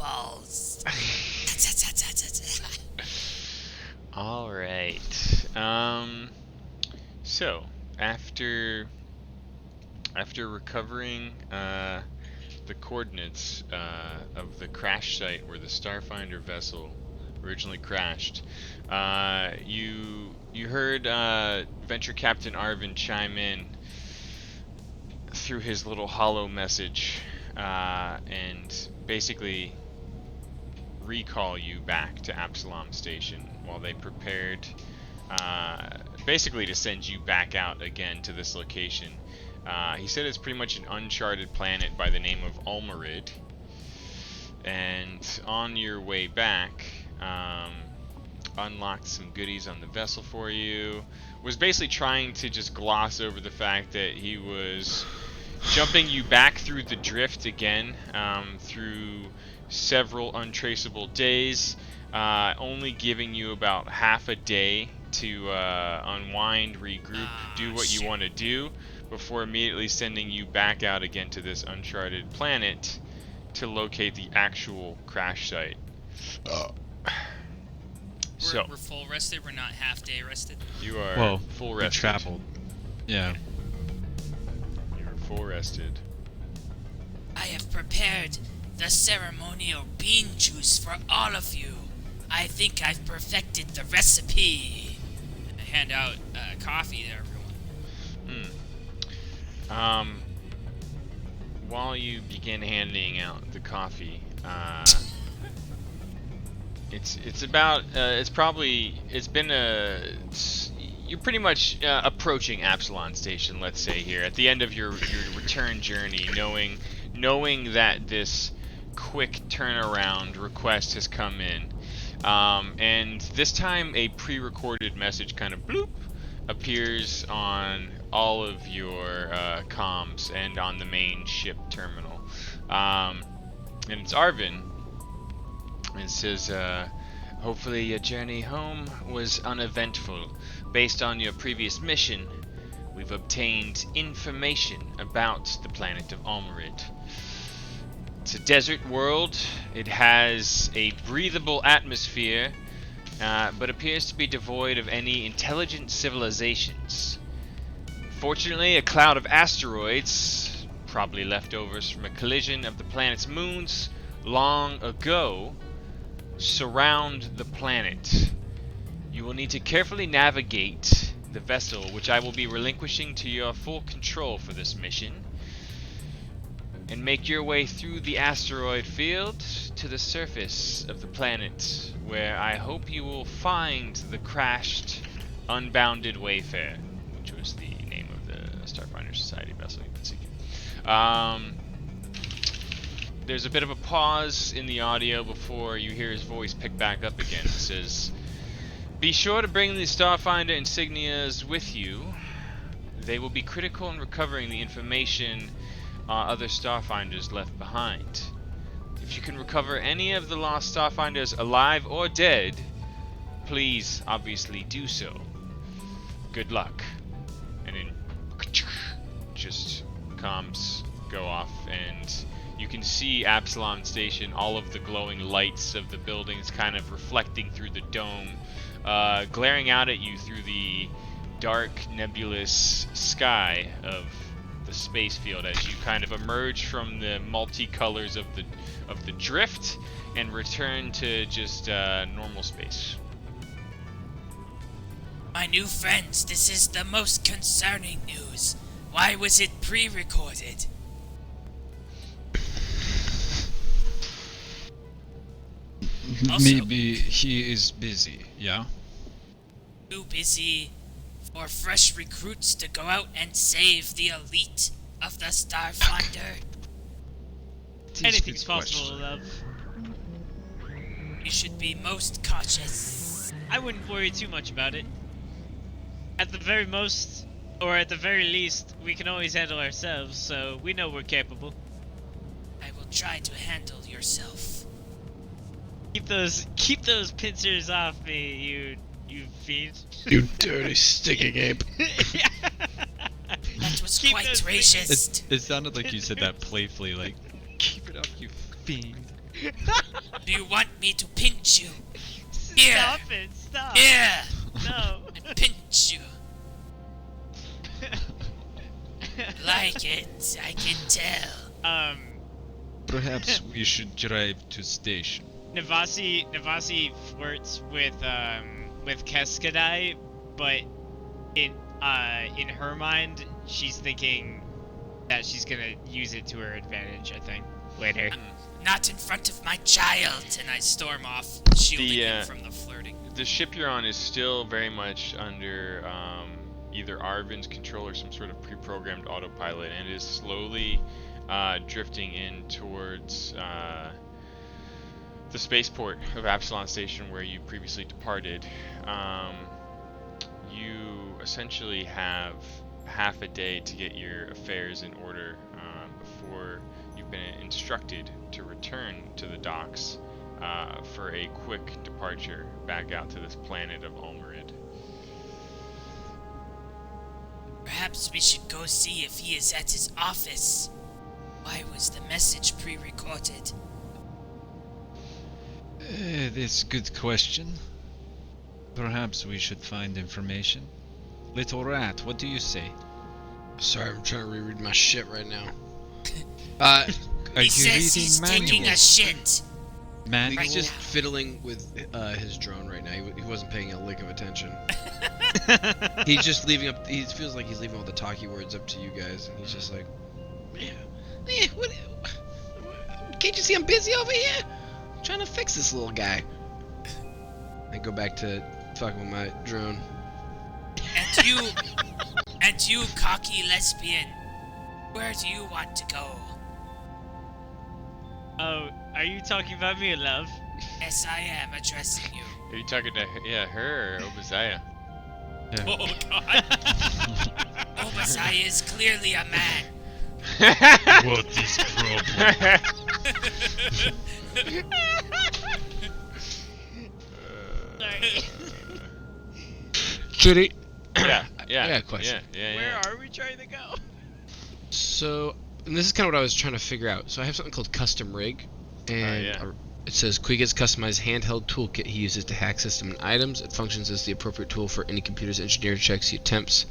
balls. All right. So after recovering the coordinates of the crash site where the Starfinder vessel originally crashed, you heard Venture Captain Arvin chime in through his little hollow message and basically recall you back to Absalom Station while they prepared basically to send you back out again to this location. He said it's pretty much an uncharted planet by the name of Almarid, and on your way back, unlocked some goodies on the vessel for you. Was basically trying to just gloss over the fact that he was jumping you back through the drift again, through several untraceable days, only giving you about half a day to unwind, regroup, do what you want to do, before immediately sending you back out again to this uncharted planet to locate the actual crash site. So we're full rested. We're not half day rested. You are full rested. Traveled. Yeah. You're full rested. I have prepared the ceremonial bean juice for all of you. I think I've perfected the recipe. I hand out coffee to everyone. While you begin handing out the coffee, you're pretty much approaching Absalom Station, let's say here, at the end of your return journey, knowing that this quick turnaround request has come in. And this time a pre-recorded message kind of bloop appears on all of your comms and on the main ship terminal. And it's Arvin. It says, hopefully your journey home was uneventful. Based on your previous mission, we've obtained information about the planet of Almarid. It's a desert world. It has a breathable atmosphere, but appears to be devoid of any intelligent civilizations. Fortunately, a cloud of asteroids, probably leftovers from a collision of the planet's moons long ago, surround the planet. You will need to carefully navigate the vessel, which I will be relinquishing to your full control for this mission, and make your way through the asteroid field to the surface of the planet, where I hope you will find the crashed, unbounded Wayfarer, which was the name of the Starfinder Society vessel you've been seeking. There's a bit of a pause in the audio before you hear his voice pick back up again. It says, "Be sure to bring the Starfinder insignias with you. They will be critical in recovering the information other Starfinders left behind. If you can recover any of the lost Starfinders alive or dead, please obviously do so. Good luck." And then just comms go off, and you can see Absalom Station, all of the glowing lights of the buildings kind of reflecting through the dome, glaring out at you through the dark, nebulous sky of the space field as you kind of emerge from the multicolors of the drift and return to just normal space. My new friends, this is the most concerning news. Why was it pre-recorded? Also, maybe he is busy, yeah? too busy for fresh recruits to go out and save the elite of the Starfinder? Anything's possible, love. You should be most cautious. I wouldn't worry too much about it. At the very most, or at the very least, we can always handle ourselves, so we know we're capable. I will try to handle yourself. Keep those pincers off me, you fiend. You dirty, stinking ape. That was Keep quite those racist. It sounded like you said that playfully, like, keep it up, you fiend. Do you want me to pinch you? Here. Stop it! Stop! Here! No. And pinch you. Like it, I can tell. Perhaps we should drive to station. Navasi flirts with Keskadai, but in her mind, she's thinking that she's gonna use it to her advantage, I think, later. Not in front of my child! And I storm off, shielding him from the flirting. The ship you're on is still very much under either Arvin's control or some sort of pre-programmed autopilot, and is slowly drifting in towards the spaceport of Absalon Station where you previously departed. You essentially have half a day to get your affairs in order before you've been instructed to return to the docks for a quick departure back out to this planet of Almerid. Perhaps we should go see if he is at his office. Why was the message pre-recorded? That's a good question. Perhaps we should find information. Little rat, what do you say? Sorry, I'm trying to reread my shit right now. Are He you says he's reading taking a manuals? shit. Manual? He's just fiddling with his drone right now. He wasn't paying a lick of attention. He's just leaving up. He feels like he's leaving all the talky words up to you guys, and he's just like, what? Can't you see I'm busy over here? I'm trying to fix this little guy. I go back to fucking with my drone. And you cocky lesbian, where do you want to go? Oh, are you talking about me, love? Yes, I am addressing you. Are you talking to her or Obadiah? Oh god. Obadiah is clearly a man. What is problem? Sorry. Kitty. Yeah. I got a question. Yeah. Where are we trying to go? So, and this is kind of what I was trying to figure out. So I have something called Custom Rig, and it says Quiget's customized handheld toolkit he uses to hack system and items. It functions as the appropriate tool for any computer's engineering checks he attempts.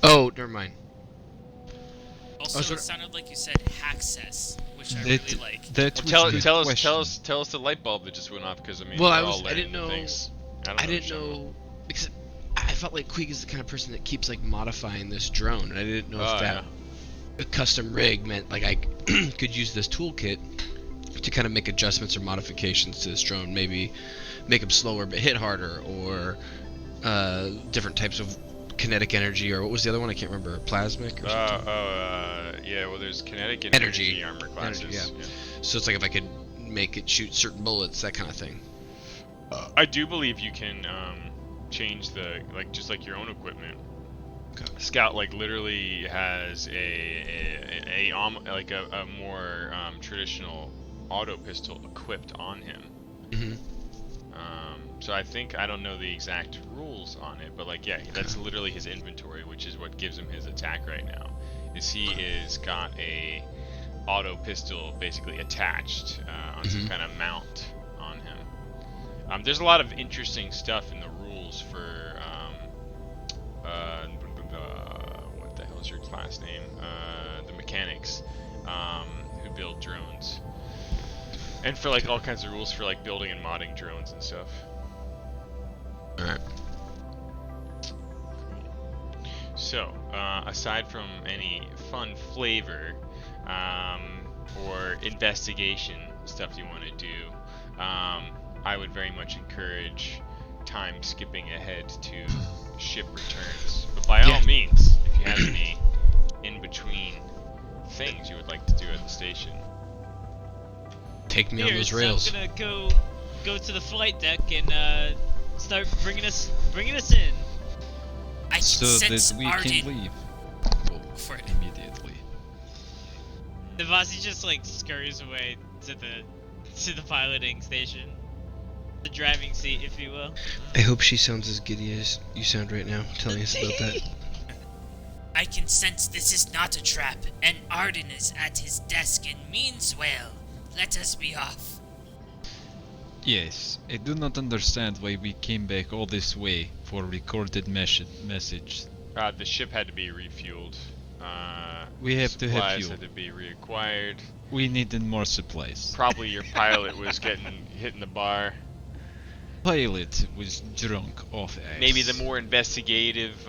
Oh, never mind. Also, so- it sounded like you said hackcess, which I That- really like. That Well, was a good tell question. us the light bulb that just went off, because I mean, Well, we're I all didn't learning know. things. I didn't know because I felt like Quig is the kind of person that keeps like modifying this drone, and I didn't know if that a custom rig meant like I could use this toolkit to kind of make adjustments or modifications to this drone, maybe make him slower but hit harder, or different types of kinetic energy, or what was the other one? I can't remember. Plasmic or something. Yeah. Well, there's kinetic and Energy. armor classes. Energy, yeah. So it's like if I could make it shoot certain bullets, that kind of thing. I do believe you can change the just like your own equipment. Okay. Scout literally has a more traditional auto pistol equipped on him. Mm-hmm. So I don't know the exact rules on it, but that's literally his inventory, which is what gives him his attack right now. Is he is got a auto pistol basically attached on some kind of mount on him. There's a lot of interesting stuff in the rules for what the hell is your class name? The mechanics who build drones, and for all kinds of rules for building and modding drones and stuff. All right. So, aside from any fun flavor or investigation stuff you want to do, I would very much encourage time skipping ahead to ship returns. But by all means, if you have any in-between things you would like to do at the station. Take me on those So rails. I'm gonna go to the flight deck and start bringing us in. I can So sense that we Arden. can leave For it. immediately. Navasi just scurries away to the piloting station, the driving seat, if you will. I hope she sounds as giddy as you sound right now, telling us about that. I can sense this is not a trap, and Arden is at his desk and means well. Let us be off. Yes, I do not understand why we came back all this way for recorded message. The ship had to be refueled. We have to have supplies fuel. had to be reacquired. We needed more supplies. Probably your pilot was hitting the bar. Pilot was drunk off ass. Maybe the more investigative,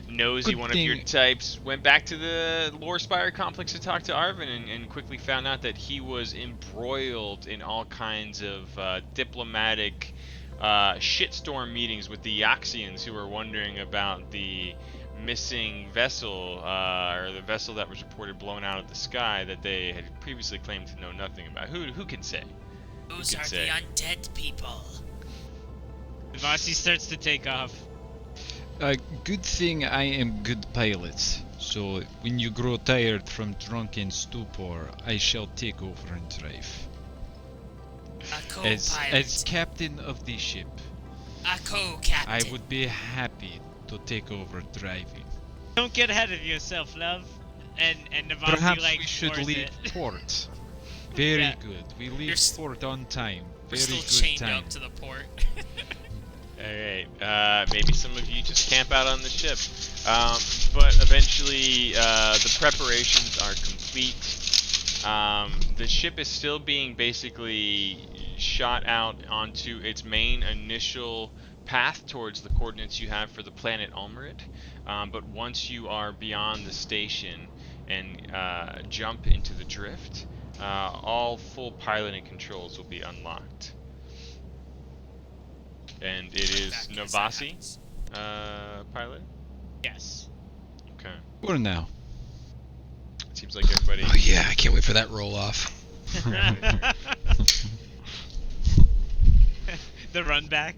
nosy Good one of your thing- types went back to the Lore Spire complex to talk to Arvin and quickly found out that he was embroiled in all kinds of diplomatic shitstorm meetings with the Yaxians who were wondering about the missing vessel, or the vessel that was reported blown out of the sky that they had previously claimed to know nothing about. Who can say? Those could are say. the undead people. Navasi starts to take off. Good thing I am good pilot. So when you grow tired from drunken stupor, I shall take over and drive. A As co-pilot. captain of the ship, A co-captain. I would be happy to take over driving. Don't get ahead of yourself, love. And Navasi Perhaps like we should floors leave it. port. Very Yeah. good. We leave You're port on time. We're Very still good chained time. up to the port. Alright, maybe some of you just camp out on the ship. But eventually, the preparations are complete. The ship is still being basically shot out onto its main initial path towards the coordinates you have for the planet Almerid. But once you are beyond the station and jump into the drift, all full piloting controls will be unlocked. And it is Back as that Navasi, happens. pilot? Yes. Okay. For now. Seems like everybody... Oh yeah, I can't wait for that roll off. The run back.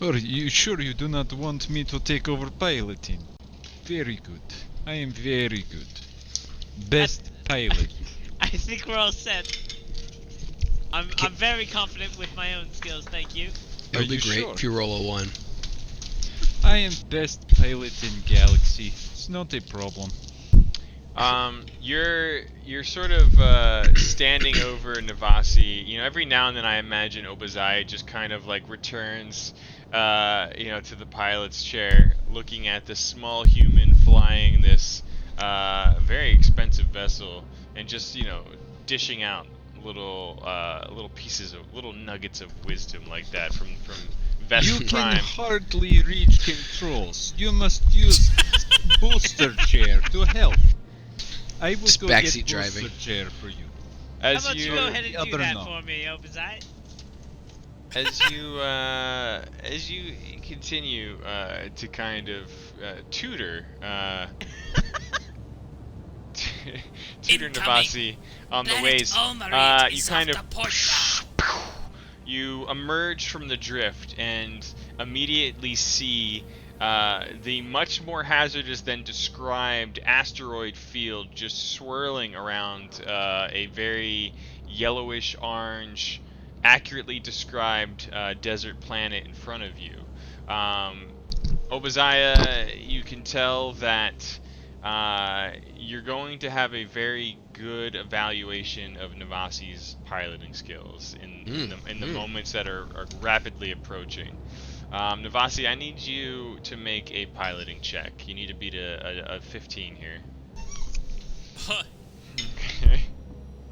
Are you sure you do not want me to take over piloting? Very good. I am very good. Best pilot. I think we're all set. I'm very confident with my own skills, thank you. It'll be you great sure? if you roll a 1. I am best pilot in Galaxy. It's not a problem. You're sort of standing over Navasi. You know, every now and then I imagine Obazai just kind of like returns, to the pilot's chair, looking at this small human flying this very expensive vessel, and just dishing out little pieces of little nuggets of wisdom like that from Vest You can Prime. hardly reach controls. You must use booster chair to help. I will Just go get backseat booster driving. chair for you. How As about you go ahead and do other that no. for me, Obazai? as you continue to kind of tutor tutor Incoming. Navasi on the Planet ways, Almerid you is kind off of the port bow. you emerge from the drift and immediately see the much more hazardous than described asteroid field just swirling around a very yellowish orange, accurately described desert planet in front of you. Obazaya, you can tell that you're going to have a very good evaluation of Navasi's piloting skills in the moments that are rapidly approaching. Navasi, I need you to make a piloting check. You need to beat a 15 here. Okay.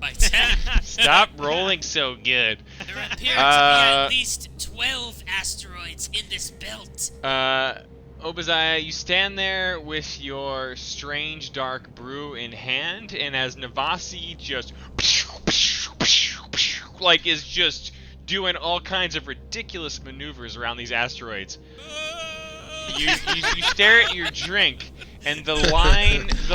By 10. Stop rolling so good. There appear to be at least 12 asteroids in this belt. Obazaya, you stand there with your strange dark brew in hand, and as Navasi just is just doing all kinds of ridiculous maneuvers around these asteroids, you stare at your drink, and the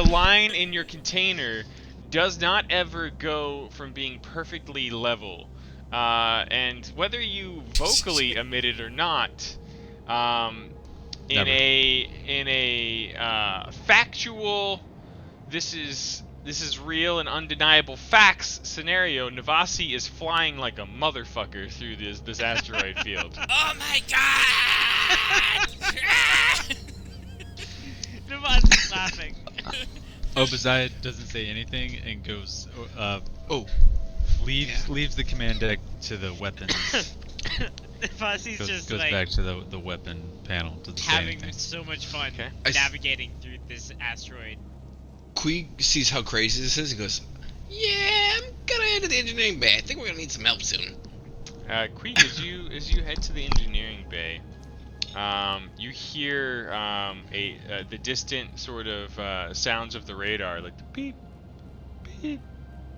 line in your container does not ever go from being perfectly level, and whether you vocally admit it or not, in Never. a factual, this is real and undeniable facts scenario, Navasi is flying like a motherfucker through this asteroid field. Oh my god! Navasi's laughing. Obadiah doesn't say anything and goes, Oh, Leaves the command deck to the weapons. Navasi's just goes like back to the weapon panel. Doesn't say having anything. so much fun Okay. navigating through this asteroid. Queeg sees how crazy this is and goes, "Yeah, I'm gonna head to the engineering bay. I think we're gonna need some help soon." Queeg, as you head to the engineering bay, you hear the distant sort of sounds of the radar, like the beep, beep,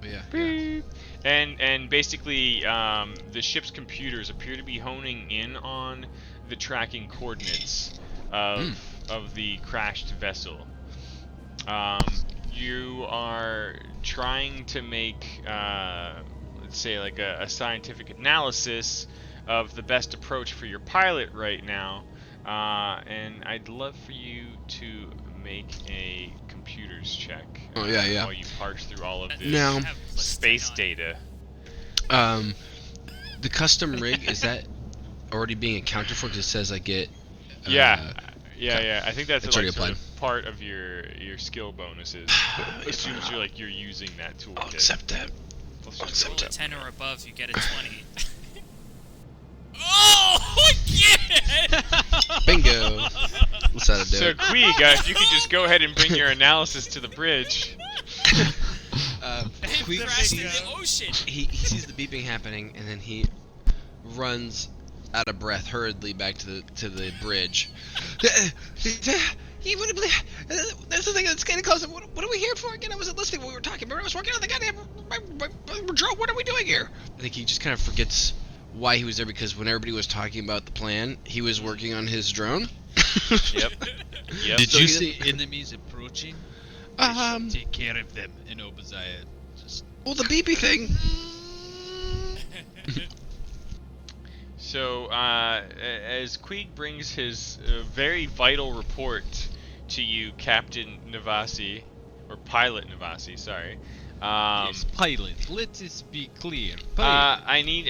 Yeah. beep, and basically the ship's computers appear to be honing in on the tracking coordinates of the crashed vessel. You are trying to make, let's say, like a scientific analysis of the best approach for your pilot right now, and I'd love for you to make a computers check. Oh, yeah. While you parse through all of this Now- space data. The custom rig, is that already being accounted for? Because it says I get. Yeah. okay. I think that's It's like already sort applied. of part of your skill bonuses. Assumes you're using that toolkit. I'll accept that. Let's I'll just accept roll it. 10 or above, you get a 20. Oh, yeah! Bingo. What's that to do? So Queeg, if you could just go ahead and bring your analysis to the bridge. Queeg Crashed in sees, the ocean. he sees the beeping happening, and then he runs out of breath hurriedly back to the bridge. You wouldn't believe. That's the thing that's getting close. What are we here for again? I wasn't listening when we were talking. Remember, I was working on the goddamn drone. What are we doing here? I think he just kind of forgets why he was there, because when everybody was talking about the plan, he was working on his drone. Yep. Yep. Did So you he see doesn't- enemies approaching? I shall take care of them. And Obadiah just Well, the beepy thing. So, as Queeg brings his very vital report to you, Captain Navasi, or Pilot Navasi, sorry. yes, pilot. Let us be clear. Pilot. I need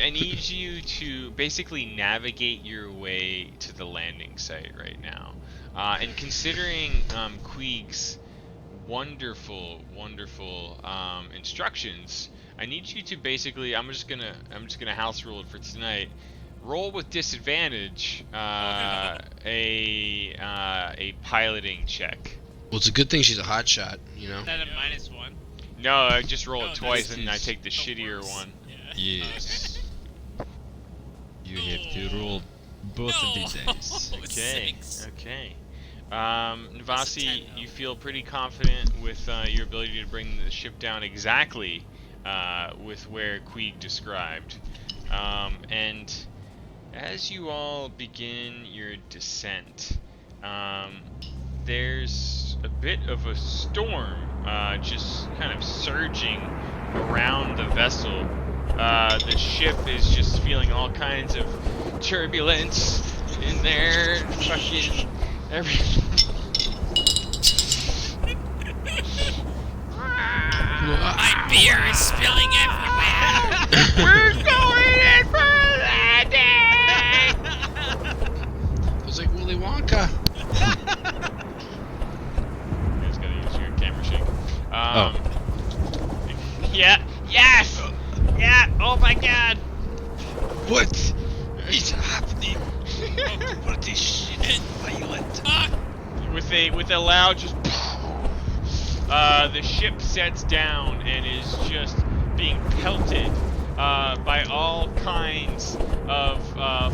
you to basically navigate your way to the landing site right now. And considering Queeg's wonderful instructions, I need you to basically, I'm just gonna house rule it for tonight. Roll with disadvantage a piloting check. Well, it's a good thing she's a hot shot, you know. Is that a -1? No, I just roll No, it twice that's and I just take the shittier worst. one. Yeah. Yes. You have to roll both of the dice. Okay. 6. Okay. That's a Navasi, 10 though. you feel pretty confident with your ability to bring the ship down exactly with where Queeg described. And as you all begin your descent, there's a bit of a storm just kind of surging around the vessel. The ship is just feeling all kinds of turbulence in there. Fucking everything. My beer is spilling everywhere. We're going in for a landing! It was like Willy Wonka. You just gotta use your camera shake. Oh. Yeah. Yes. Yeah. Oh my God. What is happening? What is shit violent? With a loud just. The ship sets down and is just being pelted by all kinds of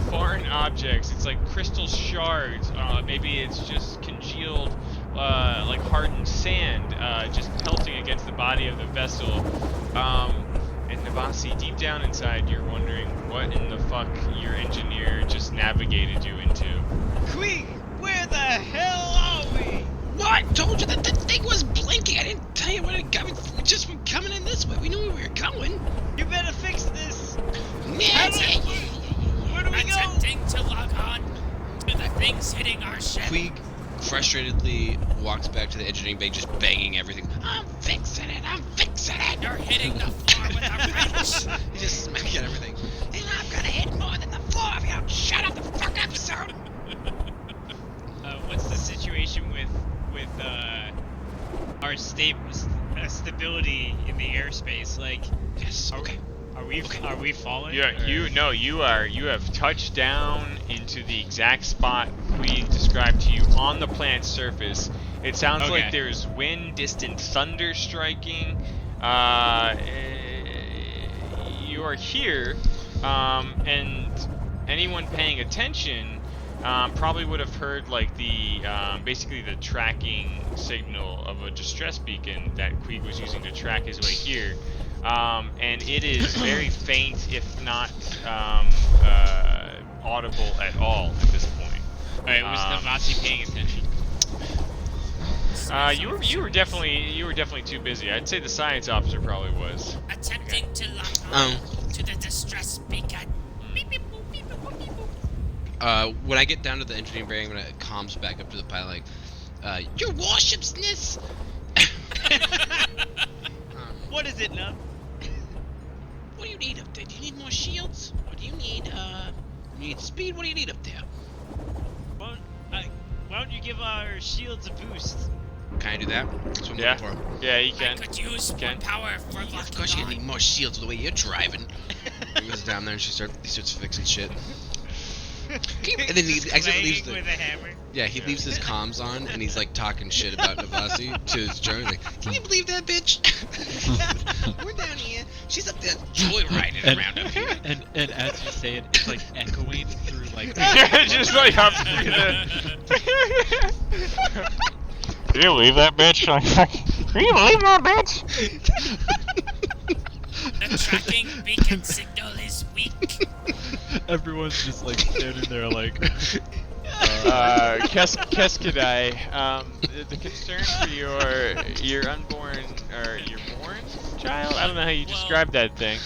foreign objects. It's like crystal shards. Maybe it's just congealed, like hardened sand, just pelting against the body of the vessel. And Navasi, deep down inside, you're wondering what in the fuck your engineer just navigated you into. Queeg, where the hell are we? What? I told you that the thing was blinking. I didn't tell you when it got. We just were coming in this way. We knew where we were going. You better fix this. Yeah. Where do we go? Attempting to log on to the things hitting our ship. Queeg frustratedly walks back to the engineering bay, just banging everything. I'm fixing it. I'm fixing it. You're hitting the floor with a wrench. He just smacking everything. And I'm gonna hit more than the floor if you don't shut up the fuck up, sir. What's the situation with our stability in the airspace? Like, Yes. Okay. Are we falling? You have touched down into the exact spot we described to you on the planet's surface. It sounds like there's wind, distant thunder striking. You are here, and anyone paying attention probably would have heard like the basically the tracking signal of a distress beacon that Queeg was using to track his way here. And it is very faint, if not audible at all at this point. Alright, was Navasi paying attention? You were definitely too busy. I'd say the science officer probably was. Attempting to lock on to the distress beacon. Beep, beep, boop, beep, boop, beep, boop. When I get down to the engineering bearing, I'm gonna comms back up to the pilot like, your warshipsness! What is it, Nub? What do you need up there? Do you need more shields? Or do you need speed? What do you need up there? Why don't you give our shields a boost? Can I do that? That's what I'm looking for. Yeah, you I can. could use more power for locking Of course you on. need more shields the way you're driving. He goes down there and he starts fixing shit. And then he accidentally leaves with a hammer. Yeah, he leaves his comms on and he's like talking shit about Navasi to his drone. He's like, can you believe that bitch? We're down here. She's up there joyriding around up here. And as you say it, it's like echoing through like. Just like up through the. Can you believe that bitch? Can you believe that bitch? The tracking beacon signal is weak. Everyone's just like standing there like. Keskadai, the concern for your unborn or your born child? I don't know how you describe that thing.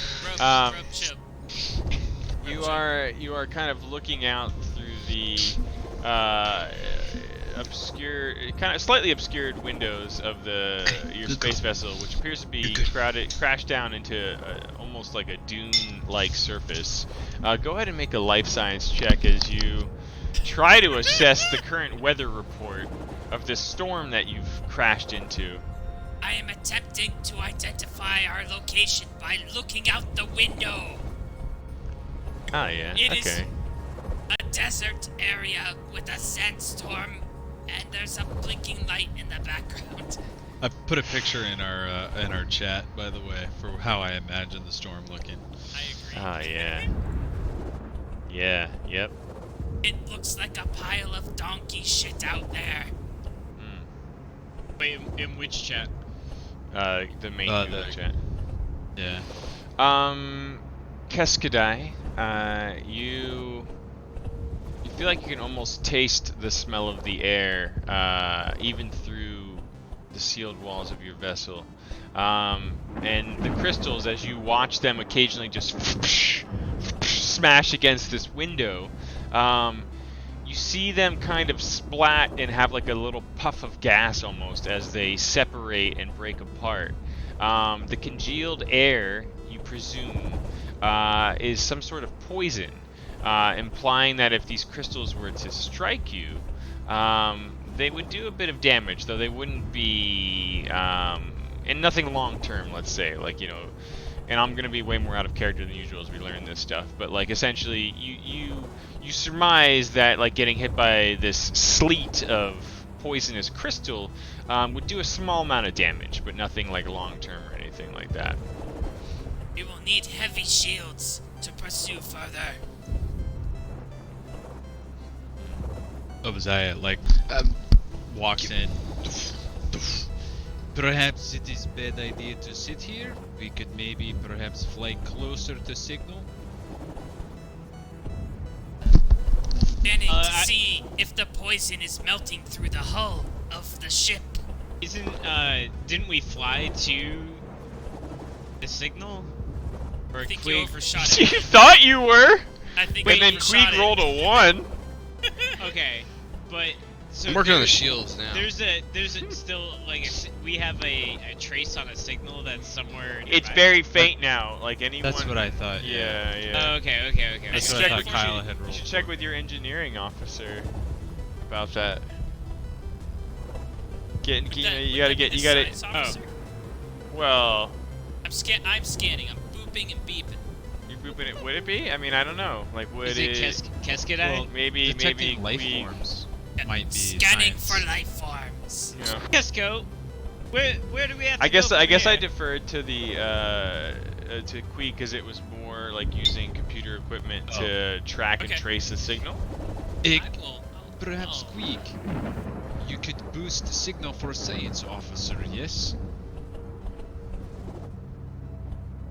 You are kind of looking out through the obscure, kind of slightly obscured windows of your space vessel, which appears to be crashed down into almost like a dune-like surface. Go ahead and make a life science check as you try to assess the current weather report of this storm that you've crashed into. I am attempting to identify our location by looking out the window. Oh yeah, It is okay. a desert area with a sandstorm, and there's a blinking light in the background. I put a picture in our chat, by the way, for how I imagine the storm looking. I agree. Oh yeah. Yeah, yep. It looks like a pile of donkey shit out there. Wait, in which chat? The main Google chat. Yeah. Keskadai, you feel like you can almost taste the smell of the air, even through the sealed walls of your vessel. And the crystals, as you watch them occasionally just smash against this window, you see them kind of splat and have like a little puff of gas almost as they separate and break apart. The congealed air, you presume, is some sort of poison, implying that if these crystals were to strike you, they would do a bit of damage, though they wouldn't be, and nothing long term, let's say, like, you know, and I'm gonna be way more out of character than usual as we learn this stuff, but like essentially you surmise that like getting hit by this sleet of poisonous crystal would do a small amount of damage, but nothing like long term or anything like that. We will need heavy shields to pursue further. Obadiah like walks in. Perhaps it is a bad idea to sit here. We could maybe perhaps fly closer to signal. Scanning to see if the poison is melting through the hull of the ship. Didn't we fly to the signal? Or I think you overshot You it. thought you were, I think and you then overshot Queeg it. rolled a 1. Okay, but so I'm working on the shields now. There's still like we have a trace on a signal that's somewhere nearby. It's very faint now, like anyone. That's what I thought. Yeah. Oh, okay. That's Okay. what I thought You Kyle should- had You rolled should for. check with your engineering officer about that. You gotta get. Science officer? Well, I'm scanning. I'm booping and beeping. scooping it. Would it be? I mean, I don't know. Like, would Is it Keskadai? Well, maybe detecting life we, forms might be Scanning science. for life forms. you know. Kesko, where do we have to I guess go I from guess I here? deferred to the to Queek because it was more like using computer equipment to track and Okay. trace the signal. Perhaps Queek. You could boost the signal for a science officer, yes?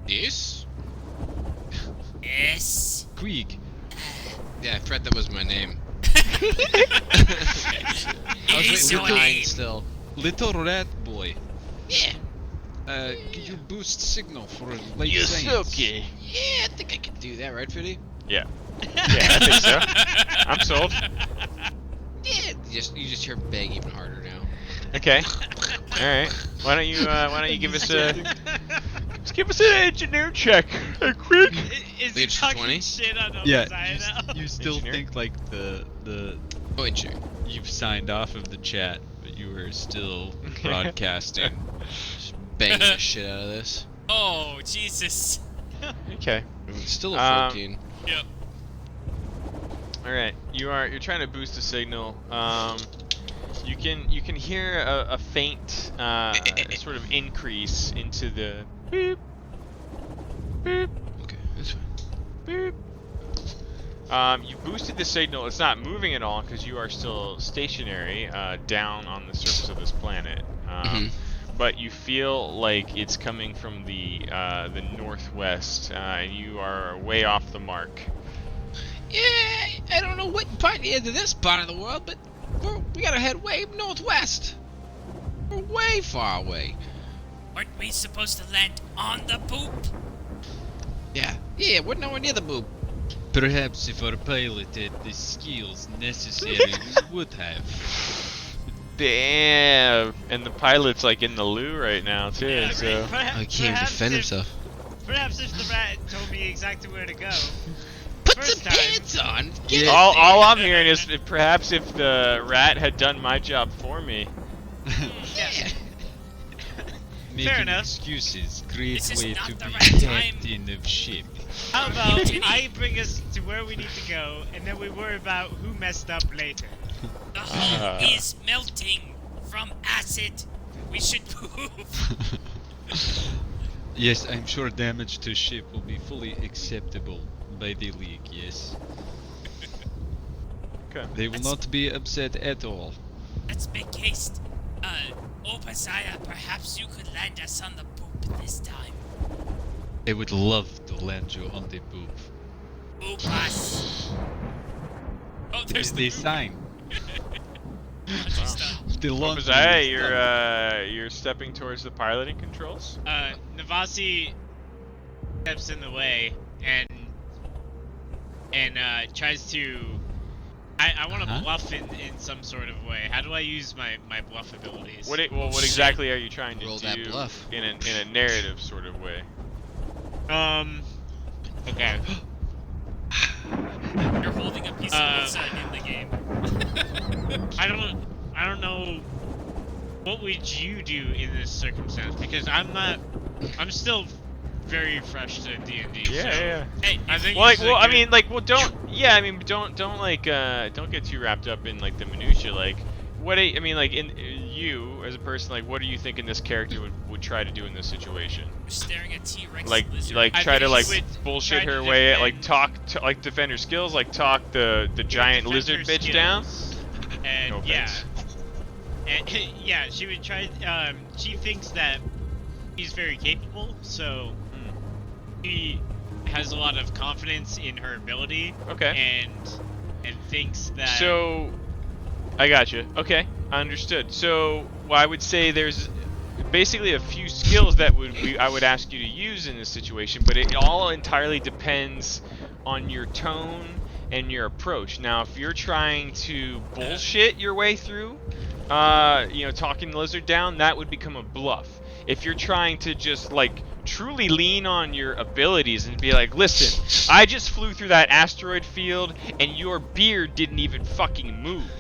Yes? Yes. Queek, Yeah, I thought that was my name. It is your name. still. little rat boy. Yeah. Could you boost signal for life science? Yeah, I think I can do that, right, Fiddy? Yeah. Yeah, I think so. I'm sold. Yeah. You just hear bang even harder now. Okay. All right. Why don't you give us a just give us an engineer check, quick. Is he Leads to talking 20? shit on Yeah, Obadiah now? you still Engineer? think like the Oh, wait, sure. you've signed off of the chat, but you were still broadcasting. Just banging the shit out of this. Oh, Jesus. Okay. It's still a Um, 14. Yep. All right. You're trying to boost the signal. You can hear a faint sort of increase into the beep beep Okay, that's fine. beep. You boosted the signal. It's not moving at all because you are still stationary down on the surface of this planet. Mhm. But you feel like it's coming from the northwest, and you are way off the mark. Yeah, I don't know what part into this part of the world, but we gotta head way northwest. We're way far away. Aren't we supposed to land on the poop? Yeah, we're nowhere near the boob. Perhaps if our pilot had the skills necessary, we would have. Damn! And the pilot's like in the loo right now too. Yeah, So perhaps- I can't even perhaps defend if- himself. Perhaps if the rat told me exactly where to go. Put First the time. pants on. Get in all there. I'm hearing is that perhaps if the rat had done my job for me. Yeah. Making enough. excuses, great This is way not to the be right time. captain of ship. How about Continue. I bring us to where we need to go, and then we worry about who messed up later. The hull is melting from acid. We should move. Yes, I'm sure damage to ship will be fully acceptable by the League, yes. Okay. They will not be upset at all. Let's make haste. Obadiah, perhaps you could land us on the poop this time. I would love to land you on the poop. Poop us. Oh, there's The the poop. sign. Just, The laundry Hey, is done. you're stepping towards the piloting controls. Navasi steps in the way and tries to. I want to Uh-huh. bluff in some sort of way. How do I use my bluff abilities? What exactly are you trying to Roll do that bluff. in a narrative sort of way? Okay. You're holding a piece of pizza in the game. I don't know. What would you do in this circumstance? Because I'm still very fresh to D&D. Yeah, so yeah. Hey, I think Well, this is a good- don't get too wrapped up in like the minutia. Like, in you as a person, like, what do you think this character would try to do in this situation? staring at T-Rex Like, lizard. I try think to like he would bullshit try her to way, defend- like defend her skills, like talk the giant defend lizard her bitch down. skills, And No yeah. offense. And yeah, she would try. She thinks that he's very capable, so she has a lot of confidence in her ability. Okay. And thinks that. So, I gotcha. Okay, I understood. So, I would say there's basically a few skills that I would ask you to use in this situation, but it all entirely depends on your tone and your approach. Now, if you're trying to bullshit your way through, talking the lizard down, that would become a bluff. If you're trying to just like truly lean on your abilities and be like, listen, I just flew through that asteroid field and your beard didn't even fucking move.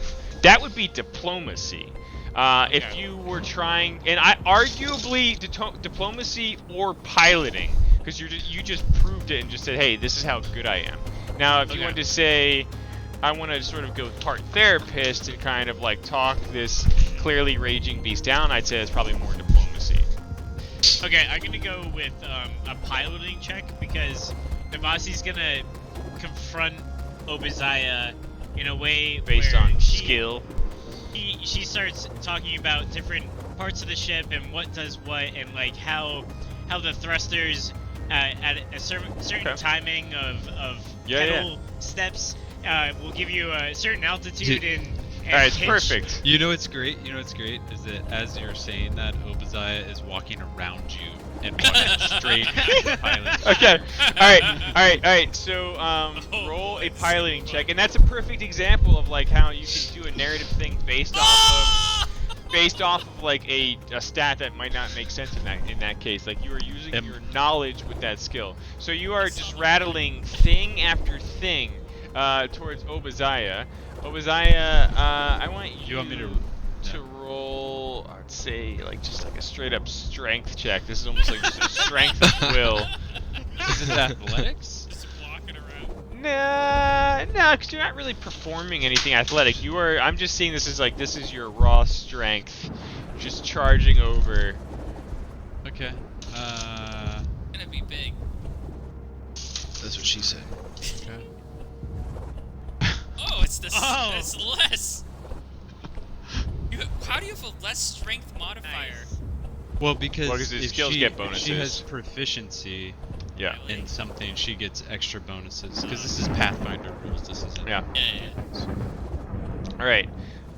That would be diplomacy. If you were trying, and arguably diplomacy or piloting, because you just proved it and just said, hey, this is how good I am. Now, if you wanted to say, I want to sort of go part therapist and kind of like talk this clearly raging beast down, I'd say it's probably more diplomacy. Okay, I'm gonna go with a piloting check because Navasi's gonna confront Obadiah in a way Based where on skill. She starts talking about different parts of the ship and what does what, and like how the thrusters at a certain timing of pedal steps will give you a certain altitude and Alright, it's pitch. perfect. You know what's great? Is that as you're saying that, Obadiah is walking around you and walking straight to the pilot. Okay. Alright. So, roll a piloting check, and that's a perfect example of like how you can do a narrative thing based off of like a stat that might not make sense in that case. Like you are using your knowledge with that skill. So you are just rattling thing after thing towards Obadiah. Obadiah, I want you want me to roll, I'd say, like just like a straight up strength check. This is almost like just a strength of will. Is this athletics? Just walking around. Nah, because you're not really performing anything athletic. I'm just seeing this as like, this is your raw strength, just charging over. Okay. Gonna be big. That's what she said. Okay. Oh, it's the Oh. it's less. How do you have a less strength modifier? Nice. Well, because Well, 'cause his if skills she, get if bonuses. she has proficiency Yeah. in something, she gets extra bonuses. Because this is Pathfinder rules. This isn't. Yeah. Yeah. Alright.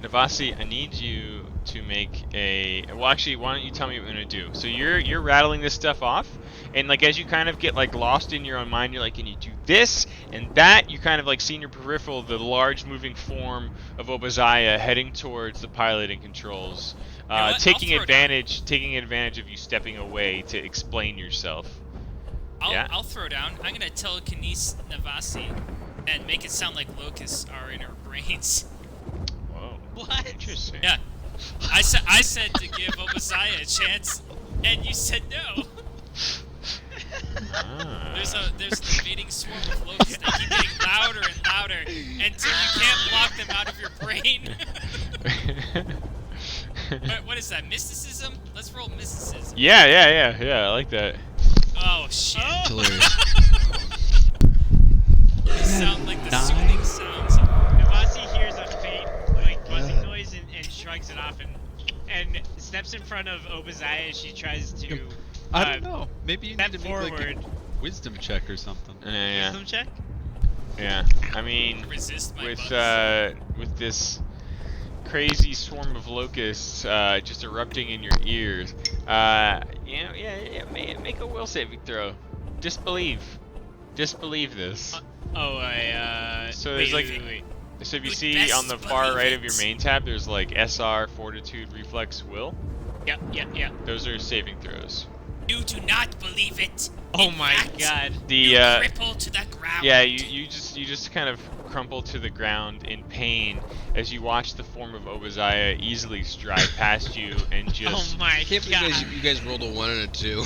Navasi, I need you to make a... Well, actually, why don't you tell me what you're going to do? So you're rattling this stuff off, and like as you kind of get like lost in your own mind, you're like, can you do this and that? You kind of like see in your peripheral the large moving form of Obadiah heading towards the piloting controls, You know what? taking I'll throw down. advantage of you stepping away to explain yourself. Yeah. I'll throw down. I'm gonna telekinesis Navasi and make it sound like locusts are in her brains. Whoa. What? Interesting. Yeah. I said to give Obadiah a chance, and you said no. Ah. There's an invading swarm of locusts that keep getting louder and louder until you can't block them out of your brain. What is that? Mysticism? Let's roll mysticism. Yeah, I like that. Oh shit! It's hilarious. They sound like the soothing sounds. Navasi hears a faint, like, buzzing noise and shrugs it off and steps in front of Obadiah as she tries to I don't know. Maybe you step need to make like forward. a wisdom check or something. Yeah. Wisdom check? Yeah. I mean, Resist my with buzz. with this crazy swarm of locusts just erupting in your ears, make a will saving throw. Disbelieve this. So there's wait. So if you Would see best on the far believe right of your it. main tab, there's like SR, Fortitude, Reflex, Will. Yep. Those are saving throws. You do not believe it. Oh In my fact, god. The you cripple to the ground. yeah, you just kind of crumple to the ground in pain as you watch the form of Obadiah easily stride past you and just Oh my I can't believe god. you guys rolled a 1 and a 2.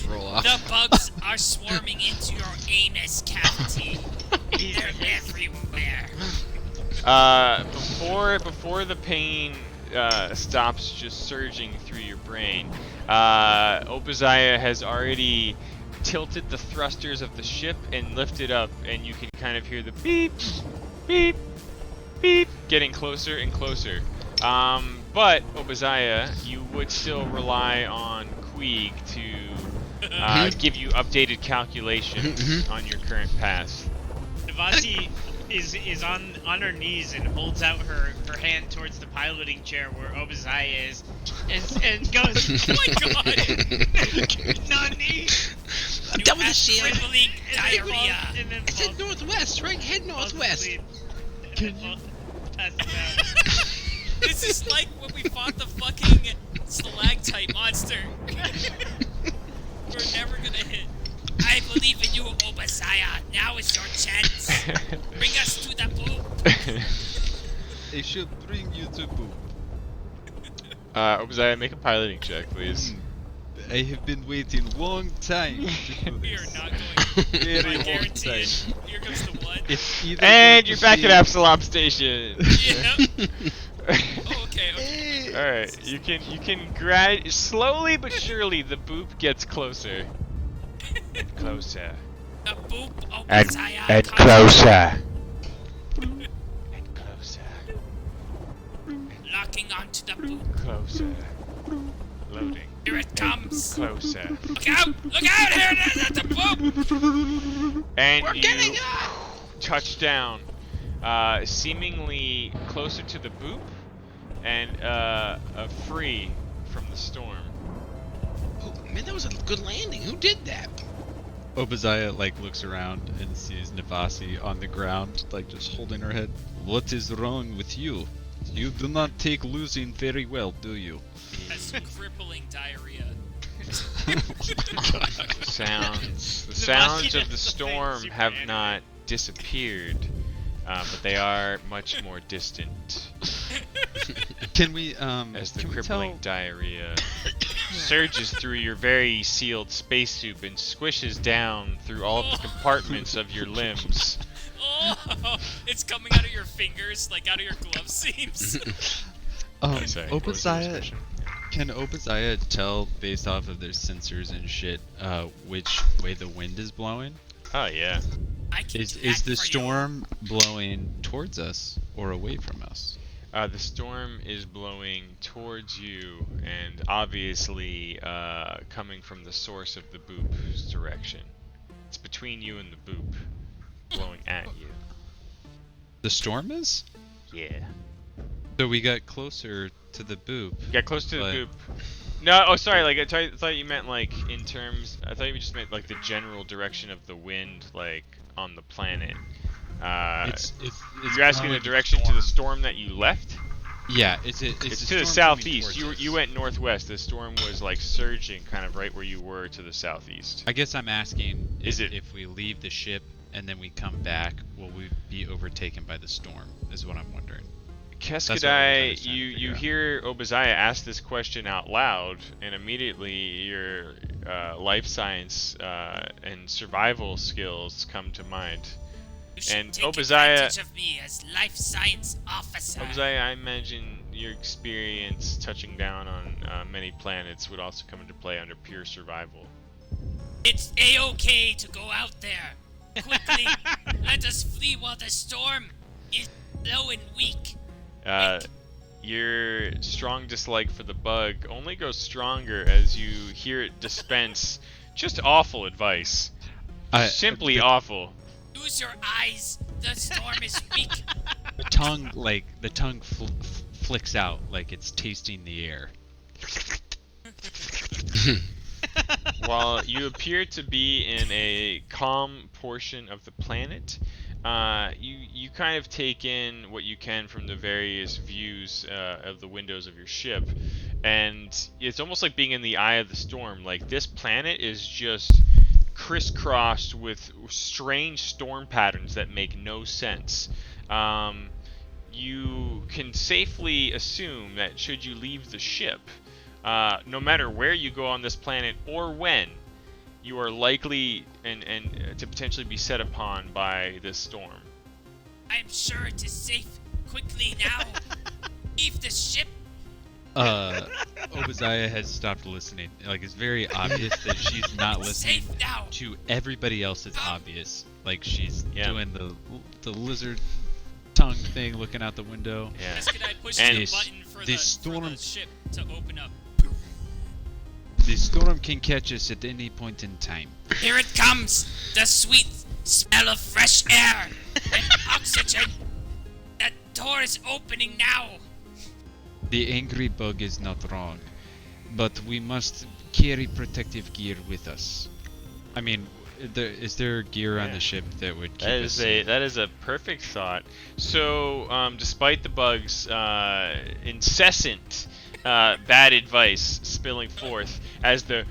Roll off. The bugs are swarming into your anus cavity. They're everywhere. before the pain stops just surging through your brain, Obadiah has already tilted the thrusters of the ship and lifted up, and you can kind of hear the beep, beep, beep getting closer and closer. But Obadiah, you would still rely on Queeg to give you updated calculations on your current path. Navasi is on her knees and holds out her hand towards the piloting chair where Obadiah is and goes, oh my god! Nani! I'm You done with have the shield. crippling And then diarrhea. falls- and then I said falls- northwest, right? Head falls northwest. asleep. And then passes out. This is like when we fought the fucking stalactite monster. We're never gonna hit. I believe in you, Obadiah. Now is your chance. Bring us to the poop. They should bring you to boop. Obadiah, make a piloting check, please. I have been waiting long time to do We are this. not going. Very I long guarantee time. it. Here comes the one. It's either And going you're to back be- at Absalom Station. Yeah. Oh, okay. All right, you can slowly but surely the boop gets closer and closer The boop and Obadiah comes. closer and closer, Locking onto the boop. closer, loading, Here it comes. closer, Look out! Look out! Here it is at the boop. and We're you getting up! touch down, seemingly closer to the boop and free from the storm. Oh, man, that was a good landing. Who did that? Obadiah like looks around and sees Navasi on the ground, like just holding her head. What is wrong with you? You do not take losing very well, do you? Has crippling diarrhea. The sounds of the storm have not disappeared, but they are much more distant Can we as the can we crippling tell- diarrhea surges through your very sealed spacesuit and squishes down through all of the compartments of your limbs. Oh, it's coming out of your fingers, like out of your glove seams. Oh, sorry, what was your Obadiah, expression? can Obadiah tell based off of their sensors and shit, which way the wind is blowing? Oh yeah. I can Is do that the for storm blowing towards us or away from us? The storm is blowing towards you, and obviously coming from the source of the boop's direction. It's between you and the boop, blowing at you. The storm is? Yeah. So we got closer to the boop. Get close to the But- boop. No, oh sorry, like I thought you meant like in terms. I thought you just meant like the general direction of the wind, like on the planet. It's You're asking the blowing direction to the storm that you left? Yeah, it's It's the to the storm coming southeast. towards You us. went northwest. The storm was like surging, kind of right where you were to the southeast. I guess I'm asking Is it- if we leave the ship and then we come back, will we be overtaken by the storm? Is what I'm wondering. what I was Keskadai, trying to you figure out. hear Obadiah ask this question out loud, and immediately your life science and survival skills come to mind. You should And take Obadiah- advantage of me as life science officer. Obadiah, I imagine your experience touching down on many planets would also come into play under pure survival. It's a-okay to go out there. Quickly, let us flee while the storm is low and weak. Your strong dislike for the bug only goes stronger as you hear it dispense just awful advice. Simply awful. Use your eyes. The storm is weak. The tongue flicks out like it's tasting the air. While you appear to be in a calm portion of the planet, you kind of take in what you can from the various views of the windows of your ship, and it's almost like being in the eye of the storm. Like, this planet is just crisscrossed with strange storm patterns that make no sense. You can safely assume that should you leave the ship, no matter where you go on this planet or when, you are likely and to potentially be set upon by this storm. I'm sure it is safe. Quickly now. Leave the ship. Obadiah has stopped listening. Like, it's very obvious that she's not listening Safe now. to everybody else. It's obvious. Like, she's Yeah. doing the lizard tongue thing, looking out the window. Yeah. Just can I push And the button for the the storm- ship to open up? The storm can catch us at any point in time. Here it comes. The sweet smell of fresh air and oxygen. That door is opening now. The angry bug is not wrong, but we must carry protective gear with us. I mean, is there gear on Yeah. the ship that would keep That us is safe? that is a perfect thought. So, despite the bug's incessant bad advice spilling forth as the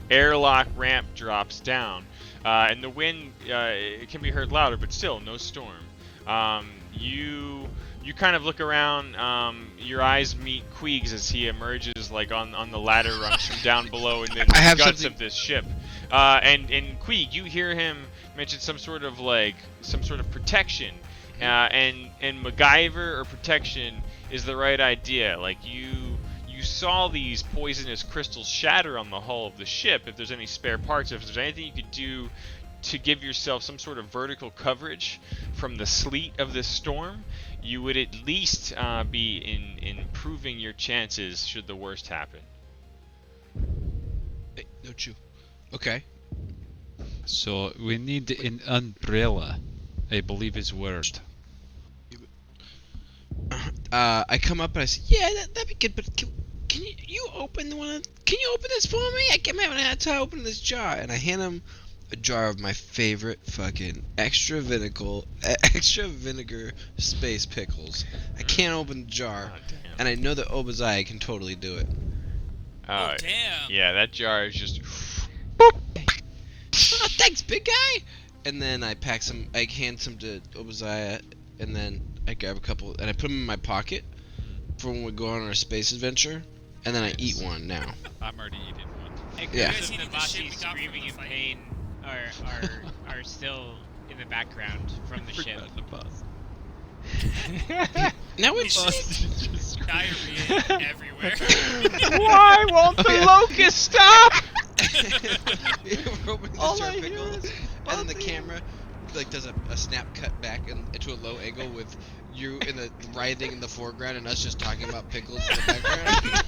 airlock ramp drops down, and the wind it can be heard louder, but still no storm. You You kind of look around. Your eyes meet Queeg's as he emerges like on the ladder rungs from down below in the I have guts something- of this ship. And Queeg, you hear him mention some sort of protection. And MacGyver or protection is the right idea. Like you saw these poisonous crystals shatter on the hull of the ship. If there's any spare parts, if there's anything you could do to give yourself some sort of vertical coverage from the sleet of this storm, you would at least be improving your chances should the worst happen. Hey, no chew. Okay. So we need an umbrella, I believe is word. I come up and I say, yeah, that'd be good, but can you open can you open this for me? I'm having a hard time opening this jar. And I hand him a jar of my favorite fucking extra vinegar space pickles. I can't open the jar, Oh, damn. and I know that Obadiah can totally do it. Oh, damn. Yeah, that jar is just. Oh, thanks, big guy. And then I hand some to Obadiah, and then I grab a couple, and I put them in my pocket for when we go on our space adventure, and then I eat one now. I'm already eating one. And Yeah. Chris and You guys eating the shit we Navasi got from screaming the in fight? pain are still in the background from the ship. Forgot the boss. Now it's Just Diarrhea everywhere. Why won't the locust stop? We're opening this All jar I of hear pickles, is and then the camera like does a snap cut back into a low angle with you in the writhing in the foreground and us just talking about pickles in the background.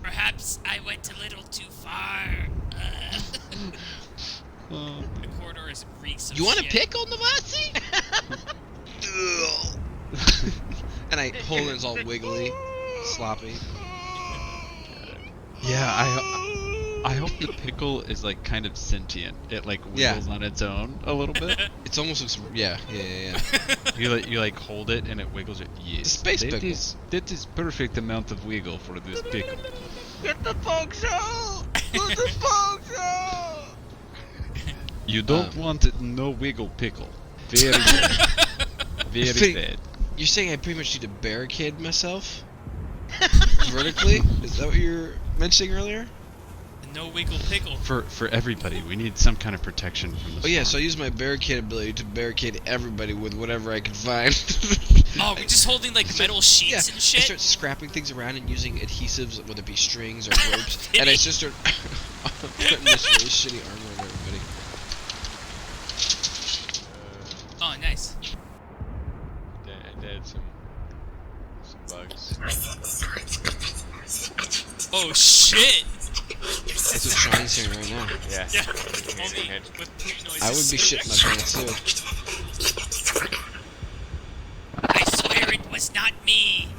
Perhaps I went a little too far. The corridor is reeks of You want a shit. pickle, Navasi? And I hold it, it's all wiggly, sloppy. Yeah, I hope the pickle is like kind of sentient. It like Yeah. wiggles on its own a little bit. It's almost looks yeah. You like hold it and it wiggles. Yes, The space that pickle. that is perfect amount of wiggle for this pickle. Get the folks out! Get the folks out! You don't want it no wiggle pickle. Very bad. Very Think- bad. You're saying I pretty much need to barricade myself vertically? Is that what you were mentioning earlier? No wiggle pickle. For everybody, we need some kind of protection from the Oh yeah, so I storm. use my barricade ability to barricade everybody with whatever I can find. Oh, we're just holding like metal sheets and I shit. start scrapping things around and using adhesives, whether it be strings or ropes, and I just start putting this really shitty armor on everybody. Oh, nice. Dead some bugs. Oh shit. That's what Sean's saying right now. Yeah. Yeah. Hand in Only hand. with poop noises. I would be shitting my pants too. I swear it was not me.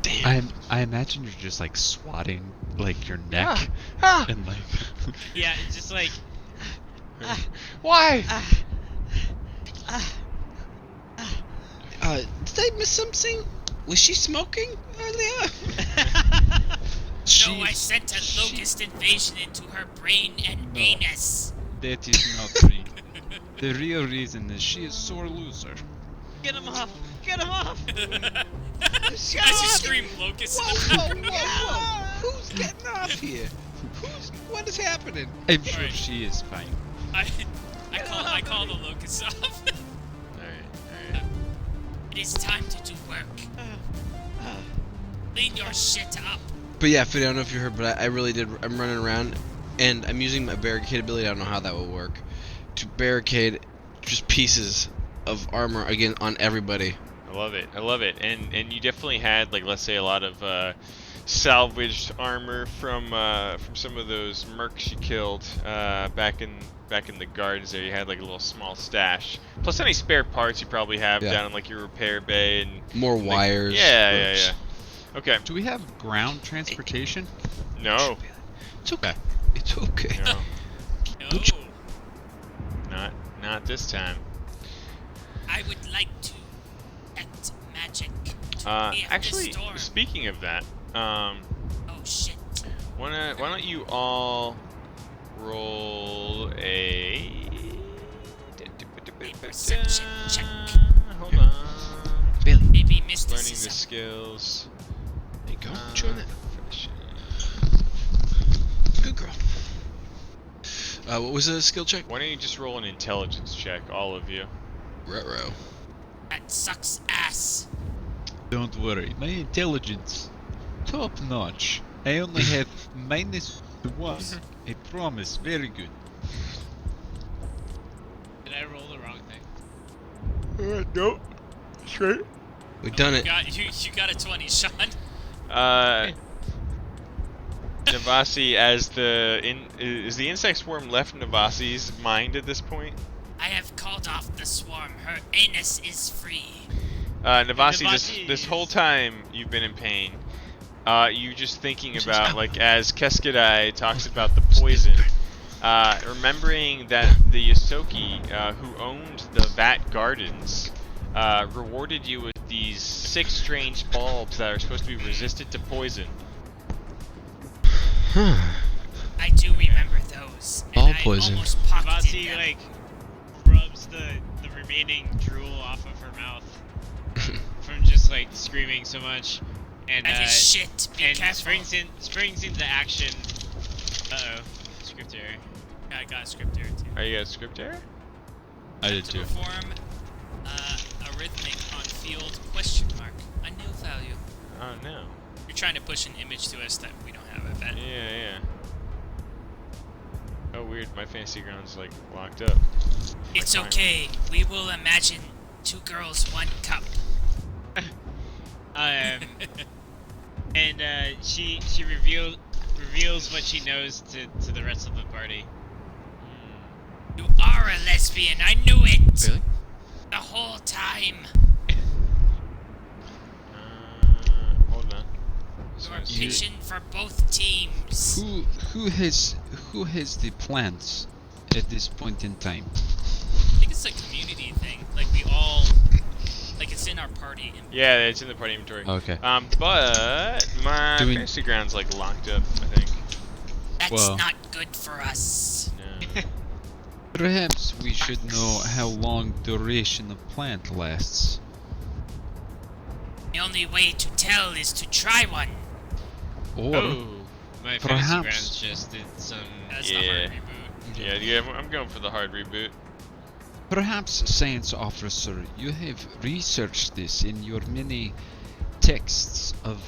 Damn. I imagine you're just like swatting like your neck Ah! and like Yeah, it's just like Why? Did I miss something? Was she smoking earlier? No, I sent a locust invasion into her brain and No. anus. that is not real. The real reason is she is sore loser. get him off, get him off. As you scream locust. Whoa! Who's getting off here? What is happening? I'm sure Alright. she is fine. I call the locust off. Alright. It is time to do work. Clean your shit up. But yeah, Fiddy, I don't know if you heard, but I really did. I'm running around, and I'm using my barricade ability. I don't know how that will work to barricade just pieces of armor again on everybody. I love it. And you definitely had, like, let's say a lot of salvaged armor from some of those mercs you killed back in the gardens there. You had like a little small stash. Plus any spare parts you probably have Yeah. down in like your repair bay and More wires. yeah. ropes. Okay. Do we have ground transportation? No. It's okay. It's okay. No. No. Not this time. I would like to act magic. To Actually, the storm. speaking of that, Oh shit. why don't you all roll a perception check. Hold on. Bailey, Maybe Learning the mysticism. skills. there you go. Join that. Profession. Good girl. What was the skill check? Why don't you just roll an intelligence check, all of you? Ruh-roh. That sucks ass. Don't worry, my intelligence, top notch. I only have -1. I promise, very good. Did I roll the wrong thing? Nope. Straight. We've done it. You got a 20, Sean. Navasi, is the insect swarm left Navasi's mind at this point? I have called off the swarm. Her anus is free. Navasi, Navasi this is- whole time you've been in pain. You just thinking about, like, as Keskadai talks about the poison, remembering that the Yosoki, who owned the Vat Gardens, rewarded you with these 6 strange bulbs that are supposed to be resistant to poison. I do remember those. And Ball I poison. almost pocketed Vasi, them. like, rubs the remaining drool off of her mouth from just, like, screaming so much. And, That is shit. Be and careful. springs into action. Uh-oh. Script error. I got a script error too. Are you got a script error? I did To too. perform a rhythmic on field ? A new value. Oh no. You're trying to push an image to us that we don't have, I bet. Yeah. Oh weird, my fantasy ground's like locked up. It's Like mine. okay. We will imagine 2 girls, 1 cup. And she reveals what she knows to the rest of the party. You are a lesbian. I knew it. Really? The whole time. Hold on. You're You- patient for both teams. Who has the plans at this point in time? I think it's a community thing. Like we all, like it's in our party. Yeah, it's in the party inventory. Okay. But my Do we- fantasy ground's like locked up, I think. That's Well. not good for us. No. Perhaps we should know how long duration of plant lasts. The only way to tell is to try one. Or Oh. My fantasy Perhaps. grounds just did some. That's Yeah. the hard reboot. Yeah, I'm going for the hard reboot. perhaps, science officer, you have researched this in your many texts of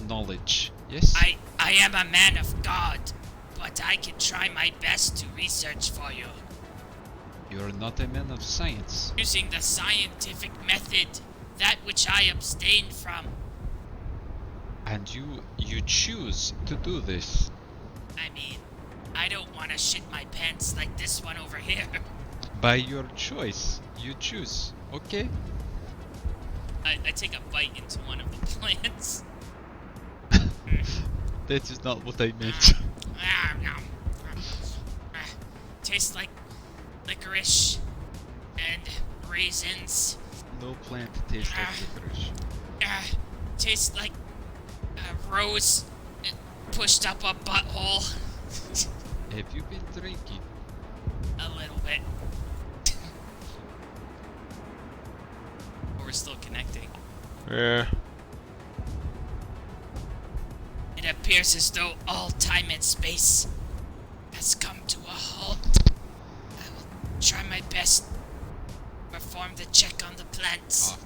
knowledge. Yes? I am a man of God, but I can try my best to research for you. You're not a man of science. Using the scientific method, that which I abstain from. And you choose to do this. I mean, I don't want to shit my pants like this one over here. By your choice. You choose. Okay? I take a bite into one of the plants. That is not what I meant. Tastes like licorice and raisins. No plant tastes like licorice. Tastes like a rose pushed up a butthole. Have you been drinking? A little bit. We're still connecting. Yeah. It appears as though all time and space has come to a halt. I will try my best to perform the check on the plants.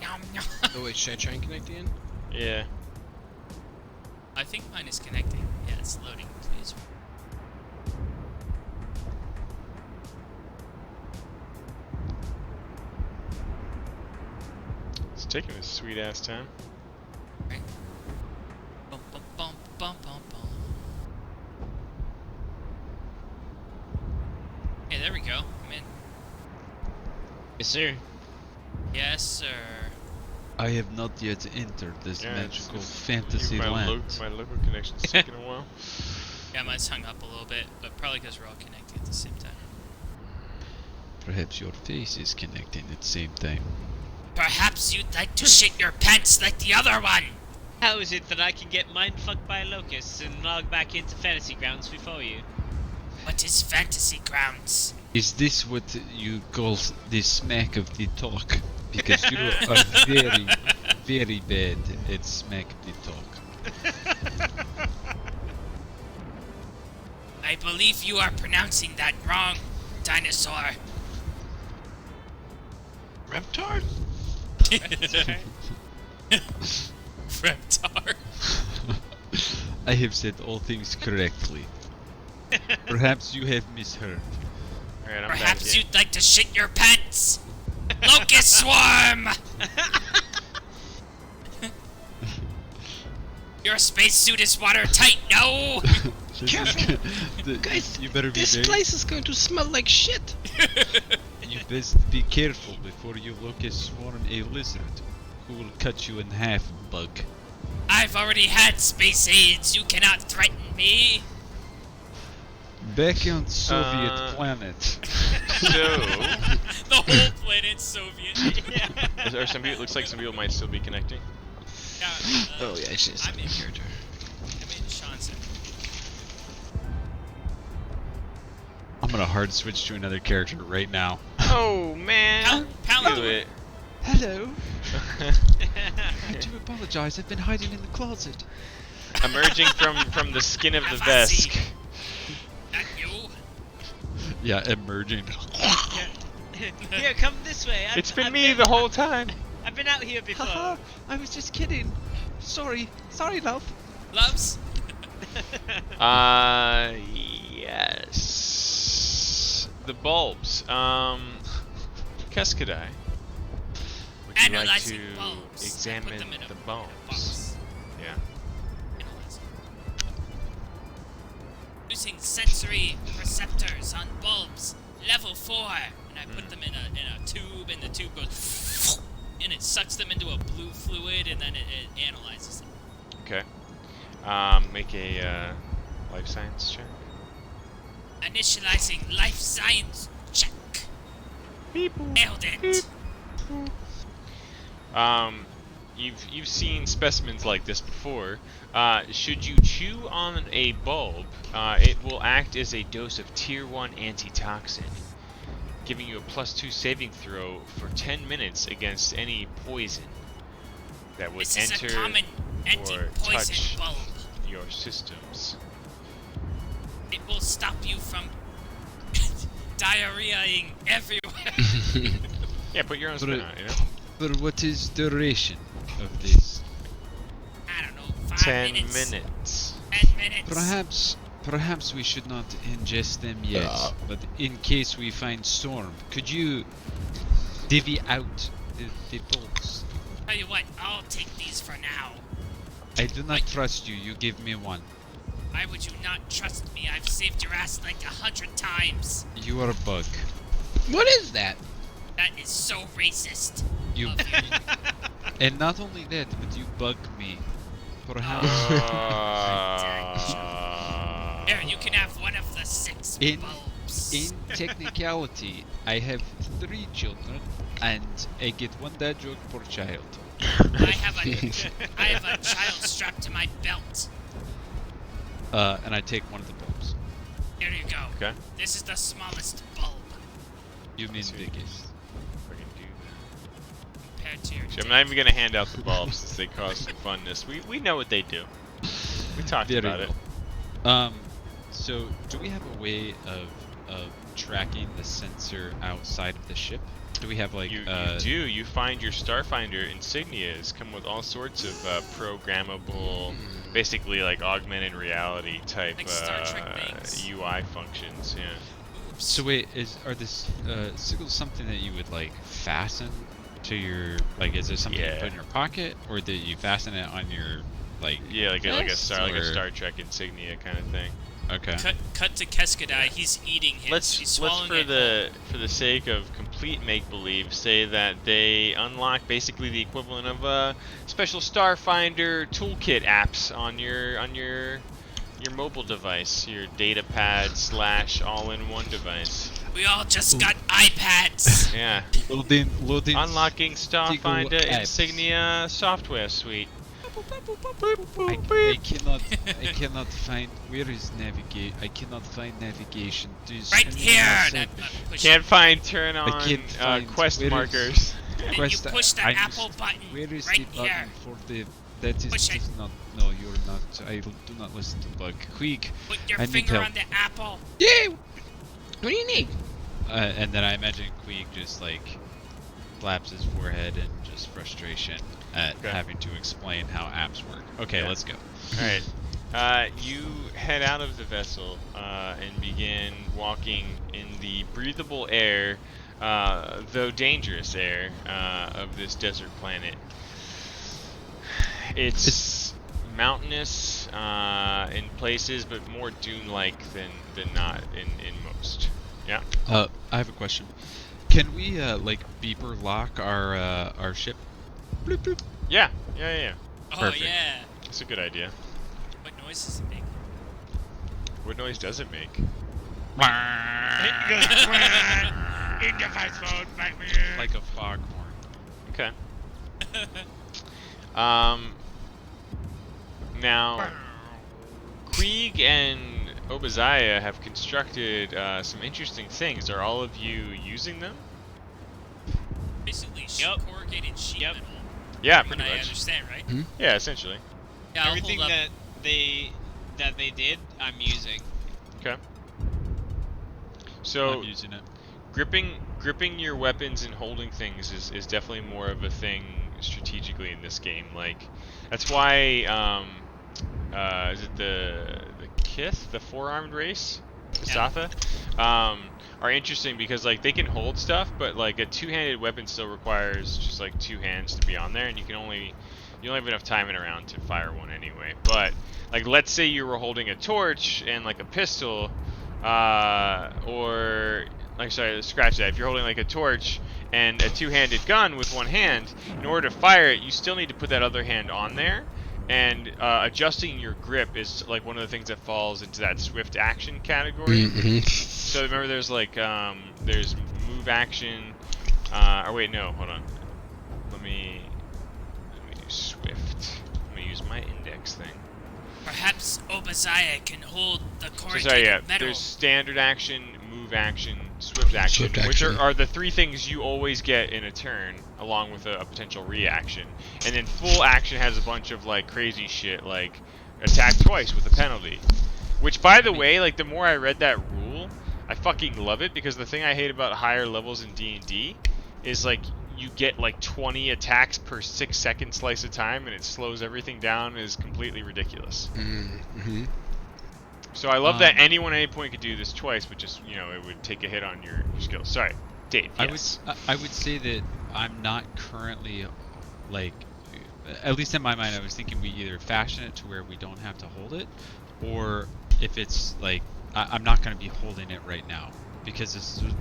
Nom, nom. Oh wait, should I try and connect again? Yeah. I think mine is connecting. Yeah, it's loading. Please. It's taking a sweet ass time. Right. Bum, bum, bum, bum, bum, bum. Yeah, there we go. I'm in. Yes, sir. Yes, sir. I have not yet entered this Yeah, magical it's- fantasy my land. my local connection's taking a while. Yeah, mine's hung up a little bit, but probably because we're all connecting at the same time. Perhaps your face is connecting at the same time. Perhaps you'd like to shit your pants like the other one. How is it that I can get mind fucked by locusts and log back into fantasy grounds before you? What is fantasy grounds? Is this what you call the smack of the talk? Because you are very, very bad at smack the talk. I believe you are pronouncing that wrong, dinosaur. Reptar? Reptar. I have said all things correctly. Perhaps you have misheard. Alright, I'm back Perhaps in. you'd like to shit your pants. Locust swarm! Your spacesuit is watertight, no? Careful! Guys, you better be this very, place is going to smell like shit! You best be careful before you locust swarm a lizard who will cut you in half, bug. I've already had space aids. You cannot threaten me. Back on Soviet planet. So, The whole planet's Soviet. or some people, looks like some people might still be connecting. Yeah, Oh yeah, I should have I'm in character. I'm in Sean's. I'm gonna hard switch to another character right now. Oh man! Pound Do it. Hello. I do apologize. I've been hiding in the closet. Emerging from the skin of the vest. Not you. Yeah, emerging. Here, come this way. It's been me the whole time. I've been out here before. I was just kidding. Sorry, love. Loves. Yes. The bulbs. Keskadai. Would you like Analyzing to bulbs. examine Put them in a the box. bulbs? Yeah. Analyze. Using sensory receptors on bulbs, level 4, and I put them in a tube, and the tube goes, and it sucks them into a blue fluid, and then it analyzes them. Okay. Make a life science check. Initializing life science check. Nailed it. You've seen specimens like this before. Should you chew on a bulb, it will act as a dose of Tier 1 antitoxin, giving you a +2 saving throw for 10 minutes against any poison that would This is enter a common or anti-poison touch bulb. your systems. It will stop you from diarrheaing everywhere. Yeah, put your own spin on it, you know? But what is duration of this? I don't know, 5 10 minutes. 10 minutes. Perhaps we should not ingest them yet. But in case we find Storm, could you divvy out the bulbs? Tell you what, I'll take these for now. I do not trust you. You give me one. Why would you not trust me? I've saved your ass like 100 times. You are a bug. What is that? That is so racist. You, of you. and not only that, but you bug me. Perhaps. Here, you can have one of the 6 In- bulbs. In technicality, I have 3 children, and I get 1 dad joke per child. I have a child strapped to my belt. And I take one of the bulbs. Here you go. Okay. This is the smallest bulb You mean Sweet. biggest. If I can do compared to your that. I'm dick. not even gonna hand out the bulbs since they cause some funness. We know what they do. We talked Very about it. well. So do we have a way of tracking the sensor outside of the ship? Do we have like You do. You find your Starfinder insignias come with all sorts of programmable, basically like augmented reality type Like Star Trek things. UI functions. Yeah. So wait, are this sigils something that you would like fasten to your is there something you Yeah. put in your pocket, or that you fasten it on your Yeah, like a vest, Star or- Star Trek insignia kind of thing. Okay. Cut to Keskadai. He's eating his. He's Let's swallowing for the sake of complete make believe say that they unlock basically the equivalent of special Starfinder toolkit apps on your mobile device, your data pad / all-in-one device. We all just got iPads. apps. Yeah. Loading. Unlocking Starfinder apps. Insignia software suite. I cannot find. Where is navigate? I cannot find navigation. There's Right only here. one That, Salvage. push Can't find turn on can't find quest where is- markers. Then you Quest- push the I apple just- button Where is right the button here. for the? That is Push it. just not. No, you're not. I do not listen to Bug. Quick. Put your I need finger help. on the apple. Yeah. What do you need? And then I imagine Queeg just like slaps his forehead in just frustration at Okay. having to explain how apps work. Okay, Yeah. let's go. Alright. You head out of the vessel and begin walking in the breathable air, though dangerous air, of this desert planet. It's mountainous in places, but more dune-like than not in most. Yeah. I have a question. Can we like beeper lock our ship? Bloop, bloop. Yeah. Oh Perfect. yeah. That's a good idea. What noise does it make? What noise does it make? Interface mode, back me. Like a foghorn. Okay. Now, Queeg and Obadiah have constructed some interesting things. Are all of you using them? Basically, Yep. corrugated sheet Yep. metal. Yeah, From pretty what I much. understand, right? Yeah, essentially. Yeah, I'll Everything hold up. that they did, I'm using. Okay. So I'm using it. gripping your weapons and holding things is definitely more of a thing strategically in this game. Like that's why is it the Kith, the four-armed race, Kasatha, are interesting because like they can hold stuff, but like a two-handed weapon still requires just like two hands to be on there, and you only have enough time in a round to fire one anyway. But like let's say you were holding a torch and like a pistol, or like sorry, scratch that. If you're holding like a torch and a two-handed gun with one hand, in order to fire it, you still need to put that other hand on there. And adjusting your grip is like one of the things that falls into that swift action category. Mm-hmm. So remember, there's like there's move action. Or wait, no, hold on. Let me do swift. I'm gonna use my index thing. Perhaps Obadiah can hold the So corrugated sorry, yeah. metal. There's standard action, move action, swift action, Swift which action. are the three things you always get in a turn, along with a potential reaction. And then full action has a bunch of like crazy shit, like attack twice with a penalty. Which, by the way, like the more I read that rule, I fucking love it, because the thing I hate about higher levels in D&D is like you get like 20 attacks per 6-second slice of time, and it slows everything down. Is completely ridiculous. Mm-hmm. So I love that anyone at any point could do this twice, but just, you know, it would take a hit on your skills. Sorry, Dave. Yes. I would say that I'm not currently like, at least in my mind, I was thinking we either fashion it to where we don't have to hold it, or if it's like I'm not going to be holding it right now because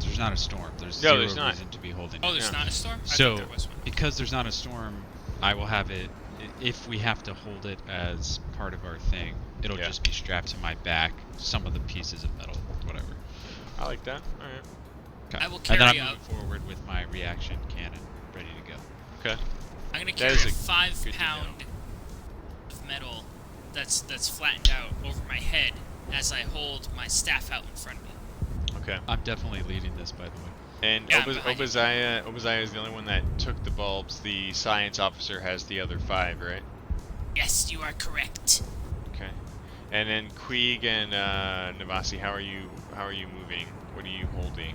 there's not a storm. There's No, zero there's not. reason to be holding Oh, it. there's Yeah. not a storm? I So thought there was one. because there's not a storm, I will have it. If we have to hold it as part of our thing, it'll Yeah. just be strapped to my back. Some of the pieces of metal, whatever. I like that. All right. Okay. I will and then I'm carry moving forward with my reaction cannon ready to go. Okay. I'm gonna That carry is a a 5 good to pound of metal that's flattened out over my head as I hold my staff out in front of me. Okay. I'm definitely leading this, by the way. And Yeah, behind you. Obadiah is the only one that took the bulbs. The science officer has the other 5, right? Yes, you are correct. Okay. And then Queeg and Navasi, how are you moving? What are you holding?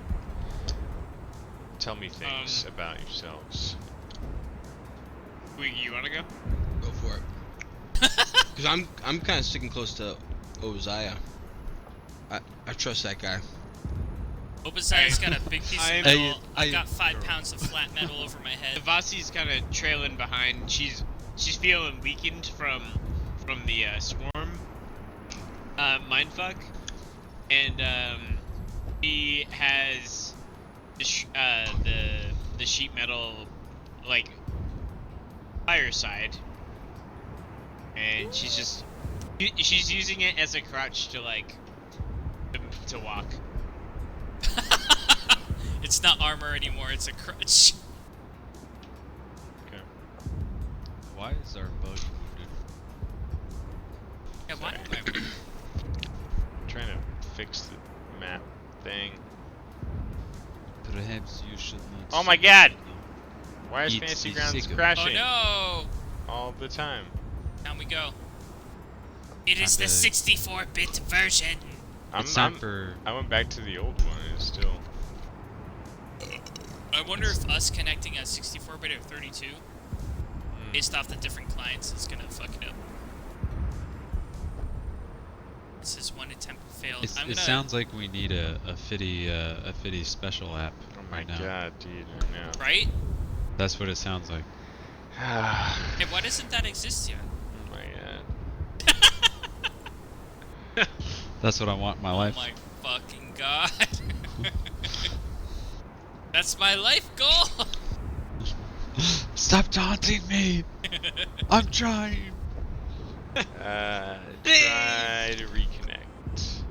Tell me things about yourselves. You wanna go? Go for it. Because I'm kind of sticking close to Obadiah. I trust that guy. Obadiah's got a big piece of I'm- metal. I've I- got 5 pounds of flat metal over my head. Devasi's kind of trailing behind. She's feeling weakened from the swarm mindfuck, and she has the sheet metal like fireside, and she's using it as a crutch to like to walk. It's not armor anymore, it's a crutch. Okay. Why is our bug wounded? Yeah, why don't I... I'm trying to fix the map thing. Perhaps you should not. Oh my god! No. Why is Eat Fantasy the Grounds cigarette. crashing Oh all the time? no! Down we go. It is Time the to- 64-bit version. It's time for. I went back to the old one and it's still. I wonder if us connecting a 64-bit or 32, based off the different clients, is gonna fuck it up. This is one attempt failed. It sounds like we need a fitty special app. Oh my right now. god, dude! I know. Right? That's what it sounds like. Oh Hey, why doesn't that exist yet? my god. That's what I want in my life. Oh my fucking god. That's my life goal. Stop taunting me! I'm trying. Try to reconnect.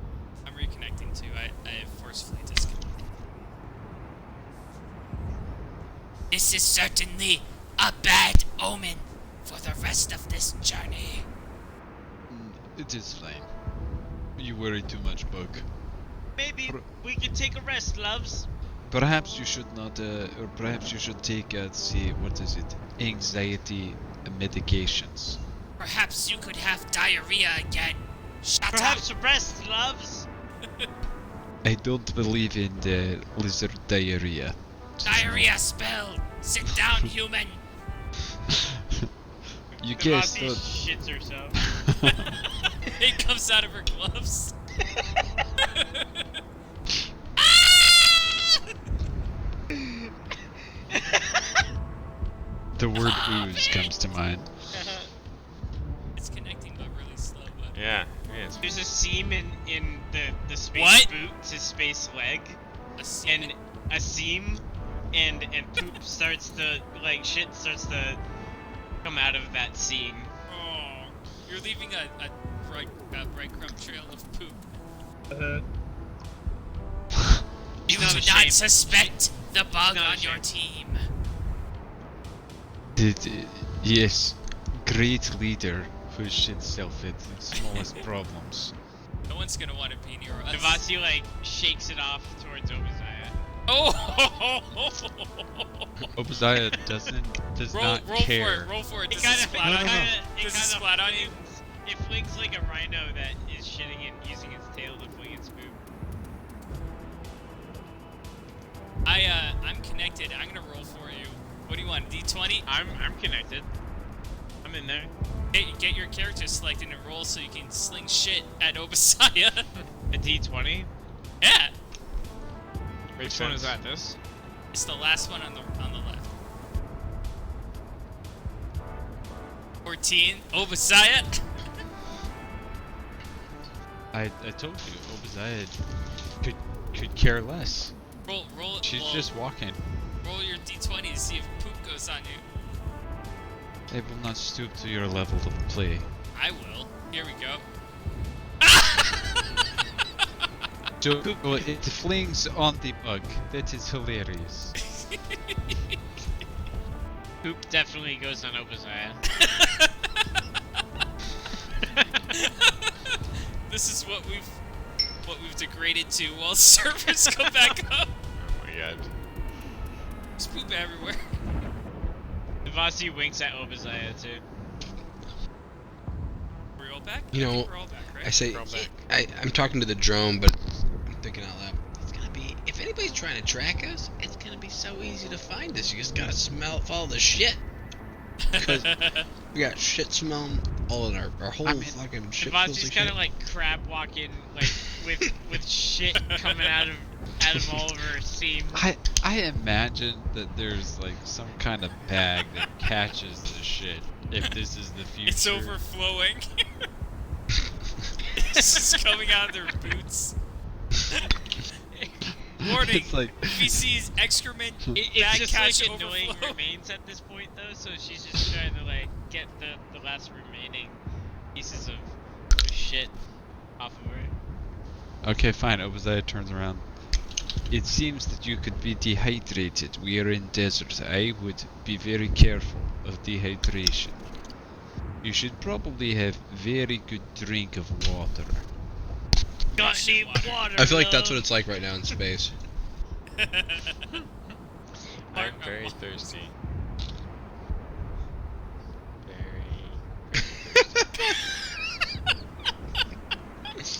I'm reconnecting too. I have forcefully disconnected. This is certainly a bad omen for the rest of this journey. It is fine. You worry too much, Bug. Maybe we can take a rest, loves. Perhaps you should not, or perhaps you should take, say, what is it? Anxiety medications. Perhaps you could have diarrhea again. Shut Perhaps up. a rest, loves. I don't believe in the lizard diarrhea. Diarrhea spell. Sit down, human. You guessed Devasi that. shits herself. It comes out of her gloves. The word ooze comes to mind. It's connecting but really slow. But... Yeah, it's There's a seam in the space What? boot to space leg, A seam- and a seam, and poop starts to shit starts to come out of that seam. Oh, you're leaving a breadcrumb trail of poop. You Not do a not shame. suspect the bug Not a on your shame. team. Yes, great leader who shits self into the smallest problems. No one's gonna want to be near us. Devasi shakes it off towards Obadiah. Oh! Obadiah does not roll care. for it. Roll for it. It Does it kind of splat on you? Does it kind splat on you? It flings like a rhino that is shitting and using its tail to fling its poop. I'm connected. I'm gonna roll for you. What do you want? D20? I'm connected. I'm in there. Get your character selected and roll so you can sling shit at Obadiah. A D20. Yeah. Makes Which one is sense. that? This? It's the last one on the left. 14. Obadiah. I told you, Obadiah could care less. roll. She's well, just walking. roll your D20 to see if poop goes on you. I will not stoop to your level of play. I will. Here we go. So it flings on the bug. That is hilarious. Poop definitely goes on Obadiah. This is what we've degraded to while servers come back up. Oh my god. There's poop everywhere. Devasi winks at Obadiah too. Are we all back? You I think know, we're all back, right? I say, Roll back. I'm talking to the drone, but I'm thinking out loud. It's gonna be, if anybody's trying to track us, it's gonna be so easy to find us. You just gotta follow the shit. Because we got shit smelling all in our whole fucking shit. feels Devasi's like kind shit. of like crab walking, with shit coming out of all of her seam. I imagine that there's like some kind of bag that catches the shit if this is the future. It's overflowing. It's just coming out of their boots. Warning! It's like If he sees excrement, It's bag just catch like annoying overflow. remains at this point though, so she's just trying to get the last remaining pieces of shit off of her. okay, fine. Obadiah turns around. It seems that you could be dehydrated. We are in desert. I would be very careful of dehydration. You should probably have very good drink of water. Got any water? I feel like that's what it's like right now in space. I'm very thirsty. Very thirsty.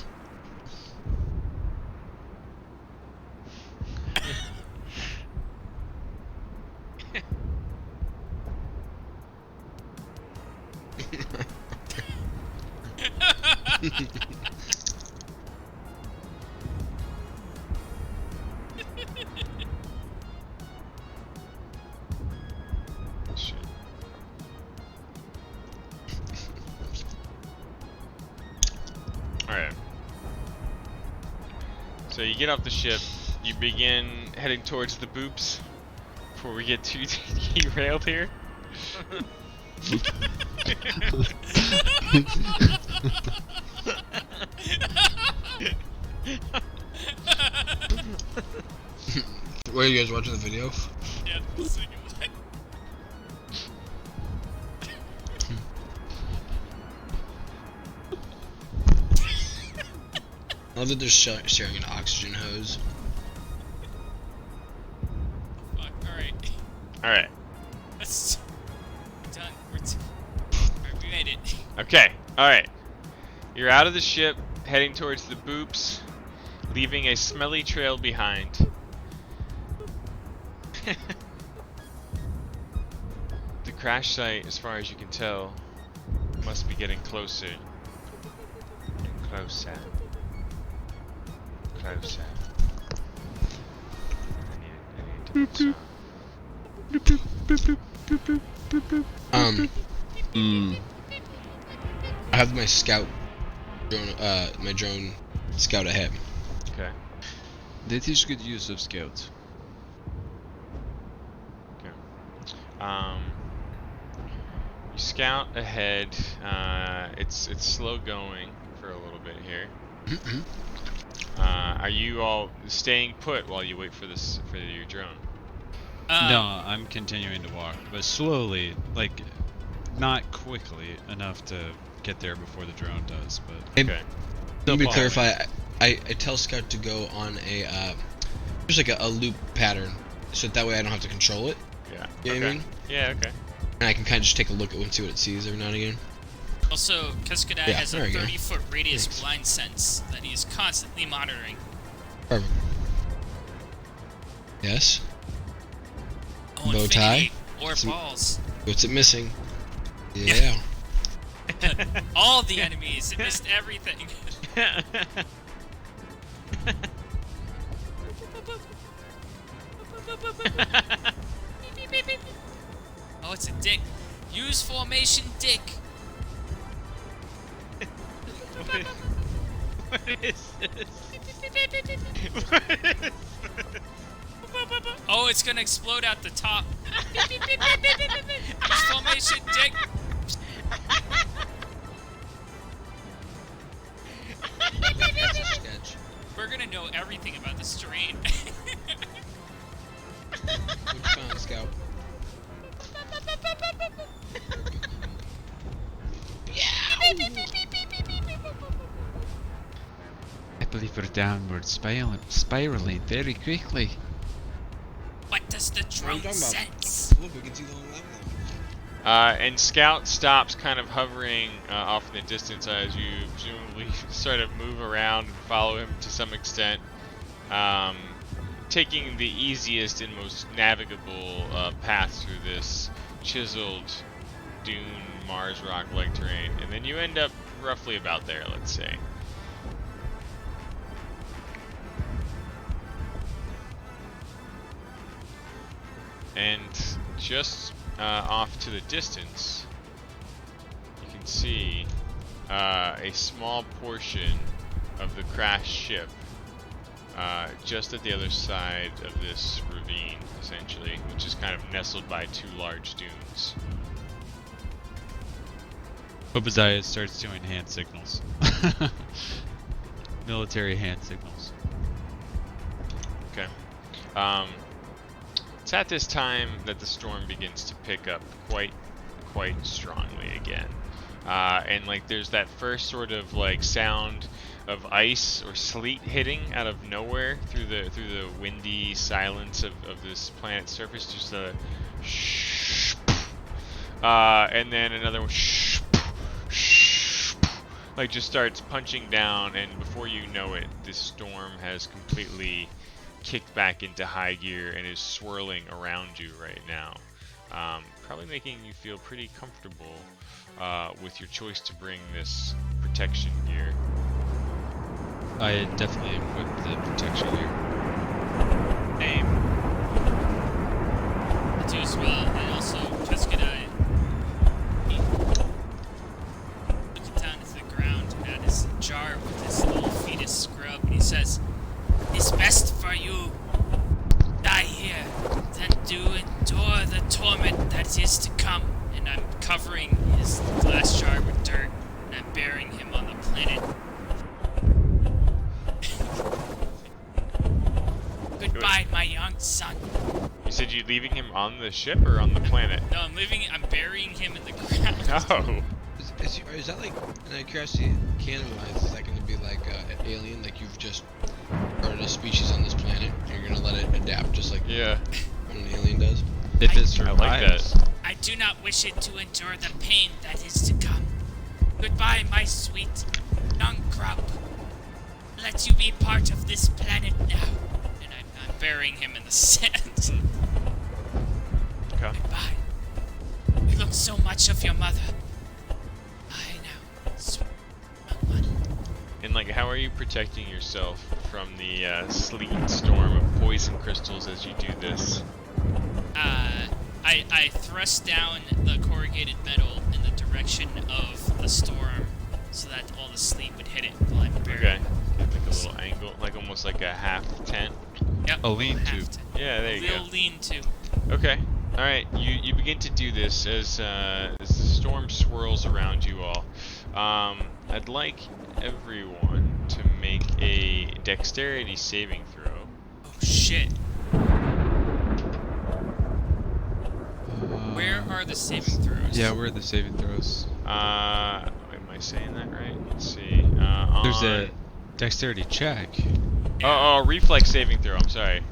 Shit. Alright. So you get off the ship, you begin heading towards the boops before we get too derailed here. Where are you guys watching the video? Yeah, the second one. I love that they're sharing an oxygen hose. Fuck, alright. Alright. That's done. Alright, we made it. Okay, alright. You're out of the ship, heading towards the boops, leaving a smelly trail behind. The crash site, as far as you can tell, must be getting closer. And closer. Closer. I need to I have my scout drone, my drone scout ahead. Okay. That is good use of scouts. You scout ahead. It's slow going for a little bit here. Are you all staying put while you wait for your drone? No, I'm continuing to walk, but slowly, like, not quickly enough to get there before the drone does, but... Okay. Let me following. clarify. I tell Scout to go on a just like a loop pattern, so that way I don't have to control it. Yeah. You know okay. what I mean? Yeah. Okay. And I can kind of just take a look at it and see what it sees every now and again. Also, Cascadet Yeah, has a there we go. 30-foot radius Thanks. blind sense that he is constantly monitoring. Perfect. Yes. Oh, Bow tie? infinity or Some- balls. What's it missing? Yeah. Yeah. All the enemies. It missed everything. Oh, it's a dick. Use formation dick. What is this? Oh, it's gonna explode out the top. Use formation dick. Sketch. We're gonna know everything about this terrain. What you found, Scout? I believe we're downward spiraling very quickly. What does the What are you drone talking about? sense? Look, we can see the whole level. And Scout stops, kind of hovering off in the distance as you presumably sort of move around and follow him to some extent, taking the easiest and most navigable path through this chiseled dune Mars rock-like terrain, and then you end up roughly about there, let's say. And just off to the distance, you can see a small portion of the crashed ship just at the other side of this ravine, essentially, which is kind of nestled by two large dunes. Obadiah starts doing hand signals. Military hand signals. Okay. It's at this time that the storm begins to pick up quite strongly again. And like there's that first sort of like sound of ice or sleet hitting out of nowhere through the windy silence of this planet's surface, just a shh, and then another one shh, like just starts punching down, and before you know it, this storm has completely kicked back into high gear and is swirling around you right now. Probably making you feel pretty comfortable with your choice to bring this protection gear. I definitely equipped the protection gear. Name. I do as well, and also Keskadai. He looks down to the ground at his jar with his little fetus scrub, and he says, "It's best for you die here than to endure the torment that is to come." And I'm covering his glass jar with dirt, and I'm burying him on the planet. Goodbye, my young son. You said you're leaving him on the ship or on the planet? No, I'm burying him in the ground. Oh. Is that like, in curiosity, canon-wise, is that going to be like an alien? Like you've just started a species on this planet, and you're going to let it adapt just like Yeah. what an alien does? If I it survives. like that. I do not wish it to endure the pain that is to come. Goodbye, my sweet young grub. Let you be part of this planet now. And I'm burying him in the sand. Okay. Goodbye. You look so much of your mother. I know. Sweet young one. And like, how are you protecting yourself from the sleet storm of poison crystals as you do this? I thrust down the corrugated metal in the direction of the storm so that all the sleet would hit it while I'm buried. Okay. Like a little angle, like almost like a half tent. Yep. A lean-to. have to. Yeah, there you Little go. lean-to. Okay. All right. You begin to do this as the storm swirls around you all. I'd like everyone to make a dexterity saving throw. Oh shit. Where are the saving throws? Yeah, where are the saving throws? Am I saying that right? Let's see. There's a dexterity check. Oh, reflex saving throw. I'm sorry.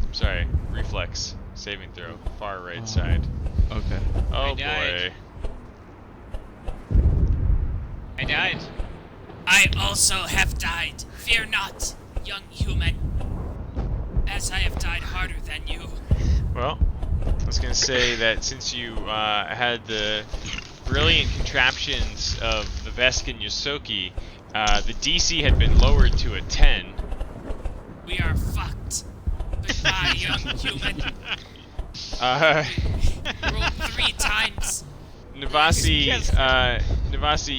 Reflex saving throw. Far right side. Okay. Oh I boy. died. I died. I also have died. Fear not, young human. As I have died harder than you. Well, I was gonna say that since you had the brilliant contraptions of the Vesk and Yosoki, the DC had been lowered to a 10. We are fucked. Goodbye, young human. Rolled 3 times. Navasi,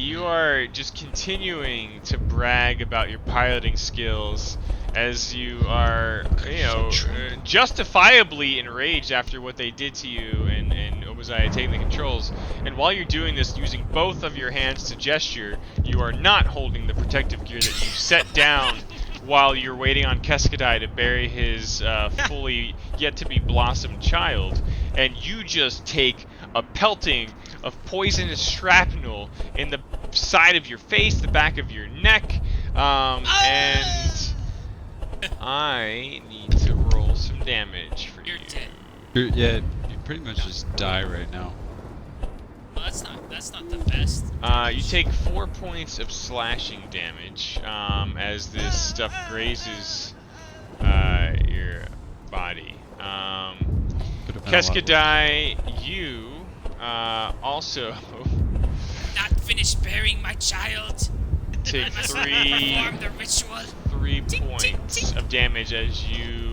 you are just continuing to brag about your piloting skills as you are, justifiably enraged after what they did to you and Obadiah taking the controls. And while you're doing this, using both of your hands to gesture, you are not holding the protective gear that you set down while you're waiting on Keskadai to bury his fully yet-to-be blossomed child. And you just take a pelting of poisonous shrapnel in the side of your face, the back of your neck, and I need to roll some damage for You're you. dead. You pretty much just die right now. Well, that's not the best. You take 4 points of slashing damage as this stuff grazes your body. Could've been a lot worse. Keskadai, you also Not finished burying my child. take I must three perform the ritual. 3 points of damage as you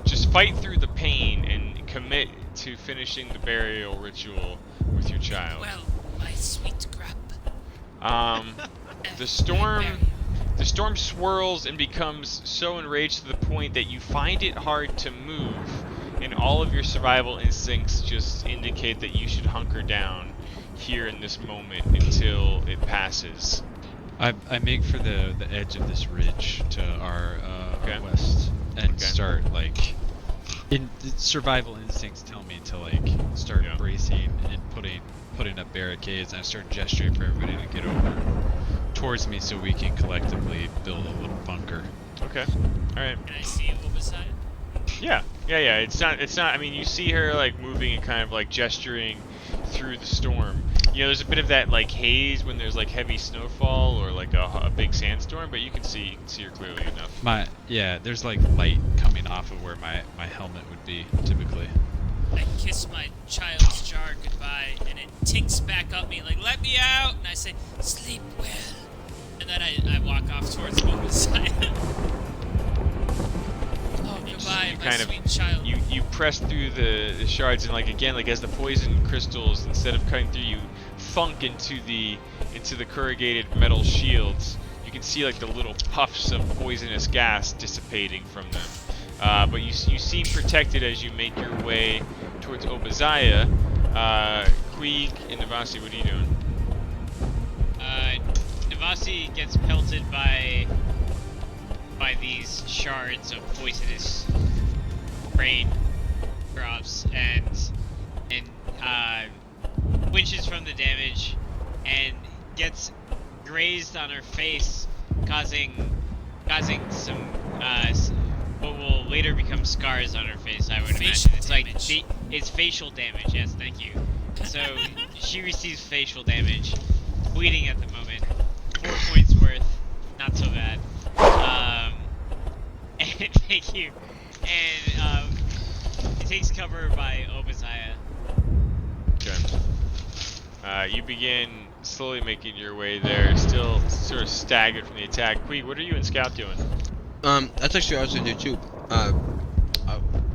just fight through the pain and commit to finishing the burial ritual with your child. Well, my sweet grub. The storm swirls and becomes so enraged to the point that you find it hard to move, and all of your survival instincts just indicate that you should hunker down here in this moment until it passes. I make for the edge of this ridge to our Okay. west, and Okay. start like. Survival instincts tell me to like start Yeah. bracing and putting up barricades, and I start gesturing for everybody to get over towards me so we can collectively build a little bunker. Okay. All right. Can I see Obasiah? Yeah. It's not. I mean, you see her like moving and kind of like gesturing through the storm. You know, there's a bit of that like haze when there's like heavy snowfall or like a big sandstorm, but you can see her clearly enough. There's like light coming off of where my helmet would be typically. I kiss my child's jar goodbye, and it tinks back up me like, let me out! And I say, sleep well. And then I walk off towards Obasiah. Oh, goodbye, You my kind of- sweet child. You press through the shards, and like again, like as the poison crystals, instead of cutting through, you thunk into the corrugated metal shields. You can see like the little puffs of poisonous gas dissipating from them. But you seem protected as you make your way towards Obasiah. Queeg and Navasi, what are you doing? Navasi gets pelted by these shards of poisonous rain drops and flinches from the damage and gets grazed on her face, causing some what will later become scars on her face. I would Facial imagine it's damage. like it's facial damage. Yes, thank you. So she receives facial damage, bleeding at the moment. 4 points worth, not so bad. And thank you. And it takes cover by Obasiah. Okay. You begin slowly making your way there, still sort of staggered from the attack. Queeg, what are you and Scout doing? That's actually what I was gonna do too. I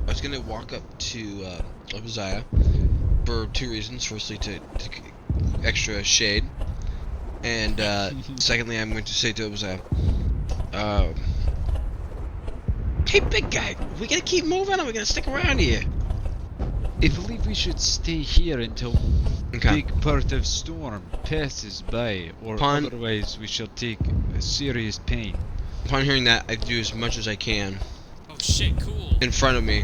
was gonna walk up to Obasiah for 2 reasons. Firstly, to extra shade, and secondly, I'm going to say to Obasiah, "Hey, big guy, we gonna keep moving, or we gonna stick around here?" I believe we should stay here until Okay. big part of storm passes by, or Upon- otherwise we shall take a serious pain. Upon hearing that, I do as much as I can Oh shit, cool. in front of me.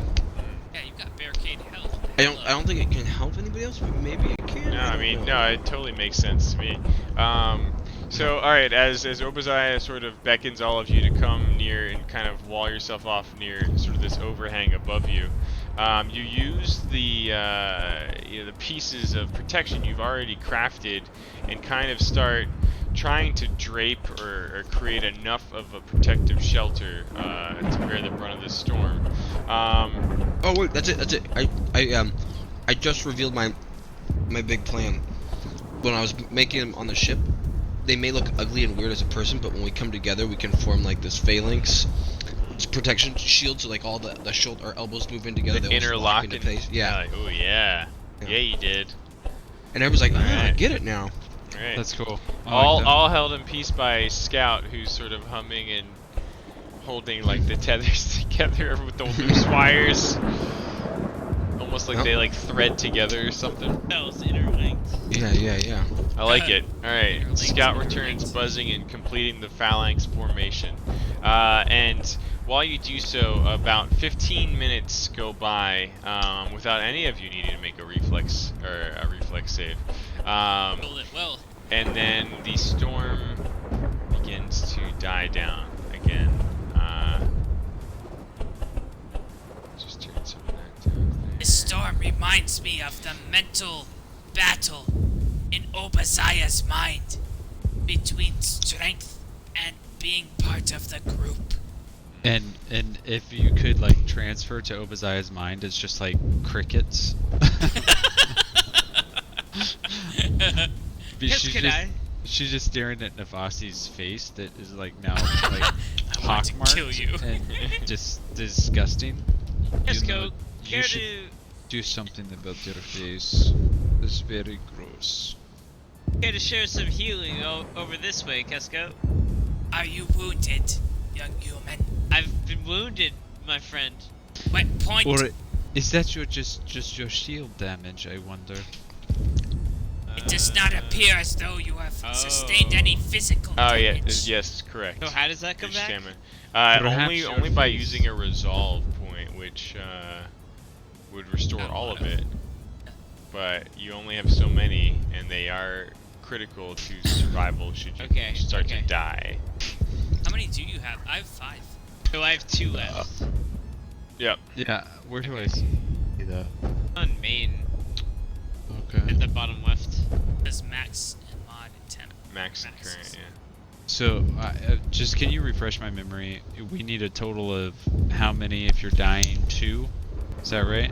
Yeah, you got barricade health. I don't think it can help anybody else, but maybe it can. No, I don't mean, know. no, it totally makes sense to me. So, alright, as Obasiah sort of beckons all of you to come near and kind of wall yourself off near sort of this overhang above you, you use the pieces of protection you've already crafted and kind of start trying to drape or create enough of a protective shelter to bear the brunt of this storm. Oh wait, that's it. I just revealed my big plan. When I was making them on the ship, they may look ugly and weird as a person, but when we come together, we can form like this phalanx protection shield, so like all the shoulder, our elbows move in together. The they almost lock into interlocking. place. Yeah. Like, oh yeah. Yeah. Yeah, you did. And everyone's like, I Alright. get it now. Alright. That's cool. All held in peace by Scout, who's sort of humming and holding like the tethers together with those wires, almost like Yep. they like thread together or something. Bells interlinked. Yeah. I like it. All right, Interlinked, Scout interlinked. returns buzzing and completing the phalanx formation. And while you do so, about 15 minutes go by without any of you needing to make a reflex save. Roll it well. And then the storm begins to die down again. Just turn some of that down. This storm reminds me of the mental battle in Obasiah's mind between strength and being part of the group. And if you could like transfer to Obasiah's mind, it's just like crickets. Yes, can I? She's just staring at Navasi's face that is like now like I want to pockmarked kill you. and just disgusting. Let's You go. know, Care you should to do something about your face. It's very gross. share some healing over this way, Casco? Are you wounded, young human? I've been wounded, my friend. What point? Or is that your just your shield damage? I wonder. It does not appear as though you have sustained any physical Oh yeah, damage. yes, correct. So how does that come Your back? stamina. Perhaps Only your only by face. using a resolve point, which would restore Not a all lot of it. But you only have so many, and they are critical to survival should you start to die. How many do you have? I have 5. So I have 2 left. Yep. Yeah, where do I see that? On main, Okay. at the bottom left. There's max and mod and temp. Max and Maxes. current, yeah. So, just can you refresh my memory? We need a total of how many if you're dying? 2? Is that right?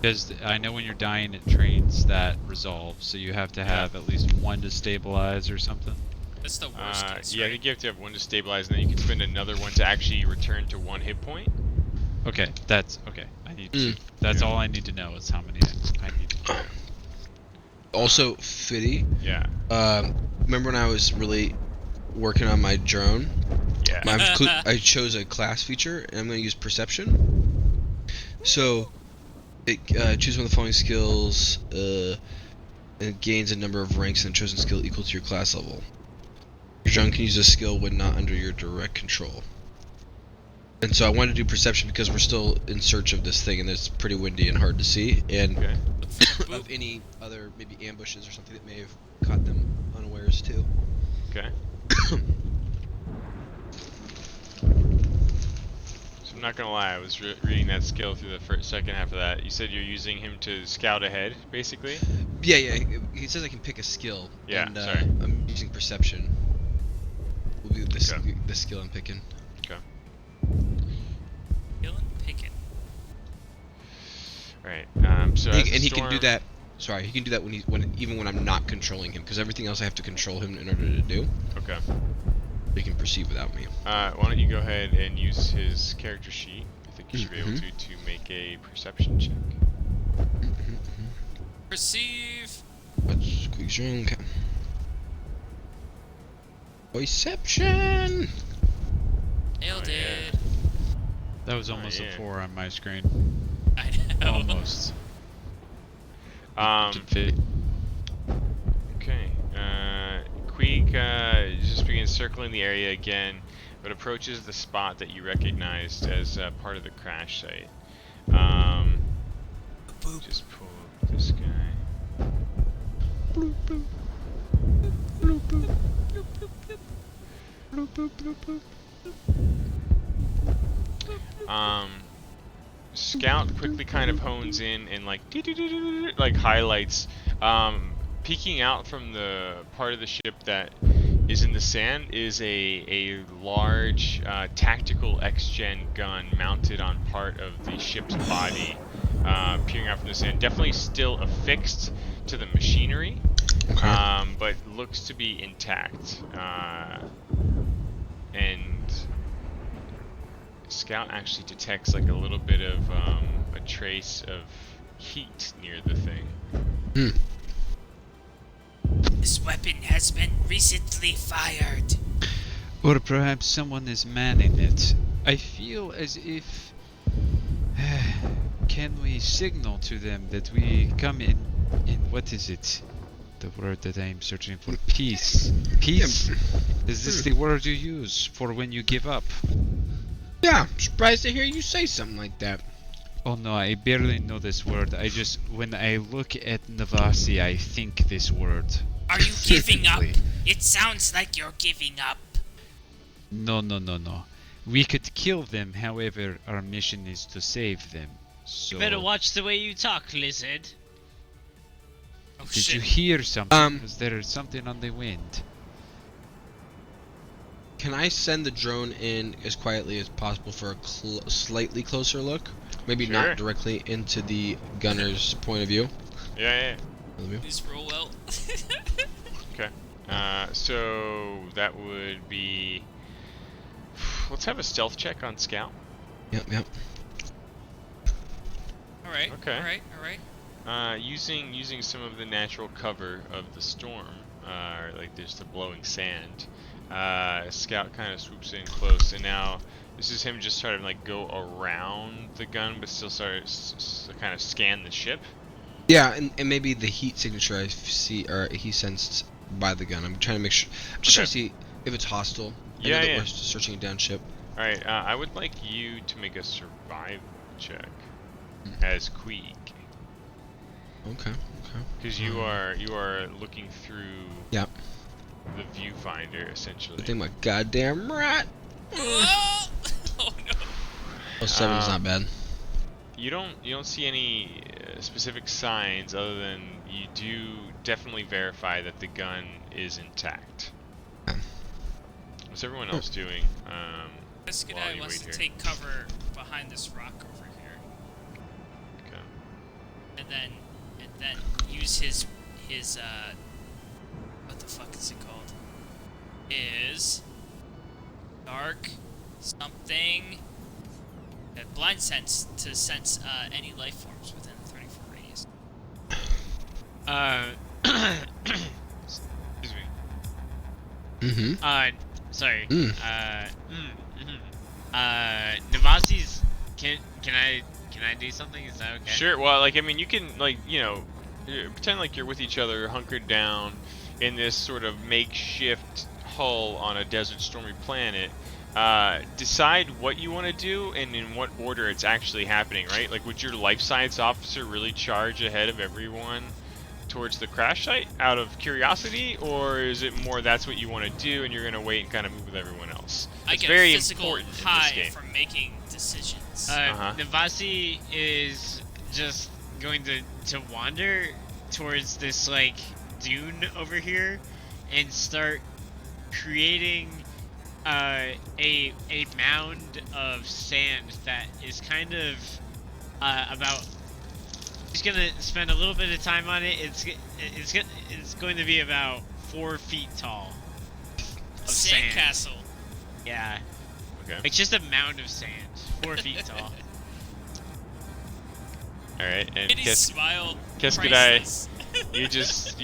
Because I know when you're dying, it trains that resolve, so you have to have at least 1 to stabilize or something. That's the worst case, Yeah, I right? think you have to have 1 to stabilize, and then you can spend another 1 to actually return to 1 hit point. Okay, that's okay. I need to. That's all I need to know is how many I need to do. Also, Fitty, Yeah. remember when I was really working on my drone? Yeah. I chose a class feature, and I'm going to use perception. So, it choose one of the following skills, and it gains a number of ranks in the chosen skill equal to your class level. Your drone can use this skill when not under your direct control. And so I wanted to do perception because we're still in search of this thing, and it's pretty windy and hard to see, and Okay. of any other maybe ambushes or something that may have caught them unawares too. Okay. So I'm not gonna lie, I was reading that skill through the second half of that. You said you're using him to scout ahead, basically. Yeah. He says I can pick a skill. Yeah, And, sorry. I'm using perception. Will be the skill I'm picking. Okay. Kill and pick it. All right. So as He the can do storm- that. Sorry, he can do that even when I'm not controlling him, because everything else I have to control him in order to do. Okay. He can proceed without me. Why don't you go ahead and use his character sheet? I think you should be able to make a perception check. Perceive. Let's quick zoom. Okay. Perception. Nailed Oh, yeah. it. That was almost yeah. a 4 on my screen. I know. Almost. Okay. Queeg just begins circling the area again, but approaches the spot that you recognized as part of the crash site. Boop. Just pull up this guy. Scout quickly kind of hones in and like highlights, peeking out from the part of the ship that is in the sand is a large tactical X-Gen gun mounted on part of the ship's body, peering out from the sand. Definitely still affixed to the machinery, but looks to be intact. And Scout actually detects like a little bit of a trace of heat near the thing. This weapon has been recently fired. Or perhaps someone is manning it. I feel as if... Can we signal to them that we come in what is it? The word that I'm searching for. Peace. Peace? Is this the word you use for when you give up? Yeah, I'm surprised to hear you say something like that. Oh no, I barely know this word. When I look at Navasi, I think this word. Are you giving up? Specifically. It sounds like you're giving up. No. We could kill them, however, our mission is to save them. So, Better watch the way you talk, lizard. Oh did shit. you hear something? Was there something on the wind? Can I send the drone in as quietly as possible for a slightly closer look? Maybe Sure. not directly into the gunner's point of view. Yeah. Please roll well. Okay. So that would be. Let's have a stealth check on Scout. Yep. Alright. Okay. Alright. Using some of the natural cover of the storm, like there's the blowing sand. Scout kind of swoops in close, and now this is him just starting to like go around the gun, but still kind of scan the ship. Yeah, and maybe the heat signature I see, or he sensed by the gun. I'm trying to make sure. I'm just trying to see if it's hostile. I know that we're searching it down ship. All right, I would like you to make a survival check as Queeg. Okay. Because you are looking through. Yep. The viewfinder, essentially. I think my goddamn rat. Oh no. Oh, 7's not bad. You don't see any specific signs other than you do definitely verify that the gun is intact. What's everyone else doing? This guy wants to take cover behind this rock over here. Okay. And then use his what the fuck is it called? Is dark something blind sense to sense any life forms within the 34 radius. Excuse me. Mm-hmm. Sorry. Navasi's. Can I do something? Is that okay? Sure. Well, like I mean, you can pretend like you're with each other, hunkered down in this sort of makeshift hull on a desert stormy planet. Decide what you want to do and in what order it's actually happening, right? Like, would your life science officer really charge ahead of everyone towards the crash site out of curiosity, or is it more that's what you want to do and you're going to wait and kind of move with everyone else? I It's get very a physical important in this high game. from making decisions. Navasi is just going to wander towards this like dune over here and start creating a mound of sand that is kind of about. He's gonna spend a little bit of time on it. It's going to be about 4 feet tall. Of sand. Sandcastle. Yeah. Okay. It's just a mound of sand, 4 feet tall. All right. And Kitty smile. Keskadai, priceless. you just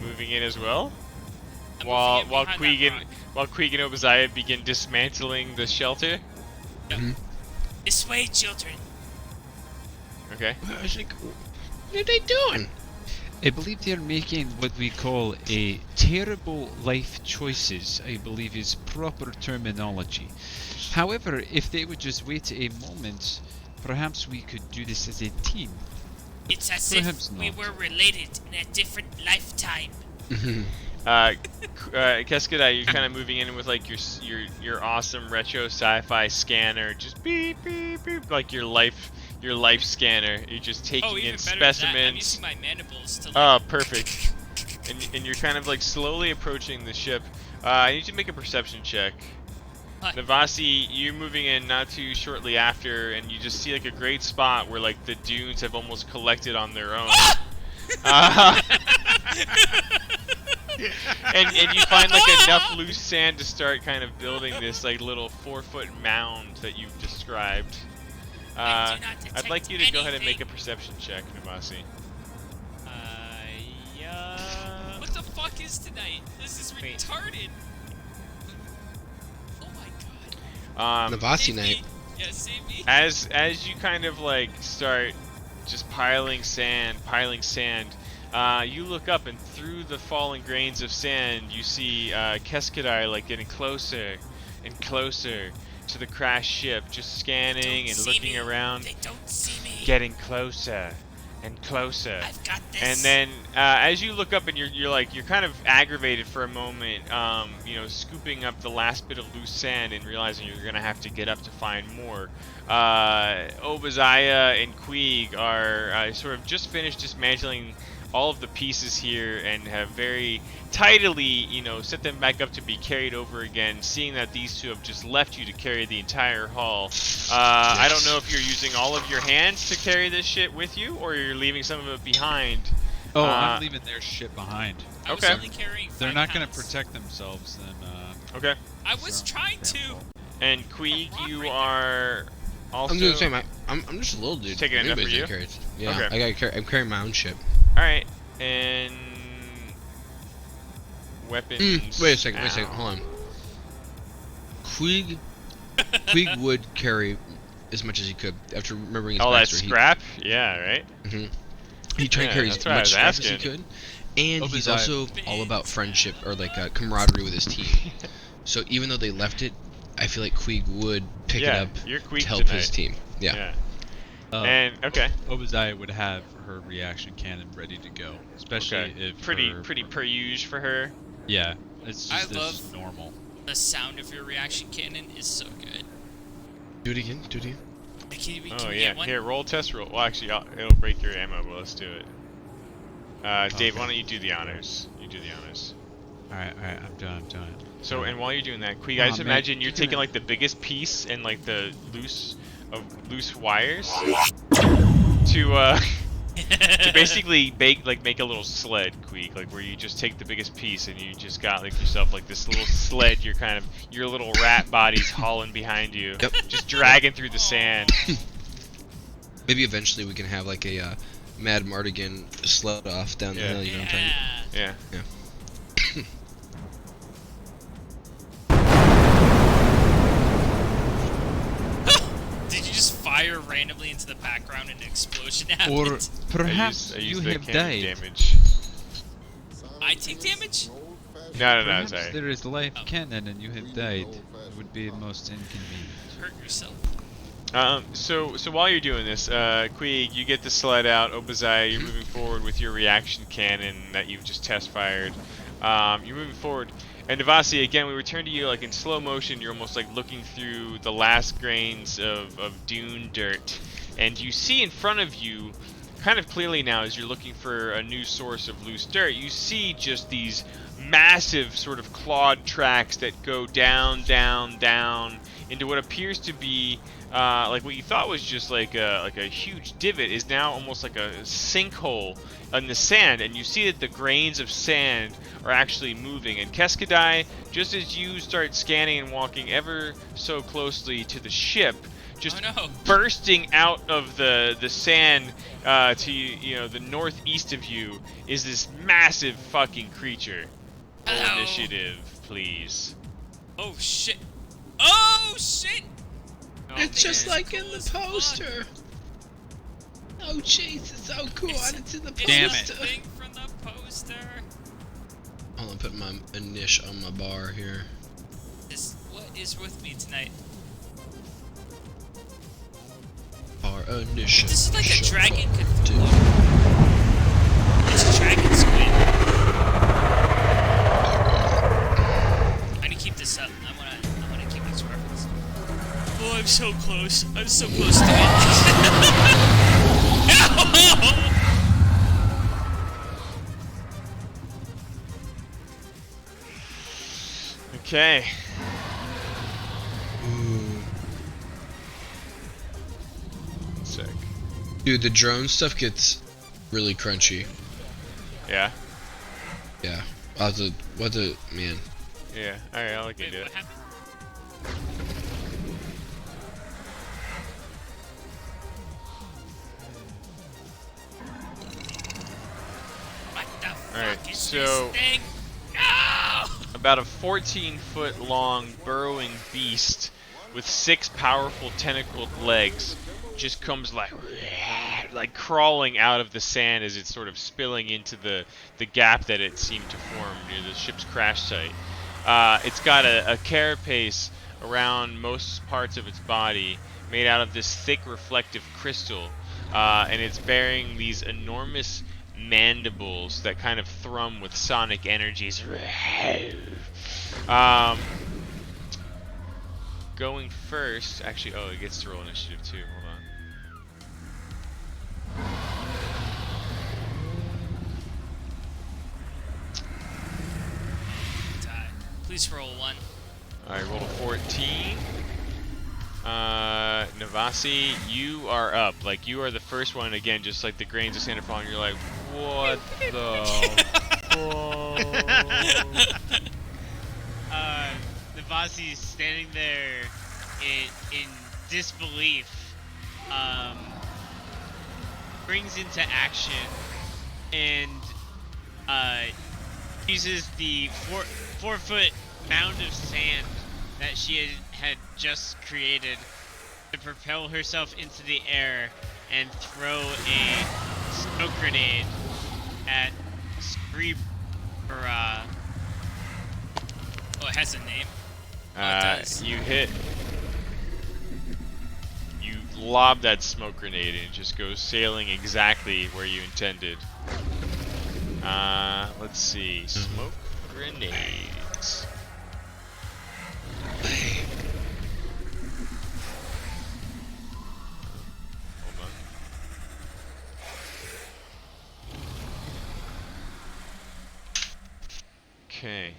moving in as well, I'm while moving it behind that rock. Queeg and Obadiah begin dismantling the shelter. This way, children. Okay. I was like, what are they doing? I believe they're making what we call a terrible life choices, I believe is proper terminology. However, if they would just wait a moment, perhaps we could do this as a team. It's as Perhaps if we not. were related in a different lifetime. Keskadai, you're kind of moving in with like your awesome retro sci-fi scanner, just beep beep beep, like your life scanner. You're just taking Oh, even in better than that, I'm specimens. using my mandibles to Oh, perfect. And you're kind of like slowly approaching the ship. I need you to make a perception check. What? Navasi, you're moving in not too shortly after, and you just see like a great spot where like the dunes have almost collected on their own. And you find like enough loose sand to start kind of building this like little 4-foot mound that you've described. I do not I'd detect like you to go ahead and make a anything. perception check, Navasi. Yeah. What the fuck is tonight? This is Wait. retarded. Oh my god. Navasi Save night. me. Yeah, save me. As you kind of like start just piling sand, you look up and through the falling grains of sand, you see Keskadai like getting closer and closer to the crashed ship, just scanning Don't and see looking me. around, They don't see me. getting closer and closer. I've got this. And then as you look up and you're kind of aggravated for a moment, scooping up the last bit of loose sand and realizing you're gonna have to get up to find more. Obadiah and Queeg are sort of just finished dismantling all of the pieces here and have very tidily, set them back up to be carried over again, seeing that these two have just left you to carry the entire hull. I don't know if you're using all of your hands to carry this shit with you, or you're leaving some of it behind. Oh, I'm leaving their shit behind. I was okay. only carrying 5 They're not going to pounds. protect themselves, then. Okay. I was trying to. And Queeg, rock you right there. are also... I'm doing the same. I'm just a little dude. Taking enough for Anybody's you? gonna carry it. Yeah, Okay. I'm carrying my own ship. Alright, and... Weapons... Wait a second. Hold on. Queeg would carry as much as he could after remembering his All that backstory. scrap? Yeah, right? He tried to Yeah, carry that's as what I much was strength as he asking. could, and he's Obadiah. also all about friendship or like camaraderie with his team. So even though they left it, I feel like Queeg would pick it Yeah, up you're to Queeg help his tonight. team. Yeah. And okay, Obadiah would have her reaction cannon ready to go, especially okay, if pretty her, per usual for her. yeah, it's I just love- this normal. The sound of your reaction cannon is so good. Do it again. Do it again. Can we Oh get yeah, one? here roll test roll. Well, actually, it'll break your ammo, but let's do it. Dave, Okay. why don't you do the honors? You do the honors. Alright, I'm doing it. So, and while you're doing that, Queeg, Aw, I just man, imagine you're you're taking gonna- like the biggest piece and like the loose wires to to basically make a little sled, Queeg, like where you just take the biggest piece and you just got like yourself like this little sled. You're kind of your little rat body's hauling behind you, Yep. just dragging through the sand. Maybe eventually we can have like a Mad Mardigan sled off down the Yeah. hill. You know what I'm talking about? Yeah. Yeah. Did you just fire randomly into the background and an explosion happened? Or perhaps I you used the have cannon died. damage. I take damage? No, Perhaps sorry. there is life cannon and you have died. It would be most inconvenient. Hurt yourself. So while you're doing this, Queeg, you get the sled out. Obadiah, you're moving forward with your reaction cannon that you've just test fired. You're moving forward, and Devasi, again, we return to you like in slow motion. You're almost like looking through the last grains of dune dirt, and you see in front of you, kind of clearly now, as you're looking for a new source of loose dirt, you see just these massive sort of clawed tracks that go down, down, down into what appears to be like what you thought was just like a huge divot is now almost like a sinkhole in the sand, and you see that the grains of sand are actually moving. And Keskadai, just as you start scanning and walking ever so closely to the ship, just Oh no. bursting out of the sand to the northeast of you is this massive fucking creature. Roll Hello. initiative, please. Oh shit. Oh shit! Oh, It's just man. like in the poster. Oh jeez, it's so cool. It's in the poster. Damn It's it. the thing from the poster. Hold on, put my niche on my bar here. What is with me tonight? Bar initiative. This is like a dragon Dude. Cthulhu. It's a dragon squid. I need to keep this up. I wanna keep this reference. Oh, I'm so close. I'm so close to it. Okay. Sick. Dude, the drone stuff gets really crunchy. Yeah. Yeah. Man. Yeah. All right, I'll let you Wait, do what it. happened? What the Alright, fuck is so- this thing? No! About a 14-foot long burrowing beast with 6 powerful tentacled legs just comes like crawling out of the sand as it's sort of spilling into the gap that it seemed to form near the ship's crash site. It's got a carapace around most parts of its body made out of this thick reflective crystal, and it's bearing these enormous mandibles that kind of thrum with sonic energies. Going first, actually, it gets to roll initiative too. Hold on. Die. Please roll 1. Alright, roll a 14. Navasi, you are up. Like, you are the first one, again, just like the grains of sand are falling, you're like, what the fuck? Navasi's standing there in disbelief, brings into action and uses the 4-foot mound of sand that she had just created to propel herself into the air and throw a smoke grenade at Scream or Oh, it has a name. Oh, it does. You hit. You lob that smoke grenade and it just goes sailing exactly where you intended. Let's see. Smoke grenades. Hold on. Okay.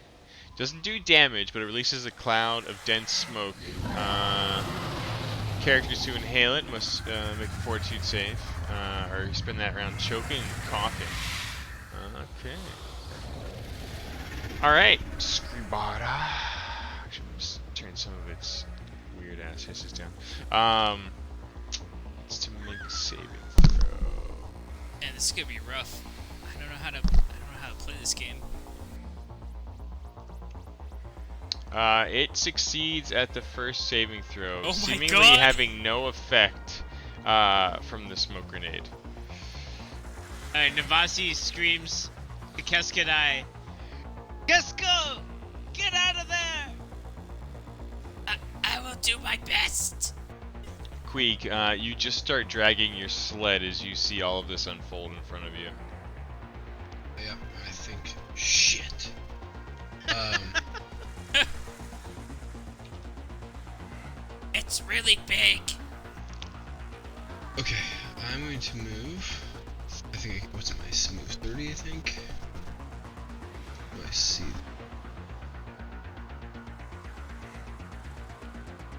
Doesn't do damage, but it releases a cloud of dense smoke. Characters who inhale it must make a fortitude save, or spend that round choking and coughing. Okay. Alright, Scribata. Actually, let's turn some of its weird ass hisses down. It's to make a saving throw. Man, this is gonna be rough. I don't know how to play this game. It succeeds at the first saving throw, Oh my seemingly God. having no effect from the smoke grenade. Navasi screams to Keskadai, Kesko! Get out of there! I will do my best. Queeg, you just start dragging your sled as you see all of this unfold in front of you. Yep, I think. Shit. It's really big. Okay, I'm going to move. I think, what's my smooth? 30, I think? What do I see?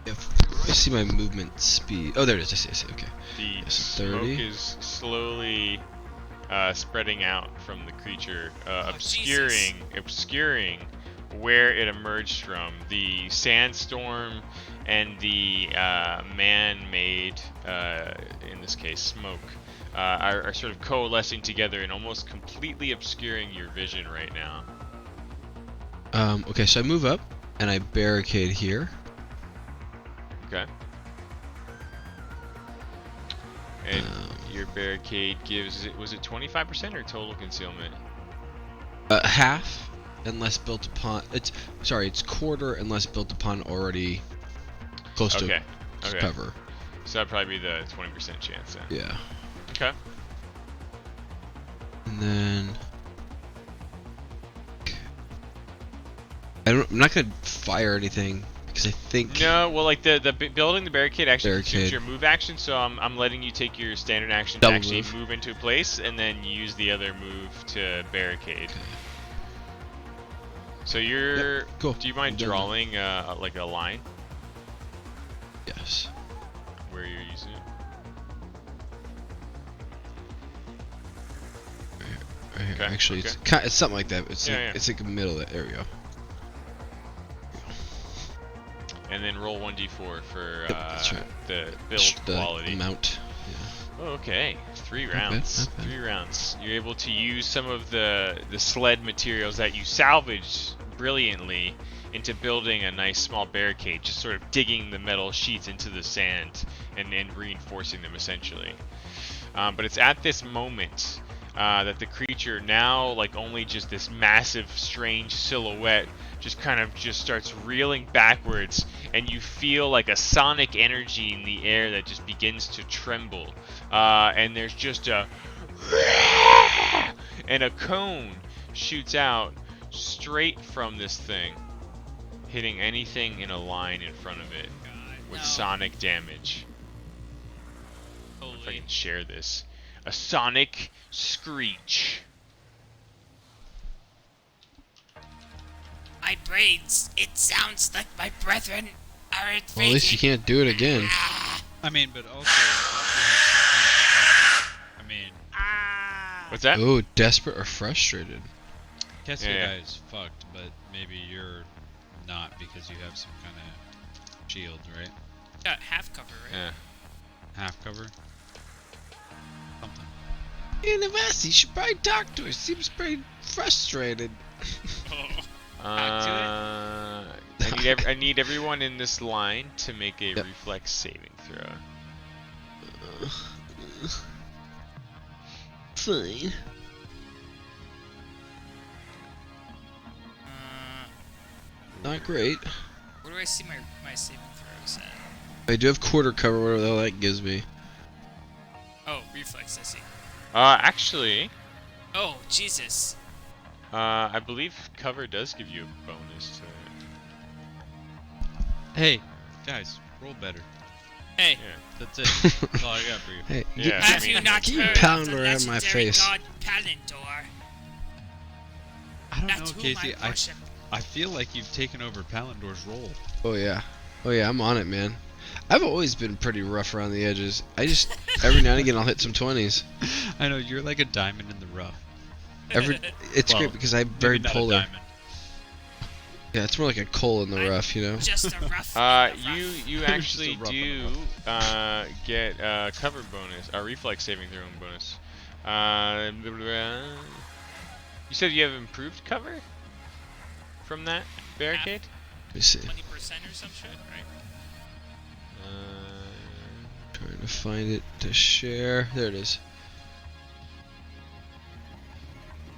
Yep, I see my movement speed. Oh, there it is. I see, okay. The Yes, smoke 30. is slowly spreading out from the creature, Jesus. obscuring where it emerged from. The sandstorm and the man-made, in this case, smoke, are sort of coalescing together and almost completely obscuring your vision right now. Okay, so I move up and I barricade here. Okay. And your barricade gives it, was it 25% or total concealment? Half, unless built upon. It's quarter unless built upon already close Okay. to Okay. cover. So that'd probably be the 20% chance then. Yeah. Okay. And then I'm not gonna fire anything because I think. No, well, like the building the barricade actually consumes Barricade. your move action, so I'm letting you take your standard action to Double actually move. move into a place, and then use the other move to barricade. Okay. So you're. Yep, cool. Do you mind I'm done. drawing like a line Yes. where you're using it? Right here. Okay, Actually, okay. it's something like that. It's Yeah, like, yeah. it's like the middle of the area. And then roll 1d4 for that's right. the build The quality. amount. Oh, okay, 3 Not bad, rounds. not bad. 3 rounds. You're able to use some of the sled materials that you salvaged brilliantly into building a nice small barricade, just sort of digging the metal sheets into the sand and reinforcing them essentially. But it's at this moment that the creature, now like only just this massive, strange silhouette, just kind of just starts reeling backwards, and you feel like a sonic energy in the air that just begins to tremble. And there's just a and a cone shoots out straight from this thing, hitting anything in a line in front of it with no. sonic damage. If I Holy. can share this. A sonic screech. My brains. It sounds like my brethren are invading. Well, at least you can't do it again. I mean, but also, I mean, What's that? Oh, desperate or frustrated. Kessie Yeah. guy is fucked, but maybe you're not because you have some kind of shield, right? Got half cover, right? Yeah. Half cover. Something. Navasi, you should probably talk to her. Seems pretty frustrated. I need everyone in this line to make a Yep. reflex saving throw. fine. Not great. Where do I see my saving throws at? I do have quarter cover, whatever the hell that gives me. Oh, reflex, I see. Actually, Oh, Jesus. I believe cover does give you a bonus to it. Hey, guys, roll better. Hey, Yeah. That's it. That's all I got for you. Hey, Yeah. have you not Keep heard pounding of the around my legendary face. god Palindor? I don't That's know, whom Casey. I worship. I feel like you've taken over Palindor's role. Oh yeah, I'm on it, man. I've always been pretty rough around the edges. I just every now and again I'll hit some 20s. I know, you're like a diamond in the rough. It's Well, great because I'm Maybe very not polar. a diamond. Yeah, it's more like a coal in the I'm rough, you know. Just a rough. You Just a actually rough do get cover bonus, a reflex saving throw bonus. Blah, blah, blah. You said you have improved cover from that barricade. Let me see. 20% or some shit, right? Trying to find it to share. There it is.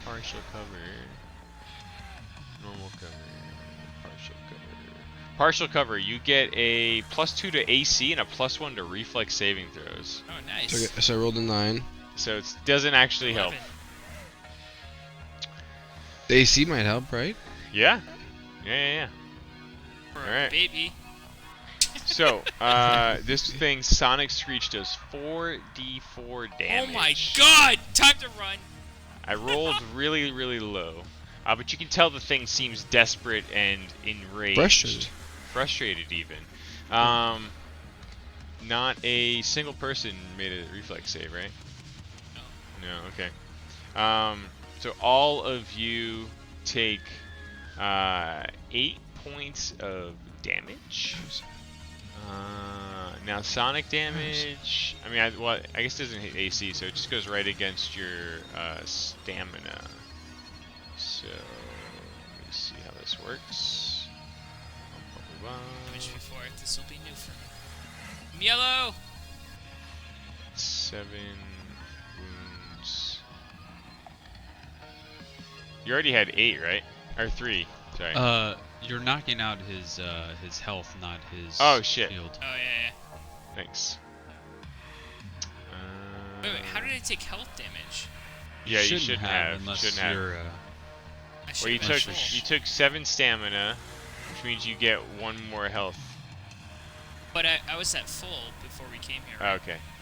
Partial cover, normal cover, partial cover. Partial cover, you get a +2 to AC and a +1 to reflex saving throws. Oh, nice. So I rolled a 9. So it doesn't actually help. 11. The AC might help, right? Yeah. Yeah. For Alright. a baby. So, this thing, Sonic Screech, does 4d4 damage. Oh my god! Time to run! I rolled really, really low. But you can tell the thing seems desperate and enraged. Frustrated even. Not a single person made a reflex save, right? No, okay. So all of you take 8 points of damage. Now sonic damage, I mean, I guess it doesn't hit AC, so it just goes right against your stamina. So, let me see how this works. Damage before, this will be new for me. I'm yellow! 7 wounds. You already had 8, right? Or 3, sorry. You're knocking out his health, not his Oh, shit. shield. Oh, yeah. Thanks. Wait, how did I take health damage? Yeah, you shouldn't shouldn't have, have. unless Shouldn't have. you're. I Well, you should've took been Actually, you took 7 stamina, which means you get 1 more health. But I was at full before we came here. Oh, Right?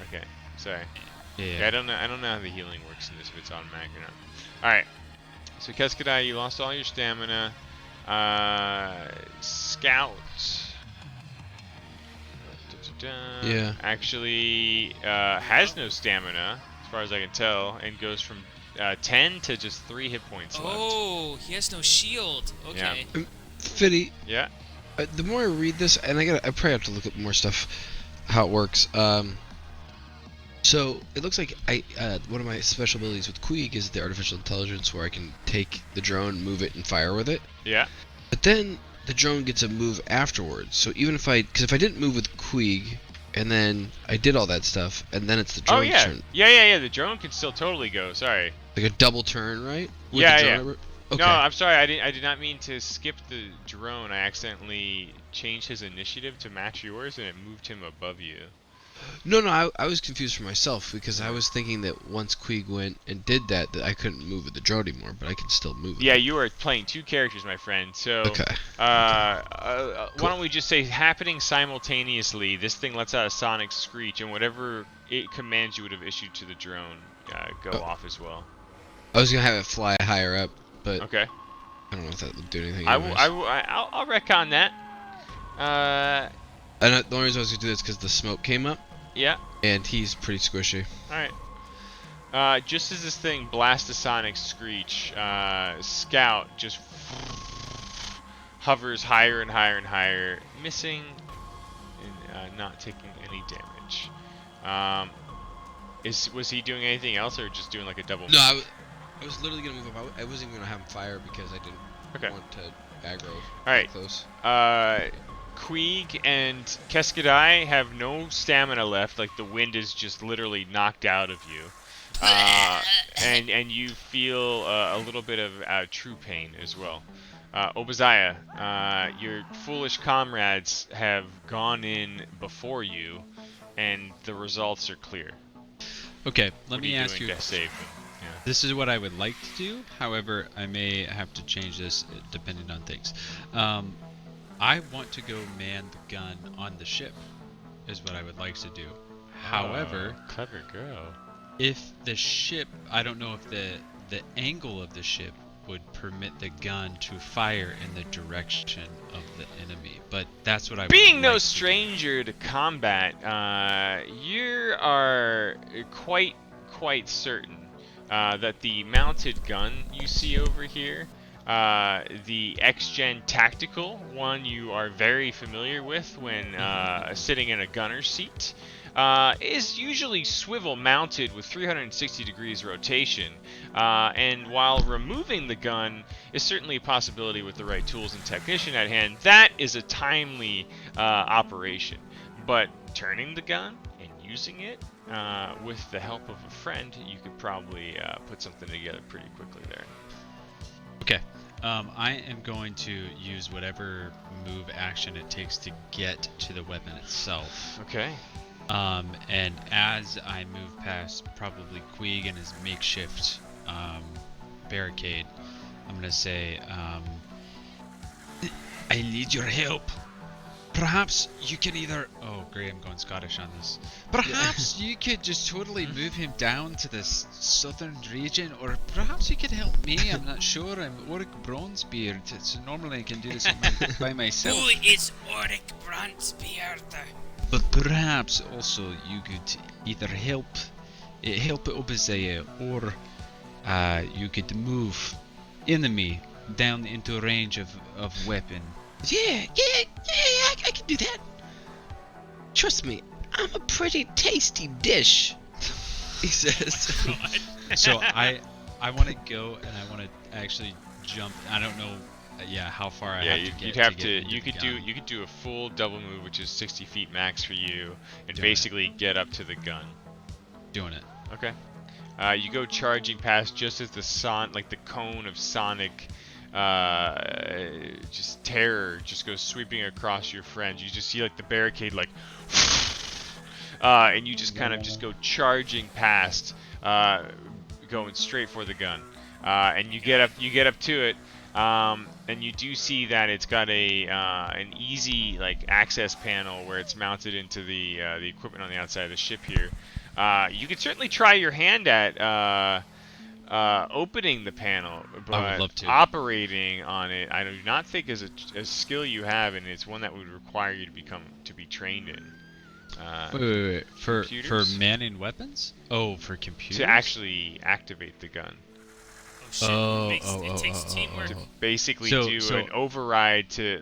okay, sorry. Yeah. Yeah, I don't know how the healing works in this, if it's automatic or not. All right. So Keskadai, you lost all your stamina. Scout. Yeah. Actually, has no stamina, as far as I can tell, and goes from 10 to just 3 hit points left. Oh, he has no shield. Okay. Fitty, Yeah. the more I read this, and I probably have to look up more stuff, how it works. So it looks like one of my special abilities with Queeg is the artificial intelligence, where I can take the drone, move it, and fire with it. Yeah. But then the drone gets a move afterwards. So even if I didn't move with Queeg, and then I did all that stuff, and then it's the Oh drone's yeah. turn, Yeah. The drone can still totally go. Sorry. like a double turn, right? With Yeah, the drone yeah. over- Okay. No, I'm sorry. I did not mean to skip the drone. I accidentally changed his initiative to match yours, and it moved him above you. No, I was confused for myself because I was thinking that once Queeg went and did that I couldn't move with the drone anymore, but I can still move. Yeah, you are playing 2 characters, my friend. So, Okay. why Cool. don't we just say happening simultaneously? This thing lets out a sonic screech, and whatever it commands you would have issued to the drone go off as well. I was gonna have it fly higher up, but Okay. I don't know if that would do anything. I'll retcon that. And the only reason I was gonna do this because the smoke came up, Yeah. and he's pretty squishy. All right. Just as this thing blasts a sonic screech, Scout just hovers higher and higher and higher, missing and not taking any damage. Was he doing anything else, or just doing like a double? No, move? I was literally gonna move up. I wasn't even gonna have him fire because I didn't want to aggro Alright. close. Queeg and Keskadai have no stamina left. Like the wind is just literally knocked out of you. and you feel a little bit of true pain as well. Obadiah, your foolish comrades have gone in before you, and the results are clear. Okay, let What are me you ask doing you. to save them? Yeah. This is what I would like to do. However, I may have to change this depending on things. I want to go man the gun on the ship, is what I would like to do. However, Clever girl. if the ship, I don't know if the angle of the ship would permit the gun to fire in the direction of the enemy, but that's what I would Being no like to do. stranger to combat, you are quite certain that the mounted gun you see over here, the X-Gen Tactical, one you are very familiar with when sitting in a gunner's seat, is usually swivel mounted with 360 degrees rotation, and while removing the gun is certainly a possibility with the right tools and technician at hand, that is a timely operation. But turning the gun and using it with the help of a friend, you could probably put something together pretty quickly there. Okay. I am going to use whatever move action it takes to get to the weapon itself. Okay. And as I move past probably Queeg and his makeshift barricade, I'm gonna say, I need your help. Perhaps you can either... Oh, great, I'm going Scottish on this. Perhaps you could just totally move him down to this southern region, or perhaps you could help me. I'm not sure. I'm Oric Bronzebeard. So normally I can do this by myself. Who is Oric Bronzebeard? But perhaps also you could either help Obadiah, or you could move enemy down into range of weapon. Yeah, I can do that. Trust me, I'm a pretty tasty dish. He says. So I want to go and I want to actually jump. I don't know, how far I have to get. You'd have get to. into You the could gun. do a full double move, which is 60 feet max for you, and Doing it. basically get up to the gun. Doing it. Okay. You go charging past just as the cone of sonic, just terror just goes sweeping across your friends. You just see like the barricade and you just kind of just go charging past, going straight for the gun. And you get up to it, and you do see that it's got an easy like access panel where it's mounted into the equipment on the outside of the ship here. You could certainly try your hand at opening the panel, but I would love to. operating on it, I do not think is a skill you have, and it's one that would require you to be trained in. Wait. For computers? manning weapons? Oh, for computers? To actually activate the gun. Oh shit, it takes teamwork. To basically So- do so- an override to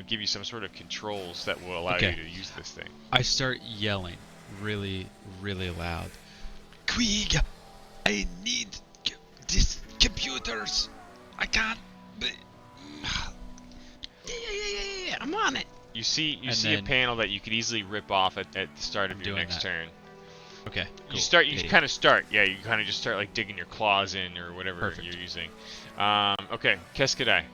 give you some sort of controls that will allow Okay. you to use this thing. I start yelling really, really loud. Queeg, I need these computers. I can't. Yeah, I'm on it. You see And a then- panel that you could easily rip off at the start of I'm your doing next that. turn. Okay. Cool. You Yeah, kind of start, you kind of just start like digging your claws in or whatever Perfect. you're using. Okay, Keskadai.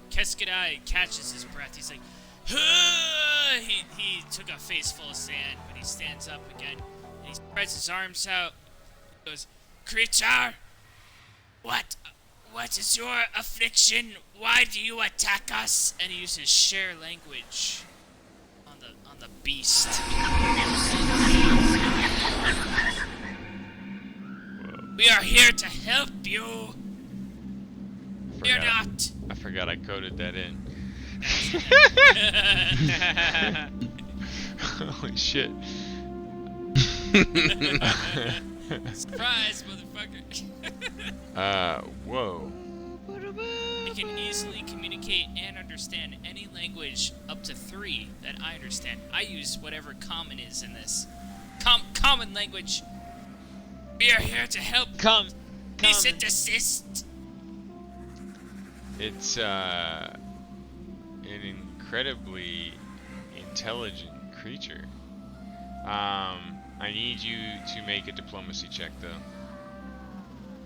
Keskadai catches his breath. He's like, "Huh!" He took a face full of sand, but he stands up again and he spreads his arms out. He goes, "Creature, what is your affliction? Why do you attack us?" And he uses share language on the beast. We are here to help you. We're not. I forgot I coded that in. Holy shit. Surprise, motherfucker. Whoa. He can easily communicate and understand any language up to 3 that I understand. I use whatever common is in this. Common language. We are here to help. Come. Cease and desist. It's an incredibly intelligent creature. I need you to make a diplomacy check, though.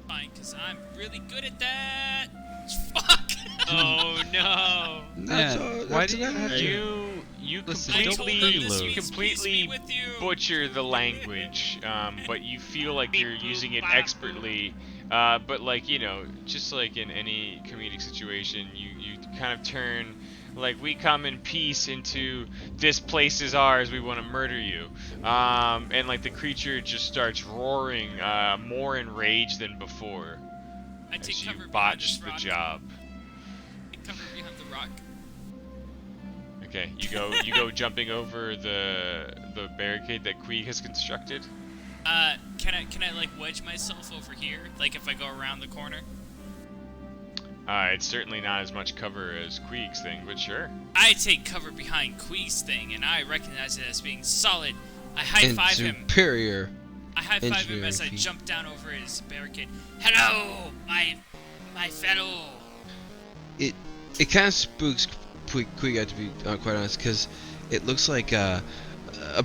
Fine, because I'm really good at that. Fuck! Oh no! Why That's do you an have act. to? You Listen, I don't told them completely, this preload. you means completely peace be with you. butcher the language, but you feel like Beep, you're boop, using it bada, boop. expertly. But like, you know, just like in any comedic situation, you kind of turn, like, we come in peace into this place is ours, we want to murder you. And like the creature just starts roaring, more in rage than before, I as take you cover behind botch this the rock. job. Take cover behind the rock. Okay, you go jumping over the barricade that Queeg has constructed. Can I like wedge myself over here? Like if I go around the corner? It's certainly not as much cover as Queeg's thing, but sure. I take cover behind Queeg's thing, and I recognize it as being solid. I high And five him. superior. I high five him as I engineering feat. jump down over his barricade. Hello, my fellow. It kind of spooks Queeg out, to be quite honest, because it looks like a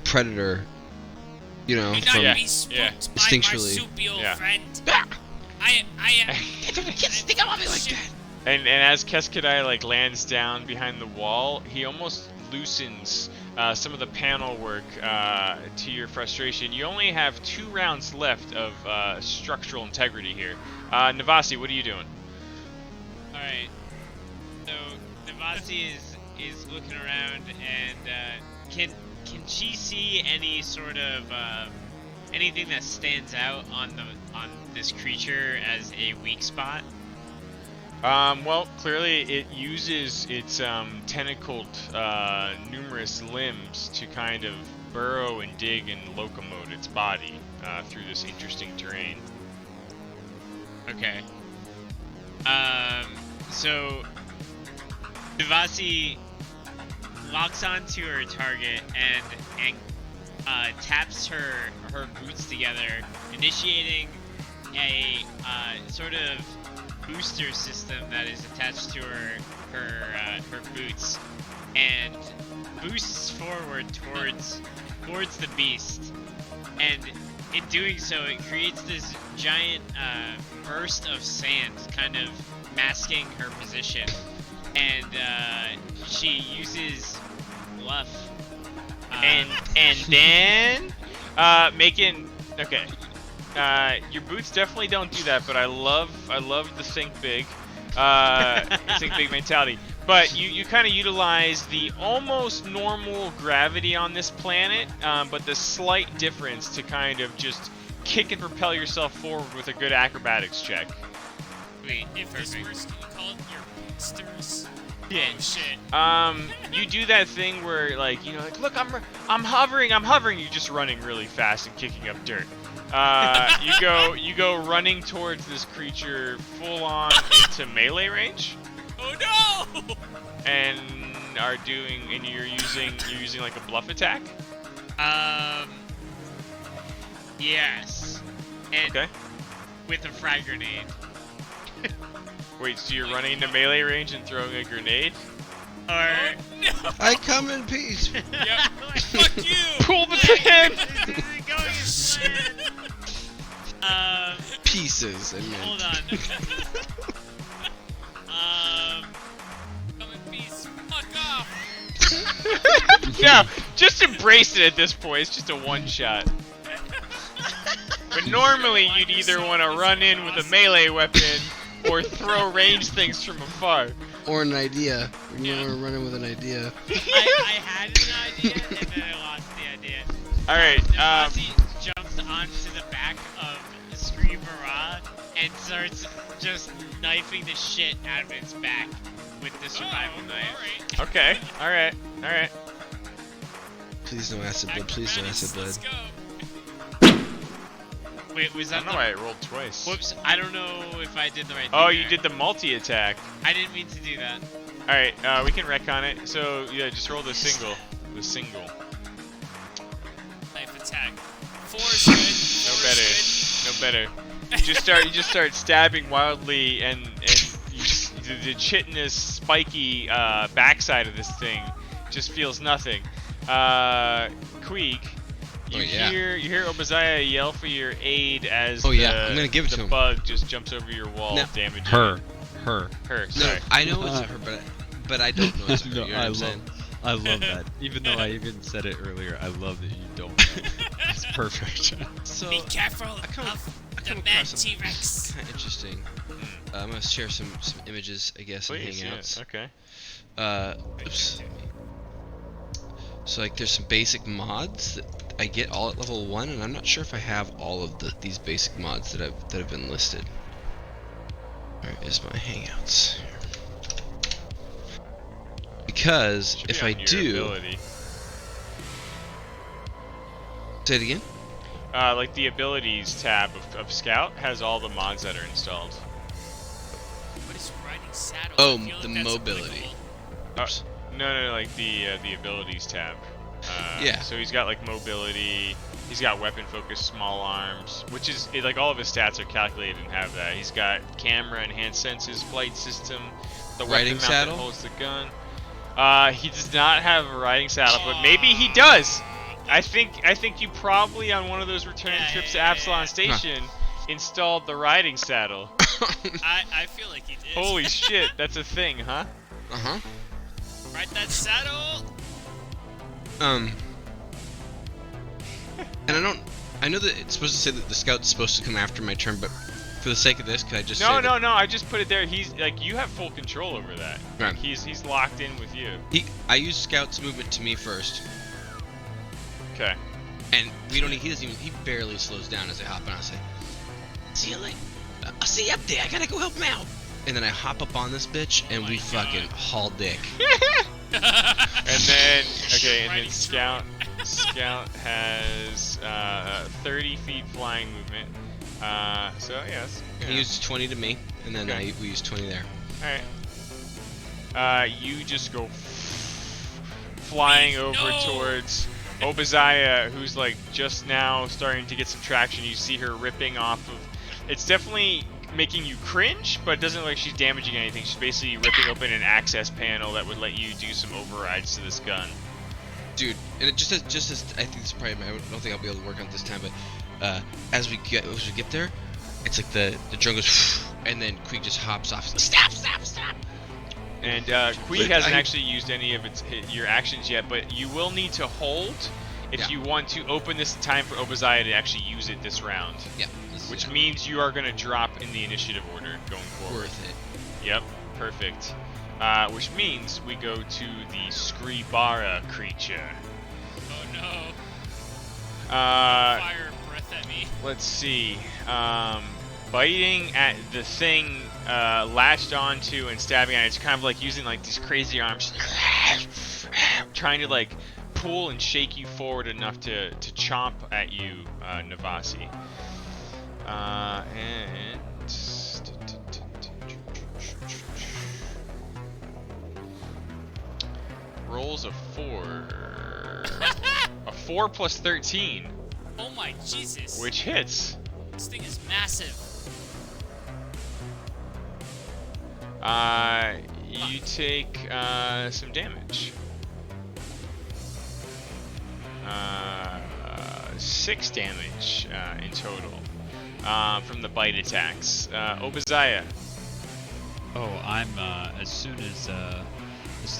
predator. You know, Do not from Yeah, be spooked yeah. by Instinctually. marsupial Yeah. friend. I am. stick him on me like that. And as Keskadai like lands down behind the wall, he almost loosens some of the panel work to your frustration. You only have 2 rounds left of structural integrity here. Navasi, what are you doing? All right. So Navasi is looking around, and can she see any sort of anything that stands out on this creature as a weak spot? Well, clearly it uses its tentacled numerous limbs to kind of burrow and dig and locomote its body through this interesting terrain. Okay. So Devasi locks onto her target and taps her boots together, initiating a sort of booster system that is attached to her boots, and boosts forward towards the beast. And in doing so, it creates this giant burst of sand, kind of masking her position. And she uses bluff. And then making okay. Your boots definitely don't do that, but I love the think big mentality. But you kind of utilize the almost normal gravity on this planet, but the slight difference to kind of just kick and propel yourself forward with a good acrobatics check. Wait, If this perfect. works, can you call it your boosters? Yeah. Oh shit. You do that thing where like like look, I'm hovering. You're just running really fast and kicking up dirt. You go running towards this creature full on into melee range, Oh no! and you're using like a bluff attack. Yes. And Okay. with a frag grenade. Wait, so you're running into melee range and throwing a grenade? Or Oh no! I come in peace. Yep. Fuck you! Pull the pin. going as planned. Pieces. I meant. Hold on. Come in peace. Fuck off! No, just embrace it at this point. It's just a one shot. But normally you'd either want to run in with a melee weapon or throw ranged things from afar. Or an idea. You Yeah. want to run in with an idea. I had an idea and then I lost the idea. All right. Navasi jumps onto the back of Screamera and starts just knifing the shit out of its back with the survival knife. Alright. Okay. All right. All right. Please no acid blood. Please no acid blood. Let's go. Wait, was I that don't know why it rolled twice. Whoops, I don't know if I did the right thing. Oh, you there. did the multi attack. I didn't mean to do that. All right. We can retcon it. So yeah, just roll the single. The single. Knife attack. 4 is good. No better. You just start stabbing wildly, and the chitinous, spiky backside of this thing just feels nothing. Queeg, You yeah. hear Obadiah yell for your aid as I'm gonna give it to the him. bug just jumps over your wall, Now- damaging Her. Her, No, sorry. I know it's her, but I don't know it's her. No, You know what I'm saying? I love that. Even though I even said it earlier, I love that you don't know. It's perfect. So Be careful I come of the across mad something T-Rex. kind of interesting. I'm gonna share some images, I guess, and Please, yeah, hangouts. okay. Oops. So like, there's some basic mods that I get all at level 1, and I'm not sure if I have all of these basic mods that have been listed. Where is my hangouts? Because Should be if on I your do, ability. say it again. Like the abilities tab of Scout has all the mods that are installed. What is riding saddle? Oh, I feel like the that's mobility. applicable. Oops. No, like the abilities tab. Yeah. So he's got like mobility. He's got weapon focus, small arms, which is like all of his stats are calculated and have that. He's got camera, enhanced senses, flight system, the Riding weapon mount saddle? that holds the gun. He does not have a riding saddle, but maybe he does. I think you probably on one of those return trips to Absalon Station installed the riding saddle. I feel like he did. Holy shit, that's a thing, huh? Uh-huh. Ride that saddle. And I know that it's supposed to say that the scout's supposed to come after my turn, but for the sake of this, could I just say No, that I just put it there. He's like, you have full control over that. Right. Like, he's locked in with you. I use scout's movement to me first, Okay. and he barely slows down as I hop on. I say, see you later. I'll see you up there. I gotta go help him out. And then I hop up on this bitch, and we fucking haul dick. And then Riding Scout has 30 feet flying movement. So yeah, that's, He used 20 to me, and then Okay. we used 20 there. Alright. You just go flying over No! towards Obadiah, who's like just now starting to get some traction. You see her ripping off of. It's definitely making you cringe, but it doesn't look like she's damaging anything. She's basically ripping open an access panel that would let you do some overrides to this gun. Dude, and it just as I think this is probably I don't think I'll be able to work on it this time, but as we get there, it's like the drone goes, and then Queeg just hops off. Stop! And Queeg But hasn't I- actually used any of your actions yet, but you will need to hold if Yeah. you want to open this in time for Obadiah to actually use it this round. Yeah. This is Which means you are going to drop in the initiative order going forward. worth it. Yep, perfect. Which means we go to the Skribara creature. Oh no. Uh, Fire breath at me. let's see. Biting at the thing latched onto and stabbing at it. It's kind of like using like these crazy arms, trying to like pull and shake you forward enough to chomp at you, Navasi. And rolls a 4. A 4 plus 13, Oh my Jesus. which hits. This thing is massive. You take some damage. 6 damage in total from the bite attacks. Obadiah. Oh, I'm as soon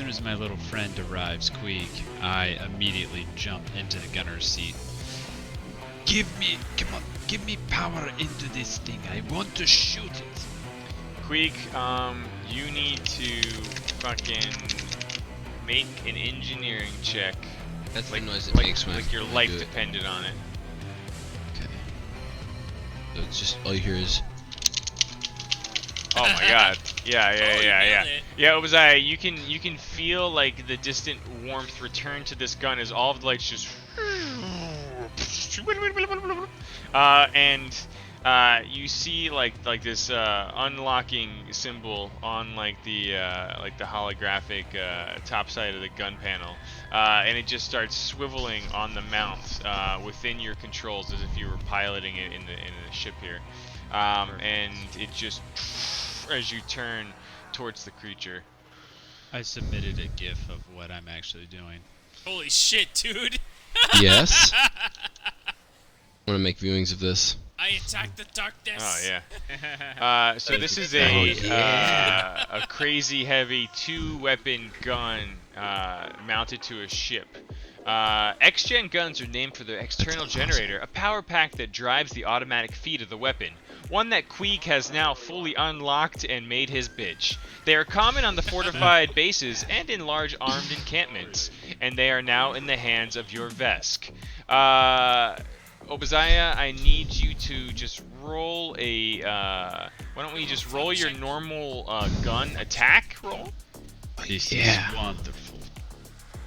as my little friend arrives, Queeg, I immediately jump into the gunner's seat. Give me power into this thing. I want to shoot it. Queeg, you need to fucking make an engineering check. That's Like, the noise it makes when like your when I life do it. depended on it. Okay. So it's just all you hear is. Oh my god. Yeah. Oh, you nailed it. Yeah, Obadiah, you can feel like the distant warmth return to this gun as all of the lights just and you see like this unlocking symbol on like the holographic top side of the gun panel, and it just starts swiveling on the mount within your controls as if you were piloting it in the ship here, and it just as you turn towards the creature. I submitted a GIF of what I'm actually doing. Holy shit, dude. Yes. I want to make viewings of this. I attack the darkness. Oh yeah. So this is a crazy heavy 2-weapon gun mounted to a ship. X-Gen guns are named for their external generator, a power pack that drives the automatic feed of the weapon. One that Queeg has now fully unlocked and made his bitch. They are common on the fortified bases and in large armed encampments, and they are now in the hands of your Vesk. Obadiah, I need you to just roll a, why don't we just roll your normal gun attack roll? This Yeah. is wonderful.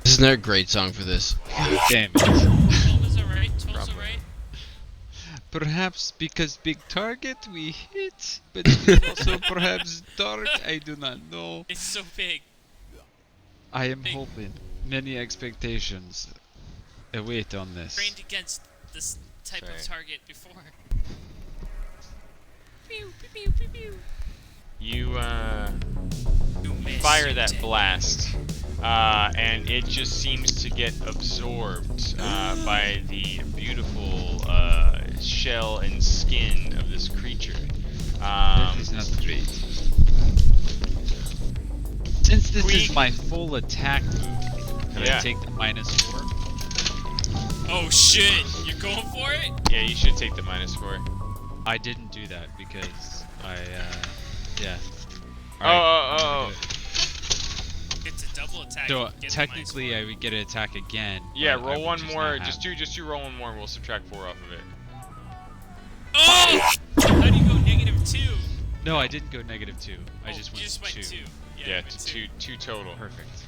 Isn't there a great song for this? Damn it. 12 is alright. 12's alright. Perhaps because big target we hit, but also perhaps dark, I do not know. It's so big. I am hoping. Many expectations await on this. Trained against this type of Sorry. target before. Pew, pew, pew, pew, pew. You You miss, fire you that take. blast, and it just seems to get absorbed by the beautiful shell and skin of this creature. That is not great. Since this Queeg. is my full attack move, can Yeah. I take the -4? Oh shit! You're going for it? Yeah, you should take the -4. I didn't do that because yeah. Oh. It's a double attack. So you get the technically, -4. I would get an attack again. Yeah, but I roll would one just more. not have- Just do roll one more. And we'll subtract 4 off of it. Oh! How do you go -2? No, I didn't go -2. I Oh, just you went just went 2. 2. Yeah, you it's went two total. Perfect.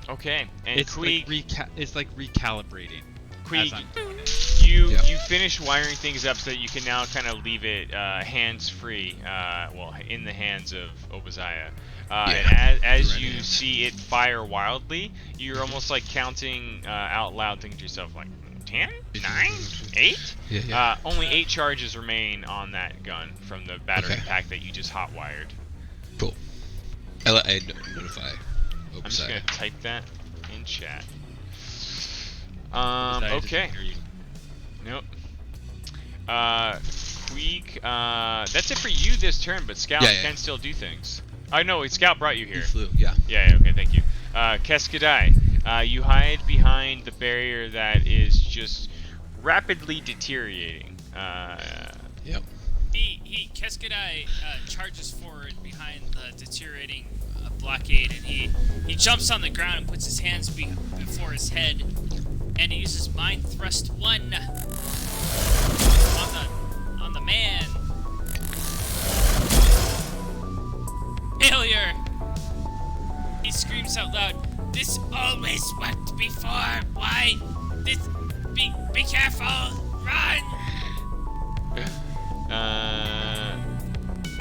Okay, and It's Queeg, it's like recalibrating. Queeg, as I'm doing it. Yeah. you finish wiring things up so that you can now kind of leave it hands free, well, in the hands of Obadiah. And as Right you hand. see it fire wildly, you're almost like counting out loud, thinking to yourself like 10, 9, 8. Yeah. Only 8 charges remain on that gun from the battery Okay. pack that you just hot wired. Cool. I notify. I'm just gonna type that in chat. Because I didn't Okay. hear you. Nope. Queeg, that's it for you this turn, but Scout Yeah. can still do things. No, Scout brought you He here. flew. Yeah. Yeah, okay, thank you. Keskadai, you hide behind the barrier that is just rapidly deteriorating. Yep. Keskadai charges forward behind the deteriorating blockade, and he jumps on the ground and puts his hands before his head, and he uses Mind Thrust 1 on the man. Failure! He screams out loud, "This always worked before! Why? This... Be careful! Run!"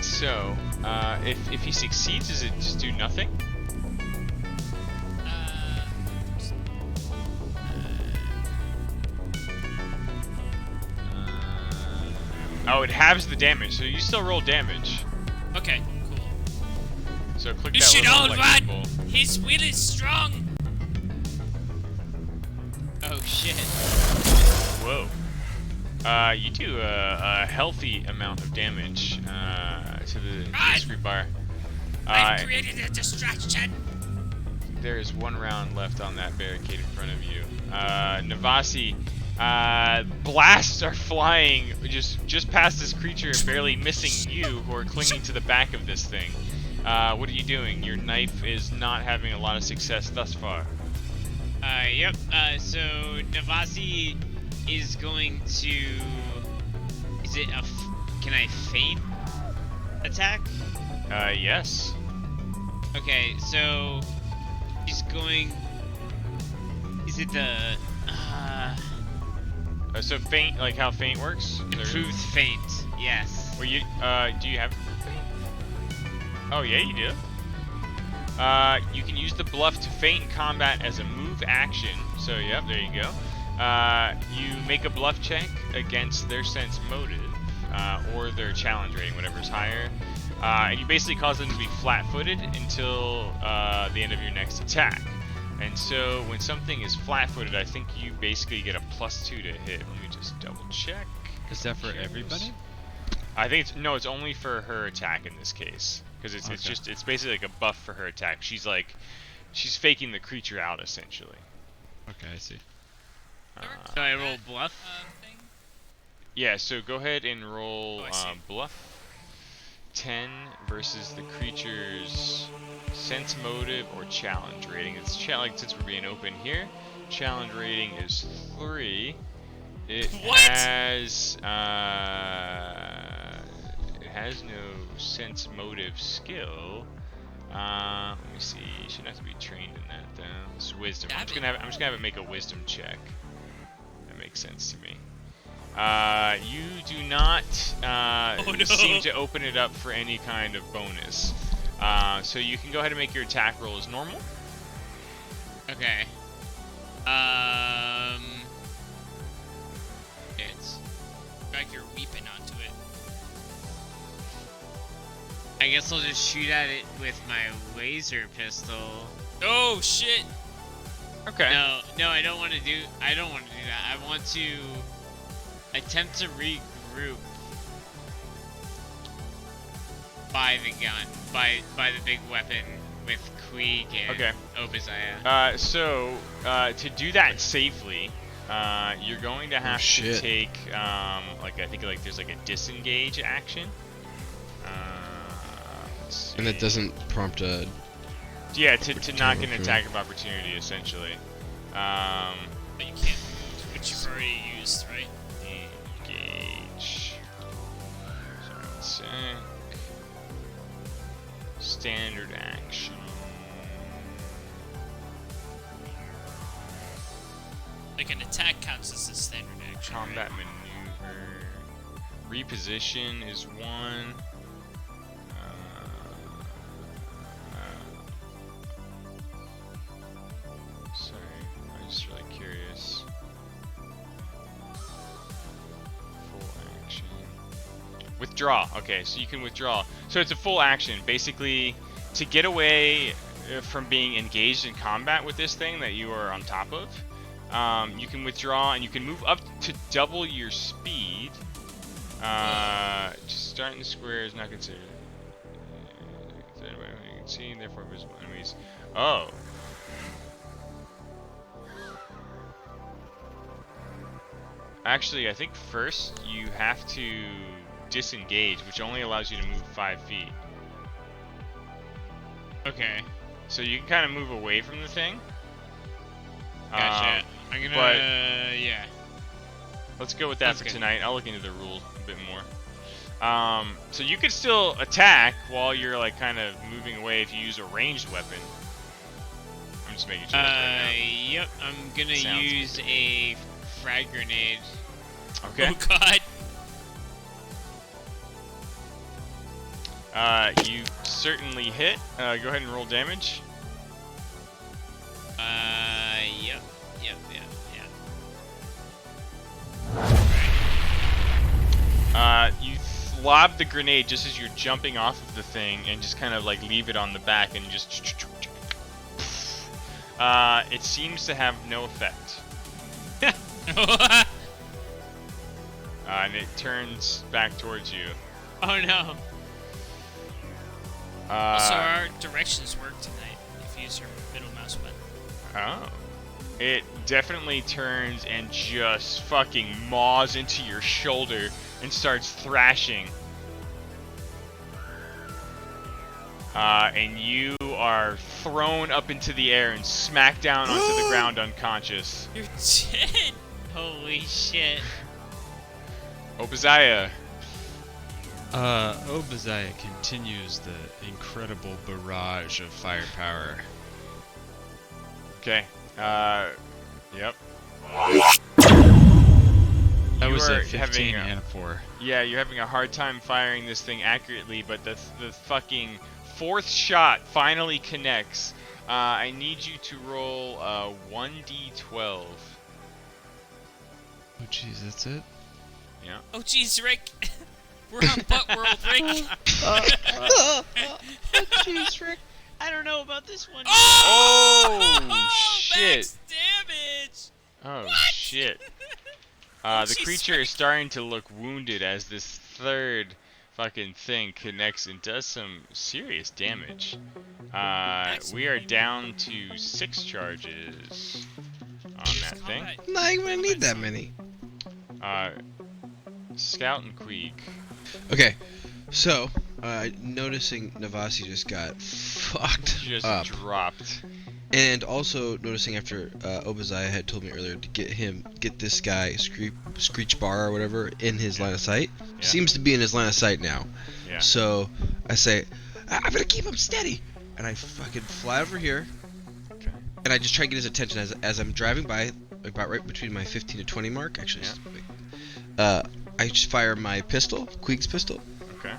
So, if he succeeds, does it just do nothing? Oh, it halves the damage, so you still roll damage. Okay, cool. So click You that should little all electric run! bolt. His will is strong! Oh shit. Whoa. You do a healthy amount of damage to the rebar. I've created a distraction! There is 1 round left on that barricade in front of you. Navasi, blasts are flying just past this creature, barely missing you, who are clinging to the back of this thing. What are you doing? Your knife is not having a lot of success thus far. Yep. So Navasi is going to. Is it a? Can I feint attack? Yes. Okay, so he's going. Is it the So feint, like how feint works? improved feint? Yes. Well, you do you have feint? Oh yeah, you do. You can use the bluff to feint in combat as a move action. So yep, there you go. You make a bluff check against their sense motive, or their challenge rating, whatever's higher. And you basically cause them to be flat-footed until the end of your next attack. And so when something is flat-footed, I think you basically get a +2 to hit. Let me just double check. Is that for everybody? I think it's only for her attack in this case, because it's basically like a buff for her attack. She's faking the creature out essentially. Okay, I see. So I roll bluff. Thing? Yeah, so go ahead and roll I see. bluff. 10 versus the creature's sense motive or challenge rating. It's challenge, since we're being open here. Challenge rating is 3. It What? has no sense motive skill. Let me see. You shouldn't have to be trained in that though. It's wisdom. I'm just gonna have it make a wisdom check. That makes sense to me. You do not seem to open it up for any kind of bonus. So you can go ahead and make your attack roll as normal. Okay. It's Like you're weeping onto it. I guess I'll just shoot at it with my laser pistol. Oh shit! Okay. No, I don't want to do that. I want to attempt to regroup by the gun, by the big weapon with Queeg and Obadiah. So to do that safely, you're going to have to take I think there's like a disengage action. And it doesn't prompt a... Yeah, to not get an attack of opportunity, essentially. But you can't, which you've already used, right? Engage. Sorry, 1 sec. Standard action. Like an attack counts as a standard action. Combat right? maneuver. Reposition is 1. Sorry, I'm just really curious. Full action. Withdraw. Okay, so you can withdraw. So it's a full action. Basically, to get away from being engaged in combat with this thing that you are on top of, you can withdraw and you can move up to double your speed. Just starting the square is not considered. You can see, therefore visible enemies. Oh. Actually, I think first you have to disengage, which only allows you to move 5 feet. Okay. So you can kind of move away from the thing. Gotcha. I'm gonna, yeah. Let's go with that for good. tonight. I'll look into the rules a bit more. So you could still attack while you're like kind of moving away if you use a ranged weapon. I'm just making sure that's right now. Yep. I'm gonna Sounds use a frag grenade. Okay. Oh god. You certainly hit. Go ahead and roll damage. Yep. You lob the grenade just as you're jumping off of the thing and just kind of like leave it on the back and just... it seems to have no effect. And it turns back towards you. Oh no. Also, our directions work tonight if you use your middle mouse button. Oh. It definitely turns and just fucking maws into your shoulder and starts thrashing. And you are thrown up into the air and smacked down onto the ground unconscious. You're dead. Holy shit. Obadiah. Obadiah continues the incredible barrage of firepower. Okay. Yep. That You was are a 15 having and a 4. Yeah, you're having a hard time firing this thing accurately, but the fucking fourth shot finally connects. I need you to roll 1d12. Oh jeez, that's it? Yeah. Oh jeez, Rick. We're on Butt World, Rick. Oh, jeez, Rick. I don't know about this one. Oh, shit. Max damage. Oh What? shit. Oh, The she's creature like- is starting to look wounded as this third fucking thing connects and does some serious damage. We are down to 6 charges on that thing. Combat- I'm not even gonna need that combat many. Scout and Queeg. Okay, so noticing Navasi just got fucked Just up, dropped. and also noticing after Obadiah had told me earlier to get this guy Screech Bar or whatever in his line of sight. Yeah. Seems to be in his line of sight now. Yeah. So I say, I'm gonna keep him steady, and I fucking fly over here, Okay. and I just try and get his attention as I'm driving by, about right between my 15 to 20 mark. Actually, Yeah. I just fire my pistol, Queeg's pistol, Okay.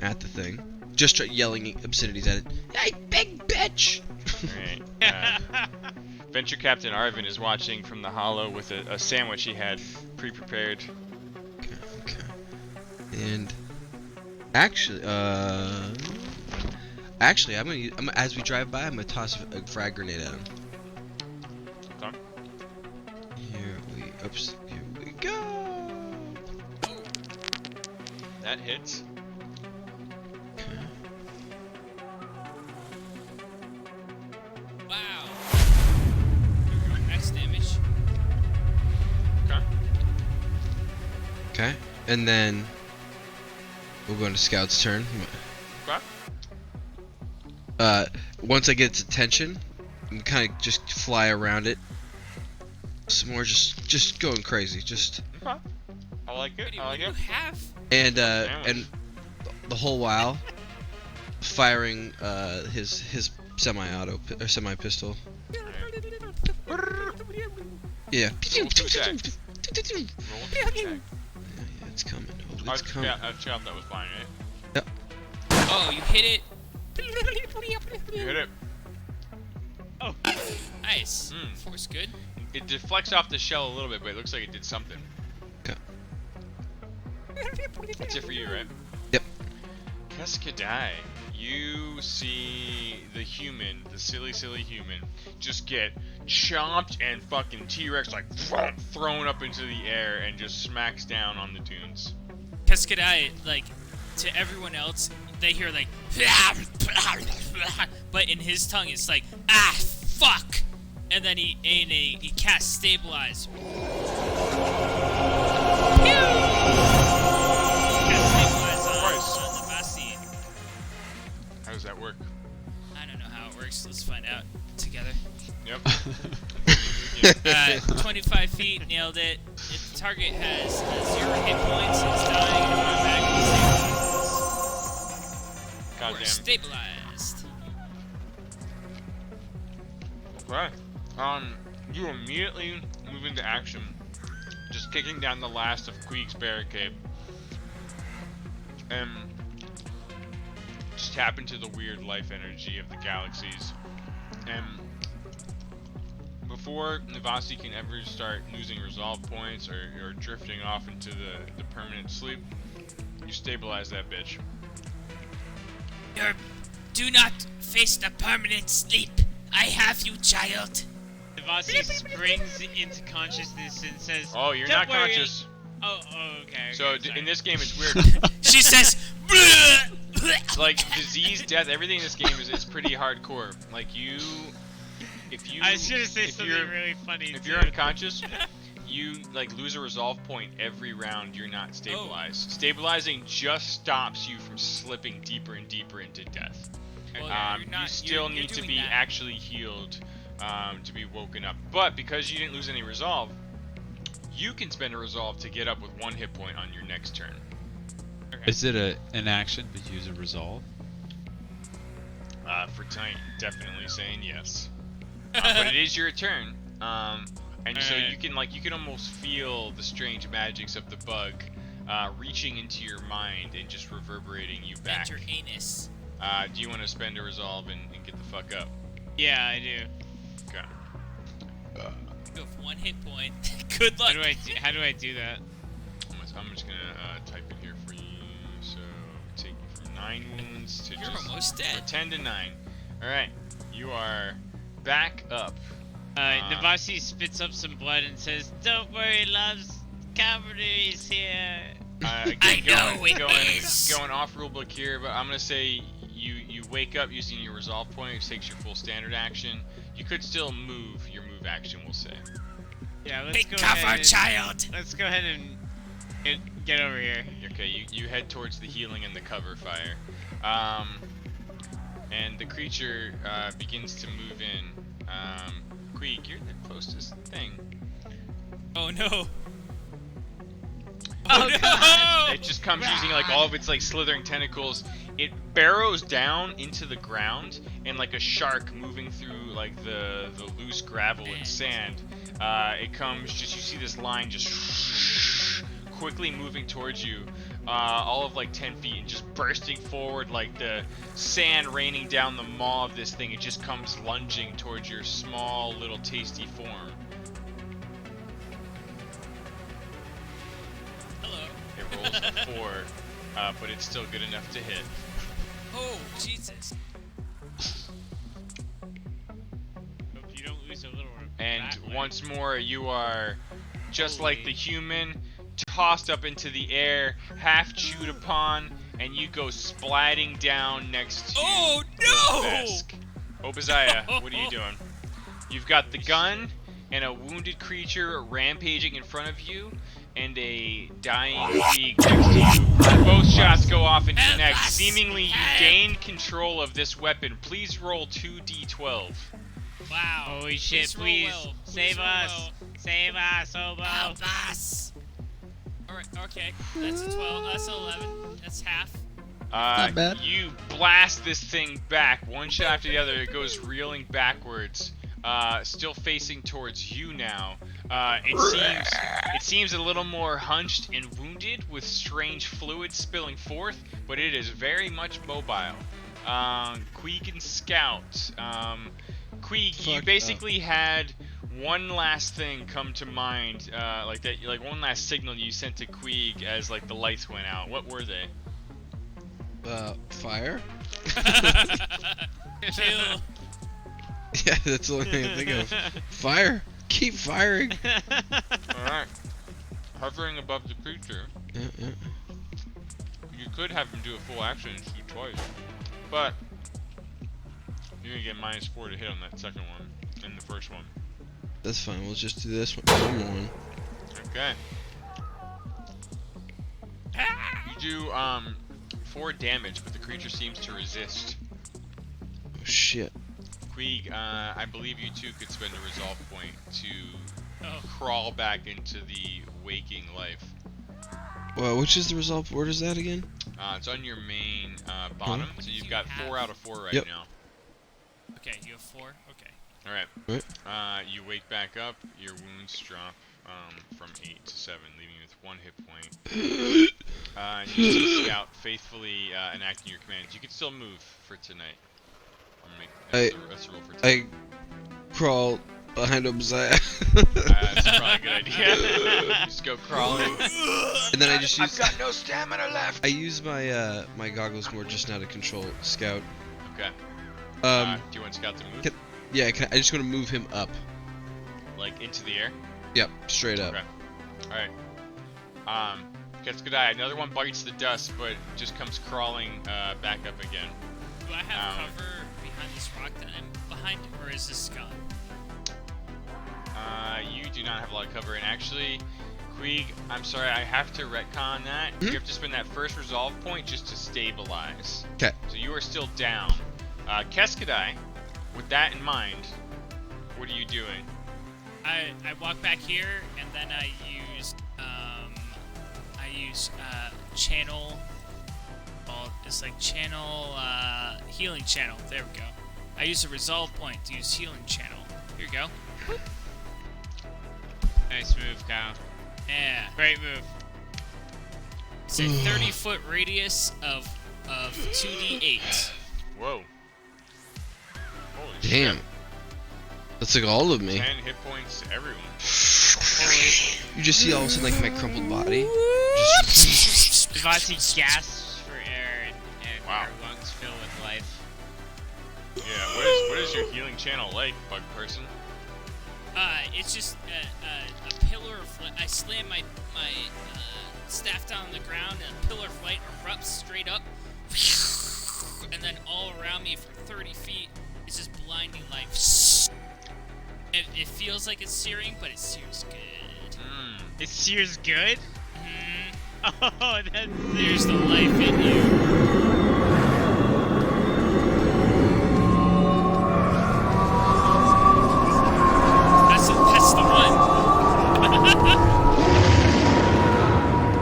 at the thing, just yelling obscenities at it. Hey, big bitch! Alright. Venture Captain Arvin is watching from the hollow with a sandwich he had pre-prepared. Okay. And actually, as we drive by, I'm gonna toss a frag grenade at him. Okay. Here we go. That hits. Wow. Max damage. Okay. Okay. And then we'll go into Scout's turn. Okay. Once I get its attention, I'm kind of just fly around it. Some more, just going crazy, just Okay. I like it. Wait, I like what it. do you have? and Sandwich. the whole while firing his semi-auto or semi-pistol. Yeah. Roll some check. Roll some check. Yeah, it's coming. Oh, I it's coming. checked that was fine, right? Oh, you hit it. You hit it. Oh, Nice. Mm. Force good. It deflects off the shell a little bit, but it looks like it did something. Okay. That's it for you, right? Yep. Keskadai, you see the human, the silly human, just get chomped and fucking T-Rex like thrown up into the air and just smacks down on the dunes. Keskadai, like, to everyone else, they hear like, but in his tongue it's like, ah, fuck, and then he casts stabilize. Cast stabilize on the Vasi. How does that work? I don't know how it works. Let's find out together. Yep. 25 feet, nailed it. If the target has 0 hit points, it's dying, and automatically Goddamn. stabilized. Okay. You immediately move into action, just kicking down the last of Queeg's barricade, and just tap into the weird life energy of the galaxies. And before Navasi can ever start losing resolve points or drifting off into the permanent sleep, you stabilize that bitch. Do not face the permanent sleep. I have you, child. Devasi springs into consciousness and says, Oh, you're "Don't not worry." conscious. Oh, okay. So okay, sorry. in this game, it's weird. She says, Like disease, death, everything in this game is pretty hardcore. Like if you I was gonna say if something you're- really funny. If too. you're unconscious, you like lose a resolve point every round you're not stabilized. Stabilizing just stops you from slipping deeper and deeper into death. Well, you're You not- still you're need to doing be that. actually healed to be woken up. But because you didn't lose any resolve, you can spend a resolve to get up with 1 hit point on your next turn. Is it an action to use a resolve? For Titan, definitely saying yes. But it is your turn. And so Alright. you can almost feel the strange magics of the bug reaching into your mind and just reverberating you back. Enter anus. Do you want to spend a resolve and get the fuck up? Yeah, I do. Okay. Go for 1 hit point. Good luck. How do I do that? I'm just gonna type it here for you. So take you from 9 wounds to You're just almost dead. 10 to 9. All right, you are back up. Navasi spits up some blood and says, "Don't worry, loves. Cavalry is here." Again, I know it is. going off rulebook here, but I'm gonna say you wake up using your resolve point, which takes your full standard action. You could still move your move action, we'll say. Yeah, let's Take go cover, ahead. child. Let's go ahead and get over here. Okay, you head towards the healing and the cover fire. And the creature begins to move in. Queeg, you're the closest thing. Oh no. Oh, no! It just comes using like all of its like slithering tentacles. It barrows down into the ground, and like a shark moving through like the loose gravel and sand. It comes just, you see this line just quickly moving towards you, all of like 10 feet, and just bursting forward like the sand raining down the maw of this thing. It just comes lunging towards your small little tasty form. Hello. It rolls a 4, but it's still good enough to hit. Oh, Jesus. Hope you don't lose a little. And rat leg. once more, you are just like Holy. the human, tossed up into the air, half chewed upon, and you go splatting down next to Oh, the no! desk. Obadiah, what are you doing? You've got the gun and a wounded creature rampaging in front of you, and a dying Queeg next to you. Both shots go off and connect. Seemingly, you gained control of this weapon. Please roll 2d12. Wow. Holy shit! Please Please, roll well. save roll us! well. Save us, Obo! Help us. Alright, okay. That's a 12. That's 11. That's half. Not bad. You blast this thing back, one shot after the other. It goes reeling backwards, still facing towards you now. It seems a little more hunched and wounded, with strange fluid spilling forth, but it is very much mobile. Queeg and Scout. Queeg, you basically had one last thing come to mind, like one last signal you sent to Queeg as like the lights went out. What were they? Fire? Kill. Yeah, that's the only thing I can think of. Fire? Keep firing. Alright. Hovering above the creature, Yeah. you could have him do a full action and shoot twice. But you're gonna get -4 to hit on that second one and the first one. That's fine. We'll just do this one. One. Okay. You do 4 damage, but the creature seems to resist. Oh shit. Queeg, I believe you two could spend a resolve point to Oh. crawl back into the waking life. Well, which is the result? Where is that again? It's on your main bottom, What so did you've you got have? 4 out of 4 right Yep. now. Okay, you have 4? Okay. Alright. Right. You wake back up, your wounds drop from 8 to 7, leaving you with 1 hit point. And you see Scout faithfully enacting your commands. You can still move for tonight. That's a roll for tonight. I crawl behind Obadiah. That's probably a good idea. Just go crawling. And then I just use. I've got no stamina left. I use my my goggles more just now to control Scout. Okay. Um. Do you want Scout to move? Can- Yeah, I just want to move him up. Like into the air? Yep, straight up. Okay. Alright. Ketsugadai, another one bites the dust, but just comes crawling back up again. Do I have cover behind this rock that I'm behind, or is this gone? You do not have a lot of cover, and actually, Queeg, I'm sorry, I have to retcon that. You have to spend that first resolve point just to stabilize. Okay. So you are still down. Keskadai, with that in mind, what are you doing? I walk back here, and then I use channel. Well, it's like channel healing channel. There we go. I use a resolve point to use healing channel. Here we go. Nice move, Kyle. Yeah. Great move. It's a 30-foot radius of 2d8. Whoa. Holy Damn. That's like all of me. 10 hit points to everyone. You just see all of a sudden like my crumpled body. Devontae gasps for air and Wow. our lungs fill with life. Yeah, what is your healing channel like, bug person? It's just a pillar of light. I slam my staff down on the ground, and a pillar of light erupts straight up, and then all around me for 30 feet is just blinding light. It feels like it's searing, but it sears good. It sears good? Oh, that's There's the life in you. That's the one.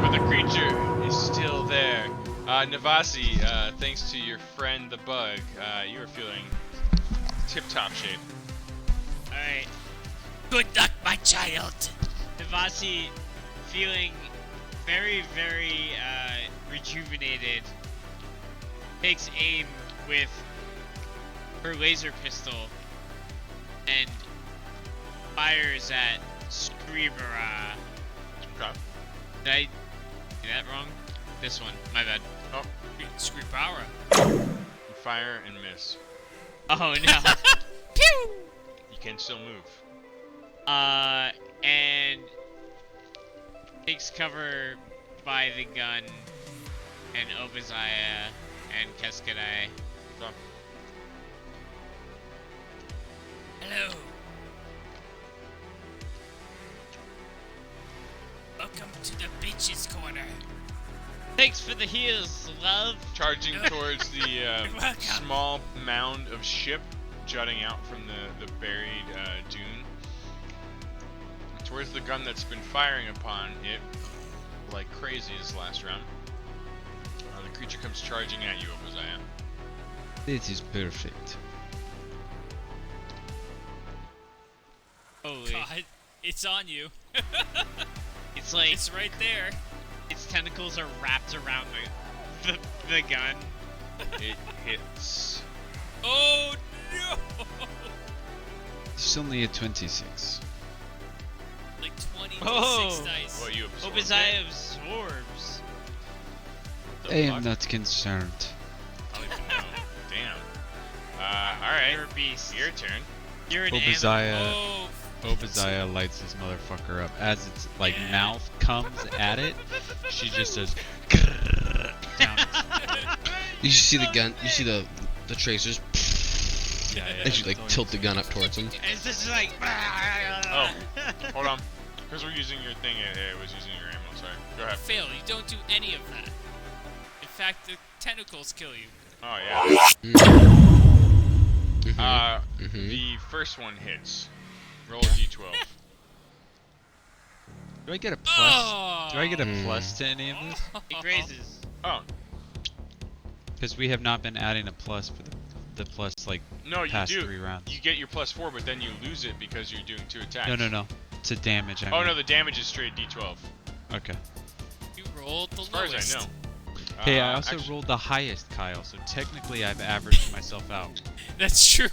But the creature is still there. Navasi, thanks to your friend the bug, you are feeling tip-top shape. alright. Good luck, my child. Devasi, feeling very, very rejuvenated, takes aim with her laser pistol and fires at Screebera. Okay. Did I do that wrong? This one, my bad. Oh, Screebara. you fire and miss. Oh no. Pew! You can still move. And takes cover by the gun and Obadiah and Keskadai. So, Hello. Welcome to the Bitches Corner. Thanks for the heals, love. charging towards the welcome. small mound of ship jutting out from the buried dune. Towards the gun that's been firing upon it like crazy this last round. The creature comes charging at you, Obadiah. This is perfect. Holy. God, it's on you. It's like It's right there. its tentacles are wrapped around the gun. It hits. Oh no! It's only a 26. Like 20 Oh. 6 dice. What, you absorb Obadiah it? absorbs. The I am fuck? not concerned. I don't even know. Damn. Alright. You're a beast. Your turn. You're an animal. Obadiah, Oh, Obadiah lights this motherfucker up. As its like Yeah. mouth comes at it, she just does down. You see the gun. You see the tracers. Yeah, yeah. As you like tilt the gun up towards him. And it's just like. Oh, hold on. Because we're using your thing, it was using your ammo. Sorry. Go ahead. fail. You don't do any of that. In fact, the tentacles kill you. Oh, yeah. Mhm. The first one hits. Roll a d12. Do I get a plus? Oh! Do I get a plus to any of this? It grazes. Oh, Because we have not been adding a plus for the plus like no, you past do. 3 rounds. You get your +4, but then you lose it because you're doing 2 attacks. No. To damage. I Oh, mean. no, the damage is straight d12. Okay. You rolled the As far lowest. as I know. Hey, I also Actually, rolled the highest, Kyle. So technically, I've averaged myself out. That's true.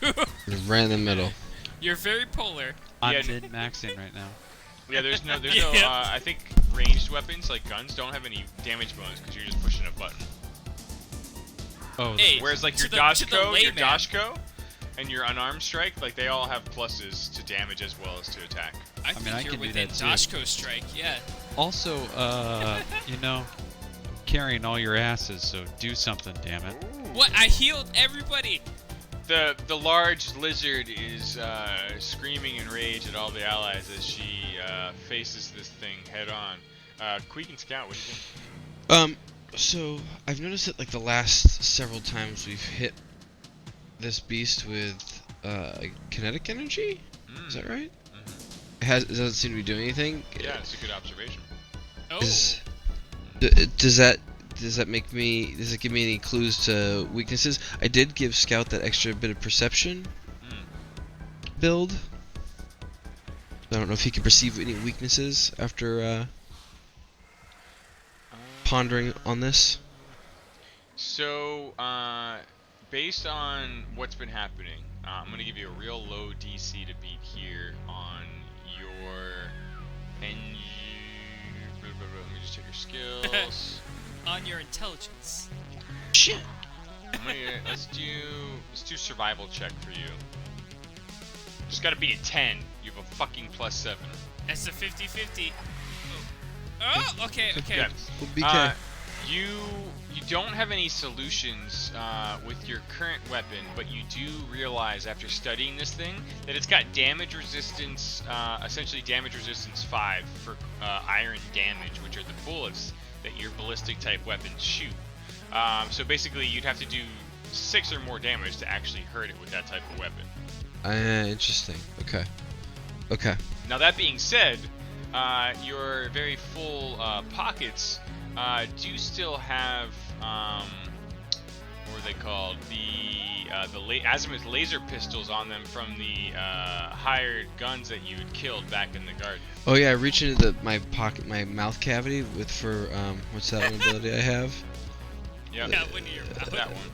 Right in the middle. You're very polar. I'm Yeah. mid-maxing right now. Yeah, there's no, Yep. I think ranged weapons like guns don't have any damage bonus because you're just pushing a button. Oh, Hey, Whereas like to your the Dashko, layman. and your unarmed strike, like they all have pluses to damage as well as to attack. I think I you're can do within that too. Dashko strike, yeah. also, you know, carrying all your asses. So do something, damn it. What? I healed everybody. The large lizard is screaming in rage at all the allies as she faces this thing head on. Queek and Scout, what do you think? So I've noticed that like the last several times we've hit this beast with kinetic energy. Is that right? It doesn't seem to be doing anything. Yeah, it's a good observation. Oh. Does it give me any clues to weaknesses? I did give Scout that extra bit of perception build. I don't know if he can perceive any weaknesses after pondering on this. So, based on what's been happening, I'm going to give you a real low DC to beat here on your... Let me just check your skills. On your intelligence. Shit. Let's do survival check for you. Just gotta beat a 10. You have a fucking +7. That's a 50-50. Oh, okay. Yeah. Well, BK. You don't have any solutions with your current weapon, but you do realize after studying this thing that it's got damage resistance, essentially damage resistance 5 for iron damage, which are the bullets that your ballistic type weapons shoot. So basically, you'd have to do 6 or more damage to actually hurt it with that type of weapon. Interesting. Okay. Okay. Now that being said, your very full pockets do still have what are they called? The azimuth laser pistols on them from the hired guns that you had killed back in the garden. Oh yeah, I reach into my pocket, my mouth cavity for what's that one ability I have? Yep. Yeah, when you're out. That one.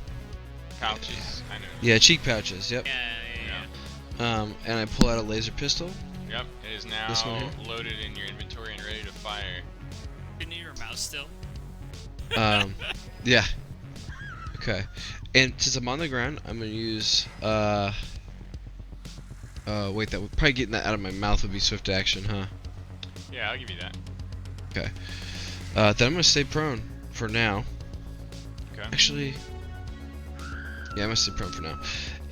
Pouches. I know. Yeah, cheek pouches. Yep. Yeah. And I pull out a laser pistol. Yep. It is now This one here? loaded in your inventory and ready to fire. In your mouth still. Yeah. Okay. And since I'm on the ground, I'm gonna use wait, that would probably getting that out of my mouth would be swift action, huh? Yeah, I'll give you that. Okay. Then I'm gonna stay prone for now. Okay. Actually, yeah, I'm gonna stay prone for now.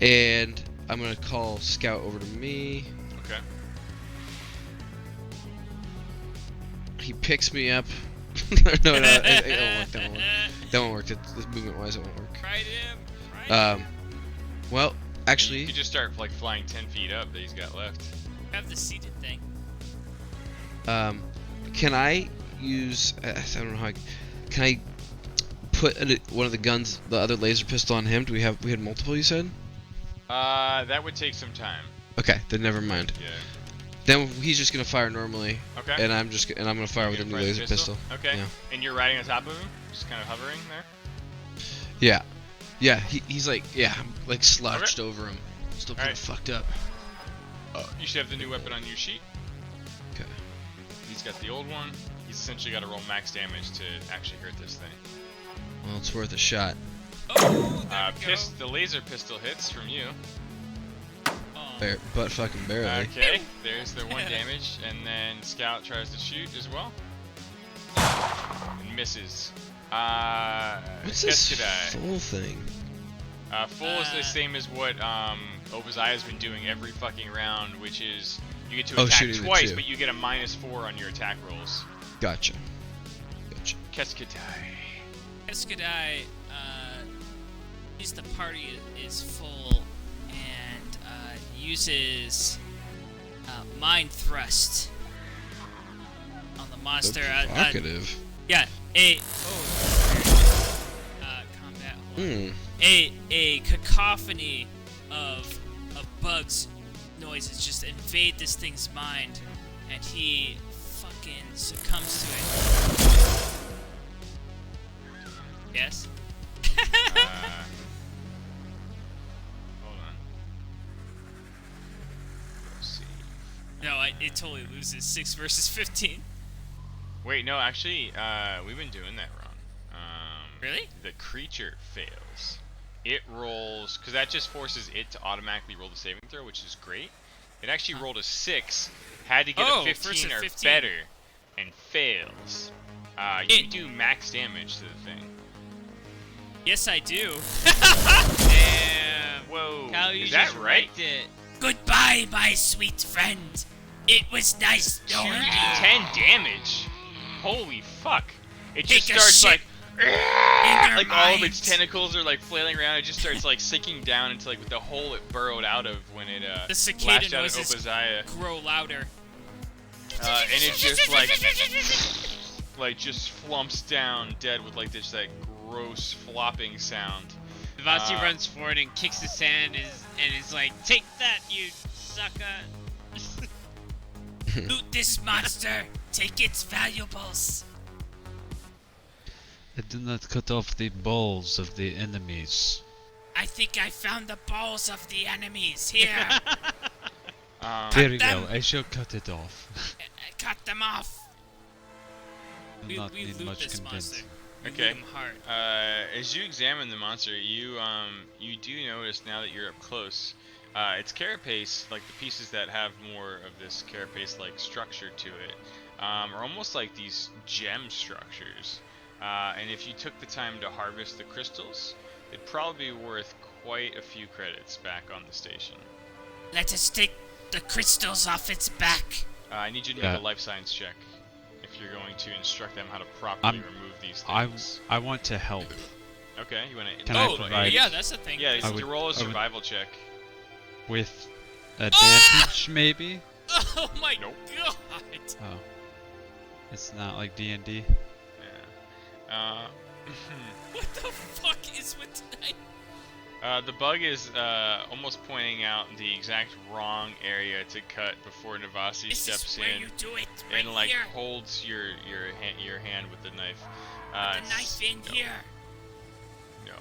And I'm gonna call Scout over to me. Okay. He picks me up. no, it won't work. That won't work. This movement-wise, it won't work. Ride him. Well, actually, You could just start like flying 10 feet up that he's got left. Have the seated thing. can I use? I don't know how. Can I put one of the guns, the other laser pistol, on him? We had multiple. You said. That would take some time. Okay, then never mind. Yeah. Then he's just gonna fire normally, Okay. and I'm gonna fire with a new laser pistol. Okay. Yeah. And you're riding on top of him, just kind of hovering there. Yeah. Yeah. He's like, yeah, I'm like slouched over him, still kind of fucked up. You should have the new weapon on your sheet. Okay. He's got the old one. He's essentially got to roll max damage to actually hurt this thing. Well, it's worth a shot. Oh, there we go. The laser pistol hits from you. Oh. But fucking barely. Okay, there's the 1 damage, and then Scout tries to shoot as well. And misses. What's this Keskadai. full thing? Full is the same as what Obadiah's been doing every fucking round, which is you get to attack shooting the twice, two. but you get a -4 on your attack rolls. Gotcha. Keskadai. Keskadai, sees the party is full and uses Mind Thrust on the monster. So provocative. Yeah, combat. Hold on. A cacophony of bugs noises just invade this thing's mind, and he fucking succumbs to it. Yes. Hold on. Let's see. No, it totally loses 6 versus 15. Wait, no, actually, we've been doing that wrong. Really? The creature fails. It rolls, because that just forces it to automatically roll the saving throw, which is great. It actually rolled a 6, had to get a 15 or 15. better, and fails. You do max damage to the thing. Yes, I do. Damn. Whoa, Cal, you is that just right? wrecked it. Goodbye, my sweet friend. It was nice knowing you. 2d10 damage. Holy fuck! It just Take a starts shit like, your like all of its minds. tentacles are like flailing around. It just starts like sinking down into like the hole it burrowed out of when it The cicada lashed out at noises Obadiah. grow louder. And it just like just flumps down dead with like this like gross flopping sound. Devasi runs forward and kicks the sand and is like, "Take that, you sucker!" Loot this monster. Take its valuables. I do not cut off the balls of the enemies. I think I found the balls of the enemies here. Very them. well, I shall cut it off. Cut them off. Do We not need loot much this convincing. monster. Okay. Hit him hard. As you examine the monster, you do notice now that you're up close, its carapace, like the pieces that have more of this carapace-like structure to it, are almost like these gem structures. And if you took the time to harvest the crystals, it'd probably be worth quite a few credits back on the station. Let us take the crystals off its back. I need you to make a life science check if you're going to instruct them how to properly remove these things. I want to help. Okay, you want to... Can I provide- yeah, that's a thing. Yeah, I you roll a survival check. With advantage, maybe? Oh my Nope. god! Oh. It's not like D&D. Yeah. What the fuck is with tonight? The bug is almost pointing out the exact wrong area to cut before Navasi This steps is where in you do it, right and like here. holds your hand with the knife. Put the knife in no, here. No.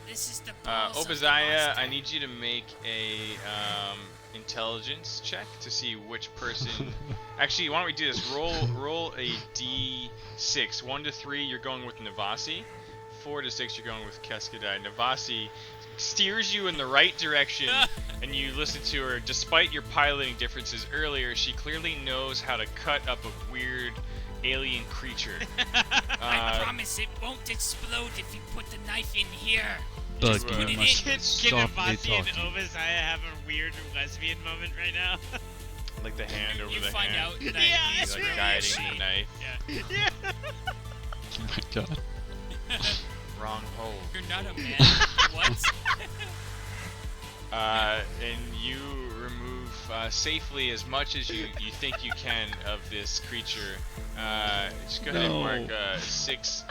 This is the balls of the Obadiah, monster. I need you to make a intelligence check to see which person. Actually, why don't we do this? Roll a d6. 1 to 3, you're going with Navasi. 4 to 6, you're going with Keskadai. Navasi steers you in the right direction, and you listen to her. Despite your piloting differences earlier, she clearly knows how to cut up a weird alien creature. I promise it won't explode if you put the knife in here. Bug, Just put you it must in. Can stop me Navasi and talking. Obadiah have a weird lesbian moment right now? Like the hand over You the find hand. out that Yeah, he's Like really guiding she. the knife. Yeah. Oh my god. Wrong hole. You're not a man. What? And you remove safely as much as you think you can of this creature. Just go ahead and No. mark six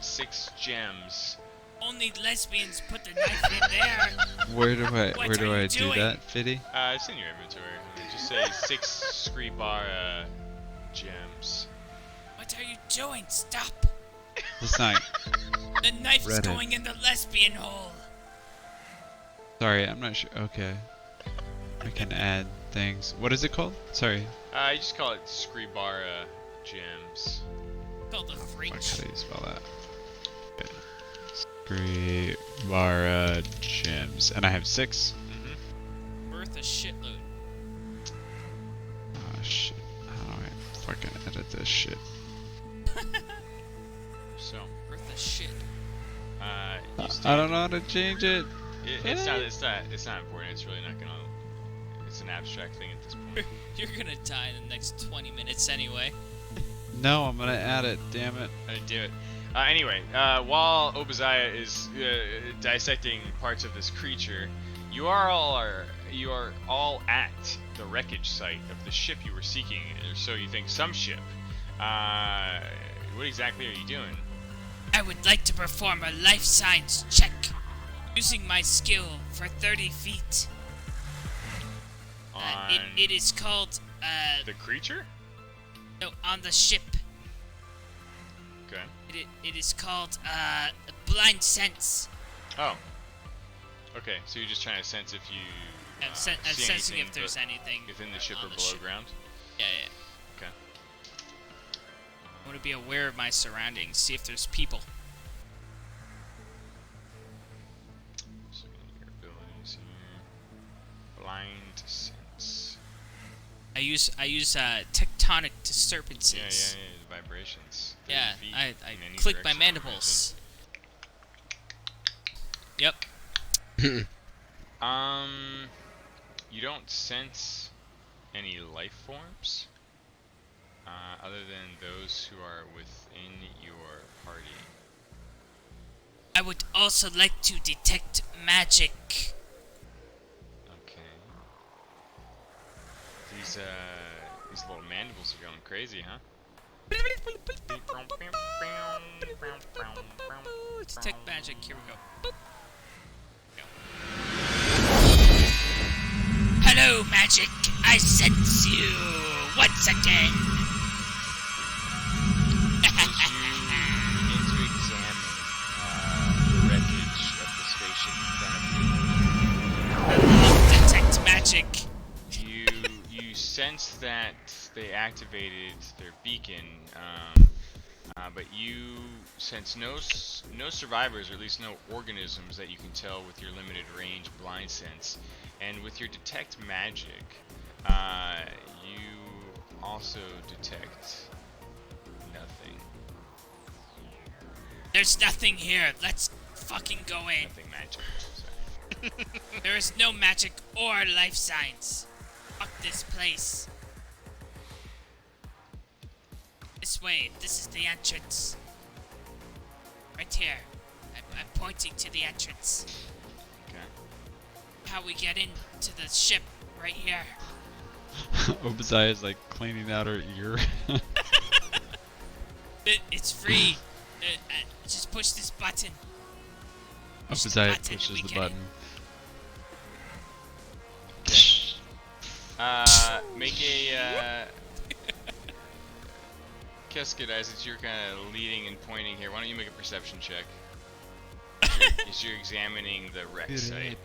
gems. Only lesbians put the knife in there. Where do What are I you do doing? that, Fiddy? It's in your inventory. Just say 6 Skribara gems. What are you doing? Stop. It's not. The knife's Reddit. going in the lesbian hole. Sorry, I'm not sure. Okay. I can add things. What is it called? Sorry. You just call it Skribara gems. Called the Fuck, French. how do you spell that? Skribara gems. And I have 6. Worth a shitload. Oh shit. How do I fucking edit this shit? So, Worth a shit. you I don't know how to change it. It's not important. It's really not gonna. It's an abstract thing at this point. You're gonna die in the next 20 minutes anyway. No, I'm gonna add it. Damn it. I do it. Anyway, while Obadiah is dissecting parts of this creature, you are all at the wreckage site of the ship you were seeking, or so you think. Some ship. What exactly are you doing? I would like to perform a life science check using my skill for 30 feet. On It is called, the creature? no, on the ship. Okay. It is called, blind sense. Oh. Okay, so you're just trying to sense if you I'm see sensing anything if there's anything within the ship on or the below ship. ground. Yeah, yeah. Okay. I want to be aware of my surroundings, see if there's people. So your abilities here. Blind sense. I use tectonic disturbances. Yeah, the vibrations. 30 Yeah, feet I in any click my direction. mandibles. Yep. You don't sense any life forms, other than those who are within your party. I would also like to detect magic. Okay. These little mandibles are going crazy, huh? Detect magic. Here we go. Boop. Go. Hello, magic. I sense you once again. As you begin to examine the wreckage of the spaceship in front of you, Detect magic. you sense that they activated their beacon But you sense no survivors, or at least no organisms that you can tell with your limited range blind sense. And with your detect magic, you also detect nothing. There's nothing here. Let's fucking go in. Nothing magic. Sorry. There is no magic or life signs. Fuck this place. This way. This is the entrance. Right here. I'm pointing to the entrance. Okay. How we get into the ship. Right here. Obadiah is like cleaning out her ear. It's free. Just push this button. Push the Obadiah button and pushes we the get in. button. Make a Keskadai, since you're kind of leading and pointing here, why don't you make a perception check? As you're examining the wreck site.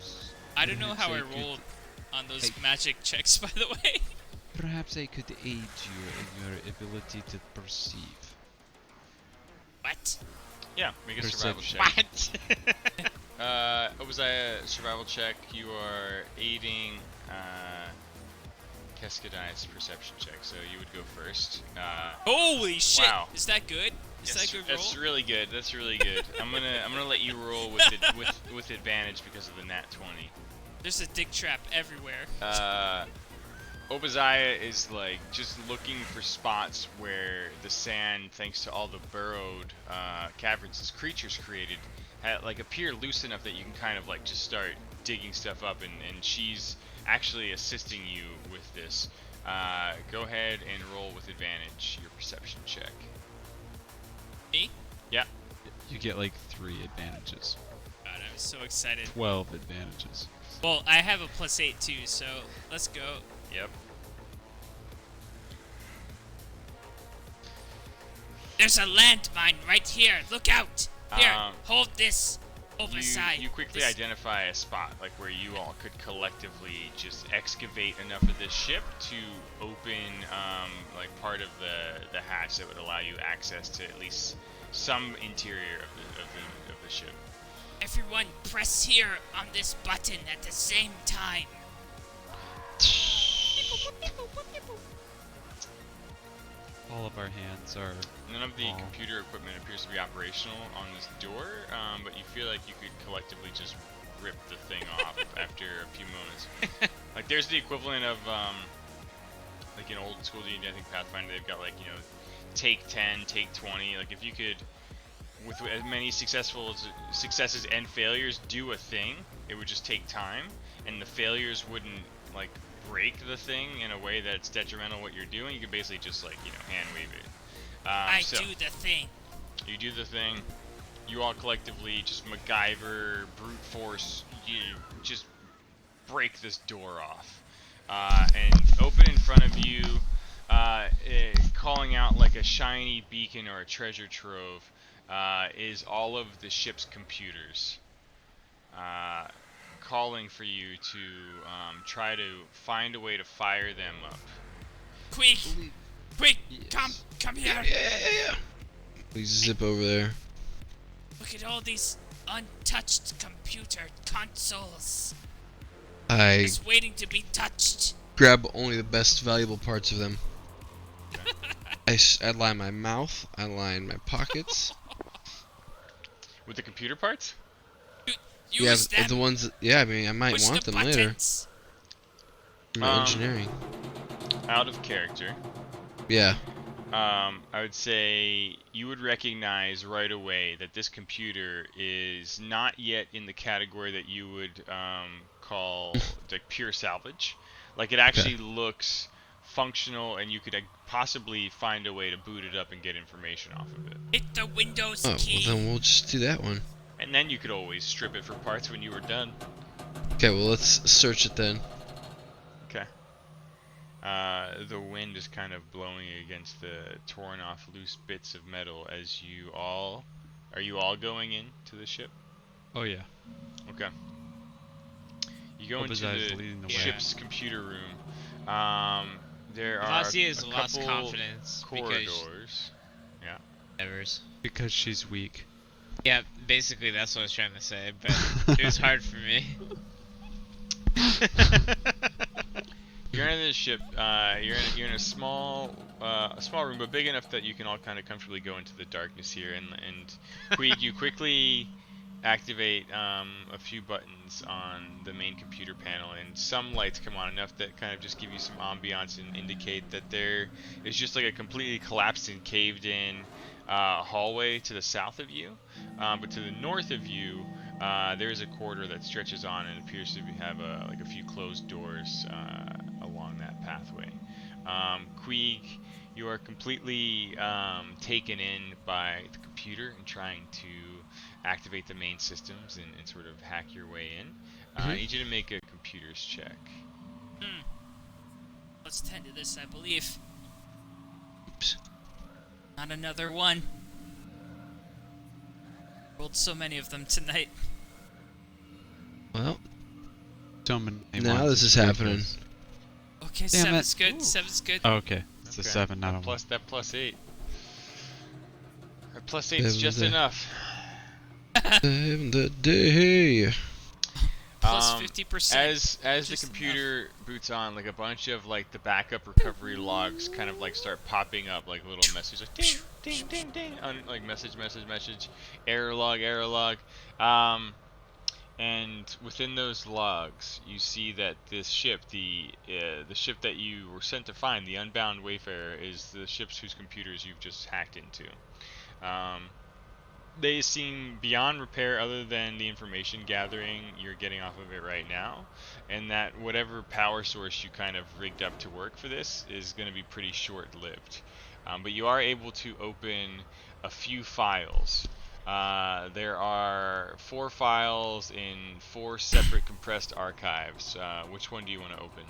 I don't know how I rolled on those magic checks, by the way. Perhaps I could aid you in your ability to perceive. What? Yeah, make a survival check. What? What was a survival check? You are aiding Keskadai's perception check, so you would go first. Holy shit! Wow. Is that good? Is that a good roll? That's really good. That's really good. I'm gonna let you roll with advantage because of the nat 20. There's a dick trap everywhere. Obadiah is like just looking for spots where the sand, thanks to all the burrowed caverns this creature's created, like appear loose enough that you can kind of like just start digging stuff up, and she's actually assisting you with this. Go ahead and roll with advantage your perception check. Me? Yeah. You get like 3 advantages. God, I was so excited. 12 advantages. Well, I have a +8 too, so let's go. Yep. There's a landmine right here. Look out! Here, Um, hold this. Over side. You quickly This- identify a spot like where you all could collectively just excavate enough of this ship to open like part of the hatch that would allow you access to at least some interior of the ship. Everyone, press here on this button at the same time. All of our hands are. None of the Aw. computer equipment appears to be operational on this door, but you feel like you could collectively just rip the thing off after a few moments. Like there's the equivalent of like in old school D&D, I think Pathfinder, they've got like, you know, take 10, take 20. Like if you could, with as many successes and failures, do a thing, it would just take time, and the failures wouldn't like break the thing in a way that's detrimental to what you're doing. You could basically just like, you know, hand wave it. I So do the thing. you do the thing. You all collectively just MacGyver, brute force, you just break this door off. And open in front of you, calling out like a shiny beacon or a treasure trove, is all of the ship's computers. Calling for you to try to find a way to fire them up. Quick, quick, Yes. come here. Yeah. Please zip over there. Look at all these untouched computer consoles. I Just waiting to be touched. grab only the best valuable parts of them. I line my mouth. I line my pockets. With the computer parts? Use them. the ones. Yeah, I mean, I might Push want the them later. buttons. My engineering. Out of character. Yeah. I would say you would recognize right away that this computer is not yet in the category that you would call like pure salvage. Like it actually looks functional, and you could possibly find a way to boot it up and get information off of it. Hit the Windows Oh, key. well then we'll just do that one. And then you could always strip it for parts when you were done. Okay, well let's search it then. Okay. The wind is kind of blowing against the torn off loose bits of metal as you all... Are you all going into the ship? Oh yeah. Okay. You go into Obadiah's the leading the way. ship's computer room. There are Vasi has a lost couple confidence because corridors. Yeah. Evers. Because she's weak. Yeah, basically that's what I was trying to say, but it was hard for me. You're in this ship. You're in a small room, but big enough that you can all kind of comfortably go into the darkness here. And Queeg, you quickly activate a few buttons on the main computer panel, and some lights come on enough that kind of just give you some ambiance and indicate that there is just like a completely collapsed and caved in hallway to the south of you, but to the north of you there is a corridor that stretches on and appears to have like a few closed doors along that pathway. Queeg, you are completely taken in by the computer and trying to activate the main systems and sort of hack your way in. I need you to make a computers check. Let's tend to this, I believe. Oops. Not another one. Rolled so many of them tonight. Well, So many now ones, this is it's happening. ridiculous. Okay, Damn seven's it. good. Ooh. Seven's good. Oh, okay. It's a Okay. 7, not a 1. That plus 8. That plus 8 is Seven just there. enough. Save the day. Plus 50%. As the Just computer boots on, like a bunch of like the backup recovery logs kind of like start popping up, like little messages like ding ding ding ding on like message, error log. And within those logs, you see that this ship, the ship that you were sent to find, the Unbound Wayfarer, is the ships whose computers you've just hacked into. They seem beyond repair other than the information gathering you're getting off of it right now, and that whatever power source you kind of rigged up to work for this is going to be pretty short-lived. But you are able to open a few files. There are 4 files in 4 separate compressed archives. Which one do you want to open?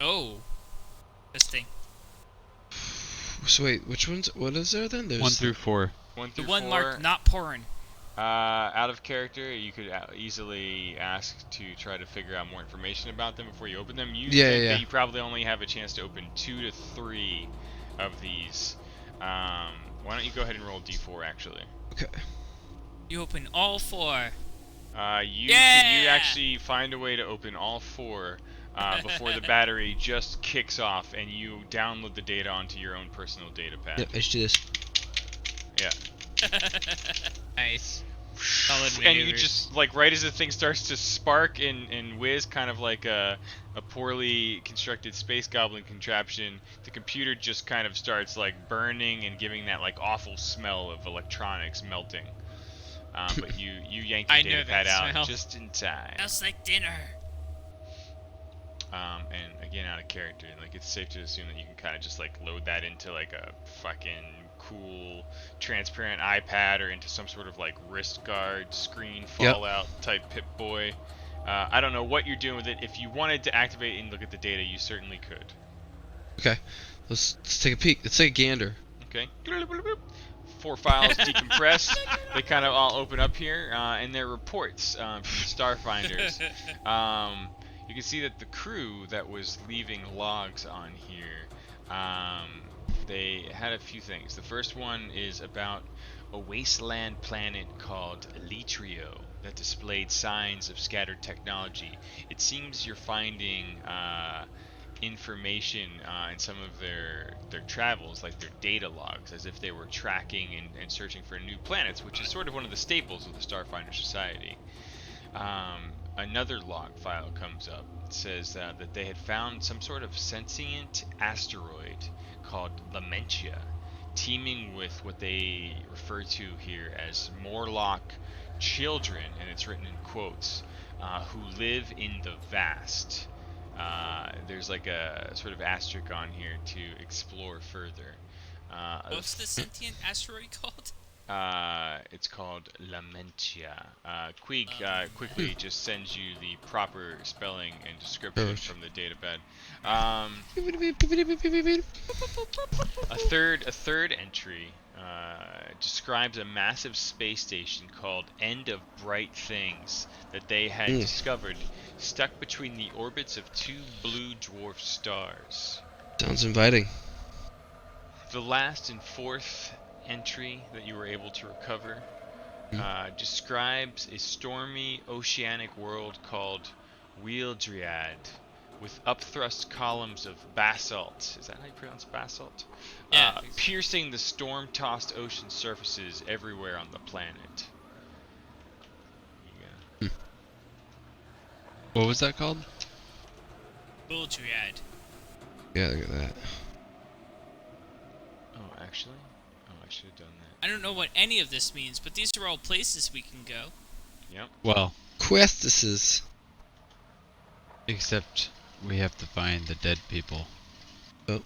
Oh. This thing. So wait, which ones? What is there then? There's 1 through 4. 1 The through one 4. marked not pouring. Out of character, you could easily ask to try to figure out more information about them before you open them. You think that you probably only have a chance to open 2 to 3 of these. Why don't you go ahead and roll D4 actually? Okay. You open all 4. You Yeah! actually find a way to open all 4 before the battery just kicks off, and you download the data onto your own personal data pad. Yep, I should do this. Yeah. Nice. Solid And you maneuvers. just, like, right as the thing starts to spark and whiz, kind of like a poorly constructed space goblin contraption, the computer just kind of starts, like, burning and giving that, like, awful smell of electronics melting. But you yanked I the know data pad that out smell. just in time. Smells like dinner. And again, out of character, like, it's safe to assume that you can kind of just, like, load that into, like, a fucking cool transparent iPad or into some sort of like wrist guard screen Fallout type Pip-Boy. I don't know what you're doing with it. If you wanted to activate and look at the data, you certainly could. Okay. Let's take a peek. Let's take a gander. Okay. 4 files decompress. They kind of all open up here, and they're reports from the Starfinders. You can see that the crew that was leaving logs on here, they had a few things. The first one is about a wasteland planet called Litrio that displayed signs of scattered technology. It seems you're finding information in some of their travels, like their data logs, as if they were tracking and searching for new planets, which is sort of one of the staples of the Starfinder Society. Another log file comes up. It says that they had found some sort of sentient asteroid called Lamentia, teeming with what they refer to here as Morlock children, and it's written in quotes, who live in the vast. There's like a sort of asterisk on here to explore further. What's the sentient asteroid called? It's called Lamentia. Queeg quickly just sends you the proper spelling and description from the datapad. A third entry describes a massive space station called End of Bright Things that they had discovered stuck between the orbits of 2 blue dwarf stars. Sounds inviting. The last and fourth entry that you were able to recover describes a stormy oceanic world called Wheeldriad, with upthrust columns of basalt. Is that how you pronounce basalt? Yeah, I think so. Piercing the storm-tossed ocean surfaces everywhere on the planet. Yeah. What was that called? Buldriad. Yeah, look at that. Oh, actually? Oh, I should have done that. I don't know what any of this means, but these are all places we can go. Yep. Well, Questises. except we have to find the dead people. Oh,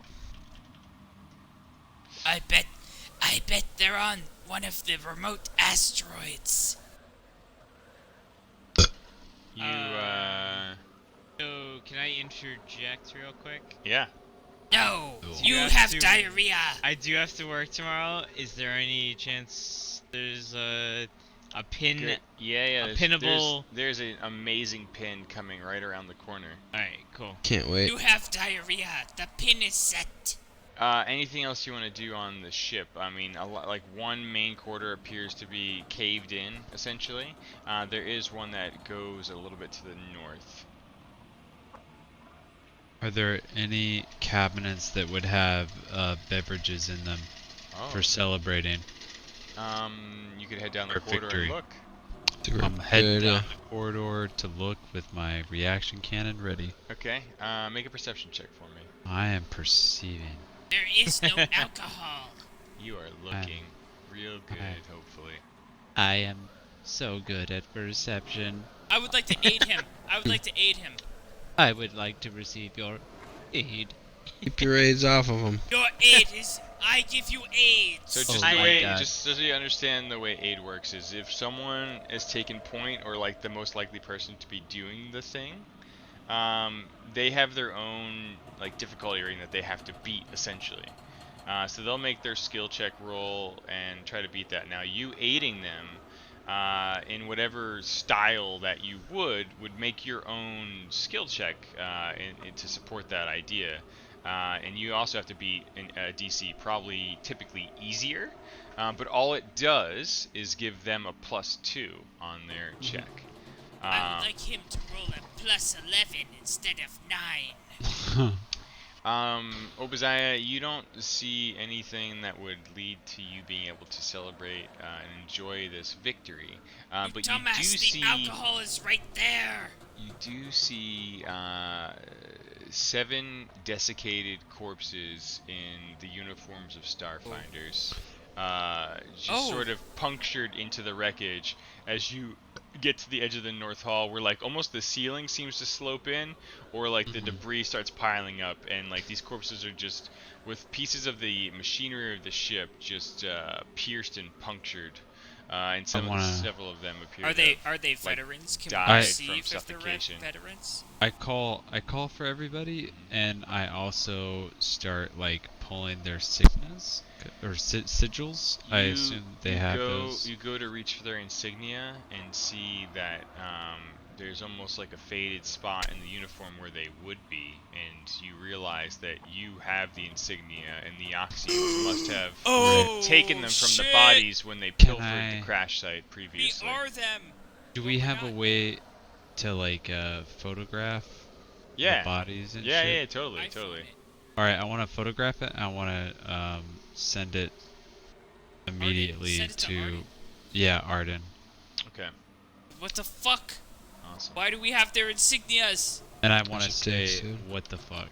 I bet they're on one of the remote asteroids. You, So, can I interject real quick? yeah. No, Cool. you You have have to- diarrhea. I do have to work tomorrow. Is there any chance there's a pin? Good. Yeah, A there's, pinnable- there's an amazing pin coming right around the corner. Alright, cool. can't wait. You have diarrhea. The pin is set. Anything else you want to do on the ship? I mean, like one main quarter appears to be caved in, essentially. There is one that goes a little bit to the north. Are there any cabinets that would have beverages in them for celebrating? You could head down the For corridor victory. and look. It's a great I'm heading idea. down the corridor to look with my reaction cannon ready. Okay. Make a perception check for me. I am perceiving. There is no alcohol. You are looking real good, hopefully. I am so good at perception. I would like to aid him. I would like to receive your aid. Keep your aids off of them. Your aid is. I give you AIDS. So Oh just my the way, God. just so you understand the way aid works is if someone is taken point or like the most likely person to be doing the thing, they have their own like difficulty rating that they have to beat essentially. So they'll make their skill check roll and try to beat that. Now you aiding them in whatever style that you would make your own skill check to support that idea. And you also have to beat a DC probably typically easier, but all it does is give them a +2 on their check. I would like him to roll a +11 instead of 9. Obadiah, you don't see anything that would lead to you being able to celebrate and enjoy this victory. But you Dumbass, do the see alcohol is right there. you do see 7 desiccated corpses in the uniforms of Starfinders, just sort of punctured into the wreckage as you get to the edge of the North Hall, where like almost the ceiling seems to slope in, or like the debris starts piling up, and like these corpses are just with pieces of the machinery of the ship just pierced and punctured. And several of them appear. Are to they have, veterans? Can died we see from if they're suffocation. veterans? I call for everybody, and I also start like pulling their signas or sigils. I assume they have those. You go to reach for their insignia and see that there's almost like a faded spot in the uniform where they would be, and you realize that you have the insignia, and the Oxyans must have taken them from the bodies when they pilfered the crash site We previously. are them. Do Oh we my have a God. way to like photograph Yeah. the bodies and Yeah, shit? yeah, totally, iPhone totally. it. All right, I want to photograph it. And I want to send it immediately Send it to Arden. yeah, Arden. Okay, What the fuck? awesome. Why do we have their insignias? And I want to should take say soon. what the fuck.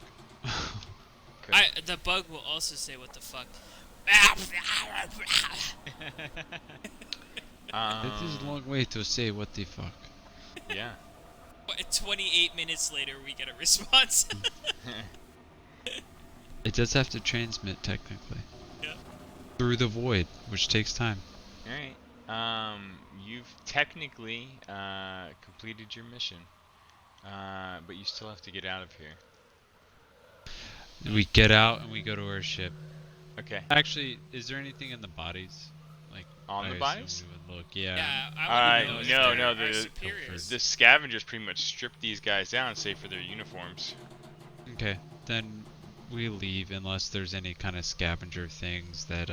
Okay. The bug will also say what the fuck. It is a long way to say what the fuck. Yeah. 28 minutes later, we get a response. It does have to transmit technically Yeah. through the void, which takes time. Alright. You've technically completed your mission. But you still have to get out of here. We get out and we go to our ship. Okay. Actually, is there anything in the bodies? Like On I the assume bodies? we would look. Yeah. Yeah, I want to know no, if no, they're our the- superiors. The scavengers pretty much stripped these guys down, save for their uniforms. Okay. Then we leave unless there's any kind of scavenger things that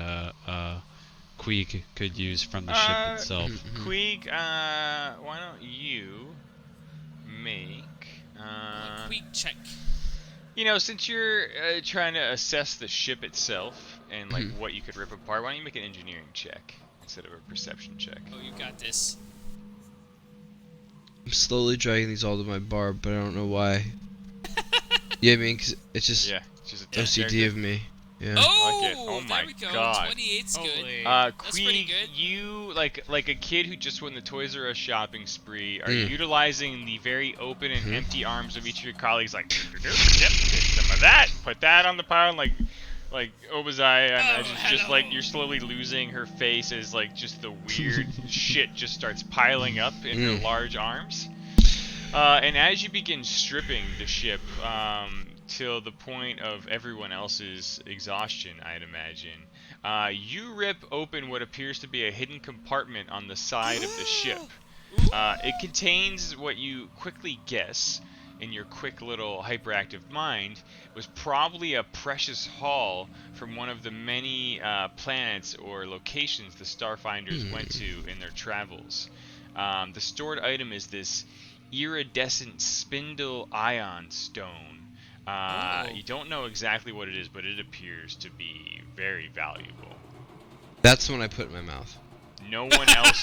Queeg could use from the ship itself. Queeg, why don't you make A quick check. since you're trying to assess the ship itself and like what you could rip apart, why don't you make an engineering check instead of a perception check? Oh, you got this. I'm slowly dragging these all to my barb, but I don't know why. Yeah, I mean, 'cause it's just Just a OCD of me. Yeah. Oh, Okay. Oh my there we go. God. 28's good. Holy. That's pretty Queeg, good. you like a kid who just won the Toys R Us shopping spree are utilizing the very open and empty arms of each of your colleagues, like, yep, get some of that, put that on the pile, like Obazai, I imagine just like you're slowly losing her face as like just the weird shit just starts piling up in her large arms. And as you begin stripping the ship, till the point of everyone else's exhaustion, I'd imagine, you rip open what appears to be a hidden compartment on the side of the ship. It contains what you quickly guess, in your quick little hyperactive mind, was probably a precious haul from one of the many planets or locations the Starfinders went to in their travels. The stored item is this iridescent spindle ion stone. You don't know exactly what it is, but it appears to be very valuable. That's when I put it in my mouth. No one else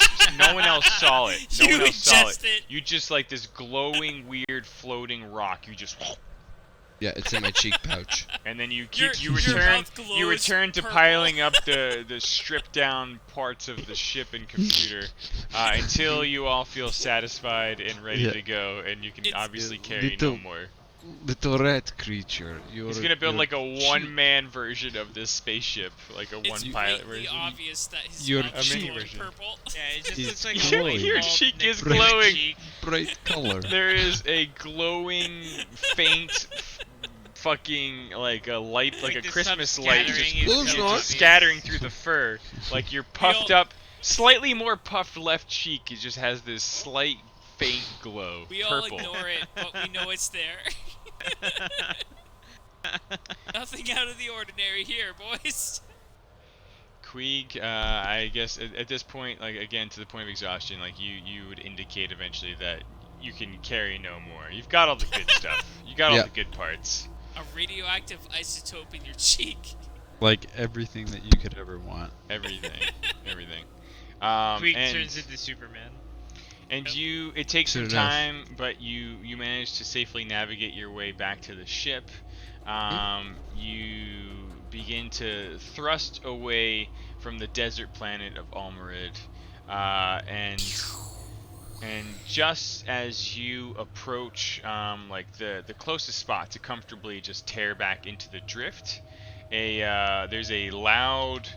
saw it. No You one else saw ingest it. You just like this glowing, weird, floating rock. You just, Yeah, it's in my cheek pouch. and then you Your mouth glows you return to purple. piling up the stripped down parts of the ship and computer until you all feel satisfied and ready to go, and you can obviously carry no more. Little rat creature. He's gonna build like a one-man version of this spaceship, like a It's one-pilot greatly version. obvious that his Your mouth is cheek glowing version. purple. Yeah, it just He's looks like glowing. a Your bald cheek Nick is Fury glowing. cheek. Bright color. There is a glowing, faint, fucking like a light, like a the Christmas sun light, scattering just, is just just scattering through the fur. Like your puffed up, slightly more puffed left cheek. It just has this slight, faint glow. We all purple. ignore it, but we know it's there. Nothing out of the ordinary here, boys. Queeg, I guess at this point, like again to the point of exhaustion, like you would indicate eventually that you can carry no more. You've got all the good stuff. You got all the good parts. A radioactive isotope in your cheek. Like everything that you could ever want. Everything. Everything. Queeg and, turns into Superman. and it takes some Soon enough. time, but you manage to safely navigate your way back to the ship. You begin to thrust away from the desert planet of Almarid, and just as you approach like the closest spot to comfortably just tear back into the drift, there's a loud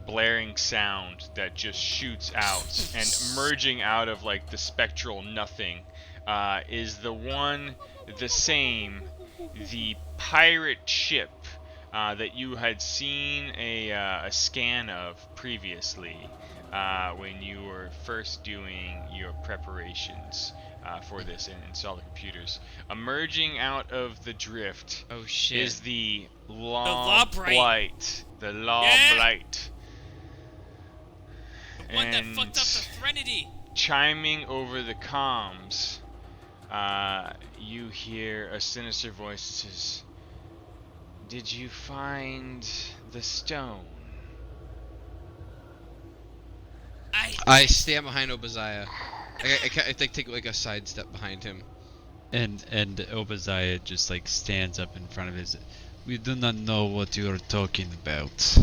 blaring sound that just shoots out, and emerging out of like the spectral nothing is the pirate ship that you had seen a scan of previously when you were first doing your preparations for this and install the computers. Emerging out of the drift Oh shit. is the Law Blight. The Law Yeah. Blight. The one that And fucked up the Threnody. chiming over the comms, you hear a sinister voice that says, "Did you find the stone?" I stand behind Obadiah. I take like a side step behind him. And Obadiah just like stands up in front of his. We do not know what you are talking about.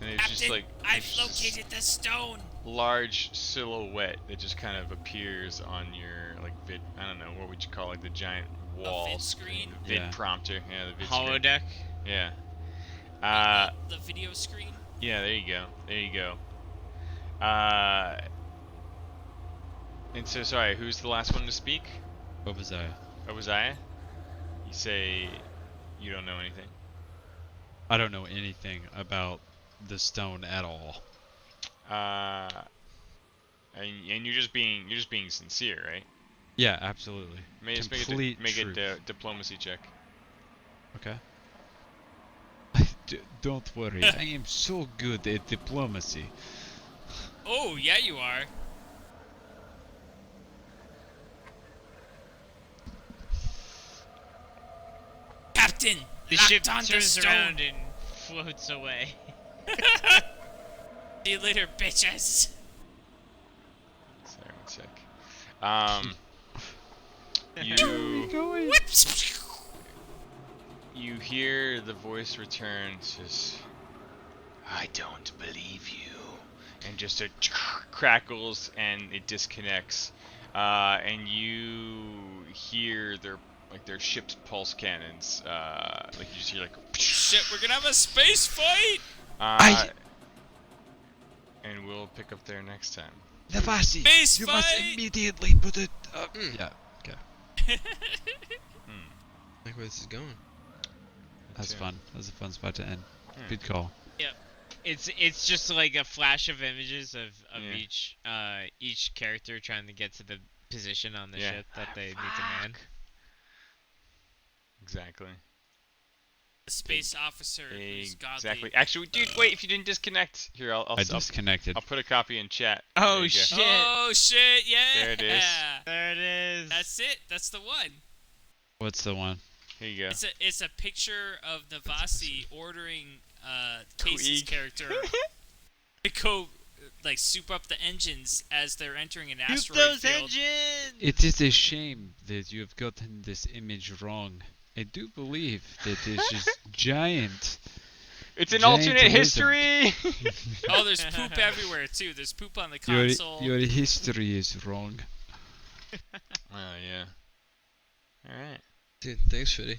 And it's just Captain, like I've this located the stone. large silhouette that just kind of appears on your like vid. I don't know what would you call like the giant wall vid screen? the vid Yeah. prompter. Yeah, the vid screen. Holodeck. Yeah. The video screen. Yeah, there you go. There you go. And so, sorry, who's the last one to speak? Obadiah. Obadiah? You say you don't know anything. I don't know anything about the stone at all. And you're just being sincere, right? Yeah, absolutely. Just Complete make a truth. diplomacy check. Okay. don't worry. I am so good at diplomacy. Oh, yeah, you are. Captain, The locked ship on the turns stone. around and floats away. See you later, bitches. Sorry, one sec. You Going. you hear the voice return, says, "I don't believe you," and just a crackles and it disconnects, and you hear their ship's pulse cannons, like you just hear like, Shit, we're gonna have a space fight. and we'll pick up there next time. Navasi, Space you must fight! immediately put it up. Yeah. Okay. Like where this is going. That's too. fun. That was a fun spot to end. Hmm. Good call. It's just like a flash of images of Yeah. each character trying to get to the position on the Yeah. ship that they need to man. Exactly. A space officer who's godly. Exactly. Actually, dude, wait! If you didn't disconnect, here I'll I disconnected. I'll put a copy in chat. Oh, There you go. shit. Oh shit! Yeah. There it is. There it is. That's it. That's the one. What's the one? Here you go. It's a picture of Navasi ordering Casey's Queeg. character to go like soup up the engines as they're entering an Shoot asteroid those field. engines! It is a shame that you have gotten this image wrong. I do believe that this is giant. It's an Giant alternate tourism. history. Oh, there's poop everywhere too. There's poop on the Your console. your history is wrong. Oh yeah. All right. Dude, thanks, Freddy.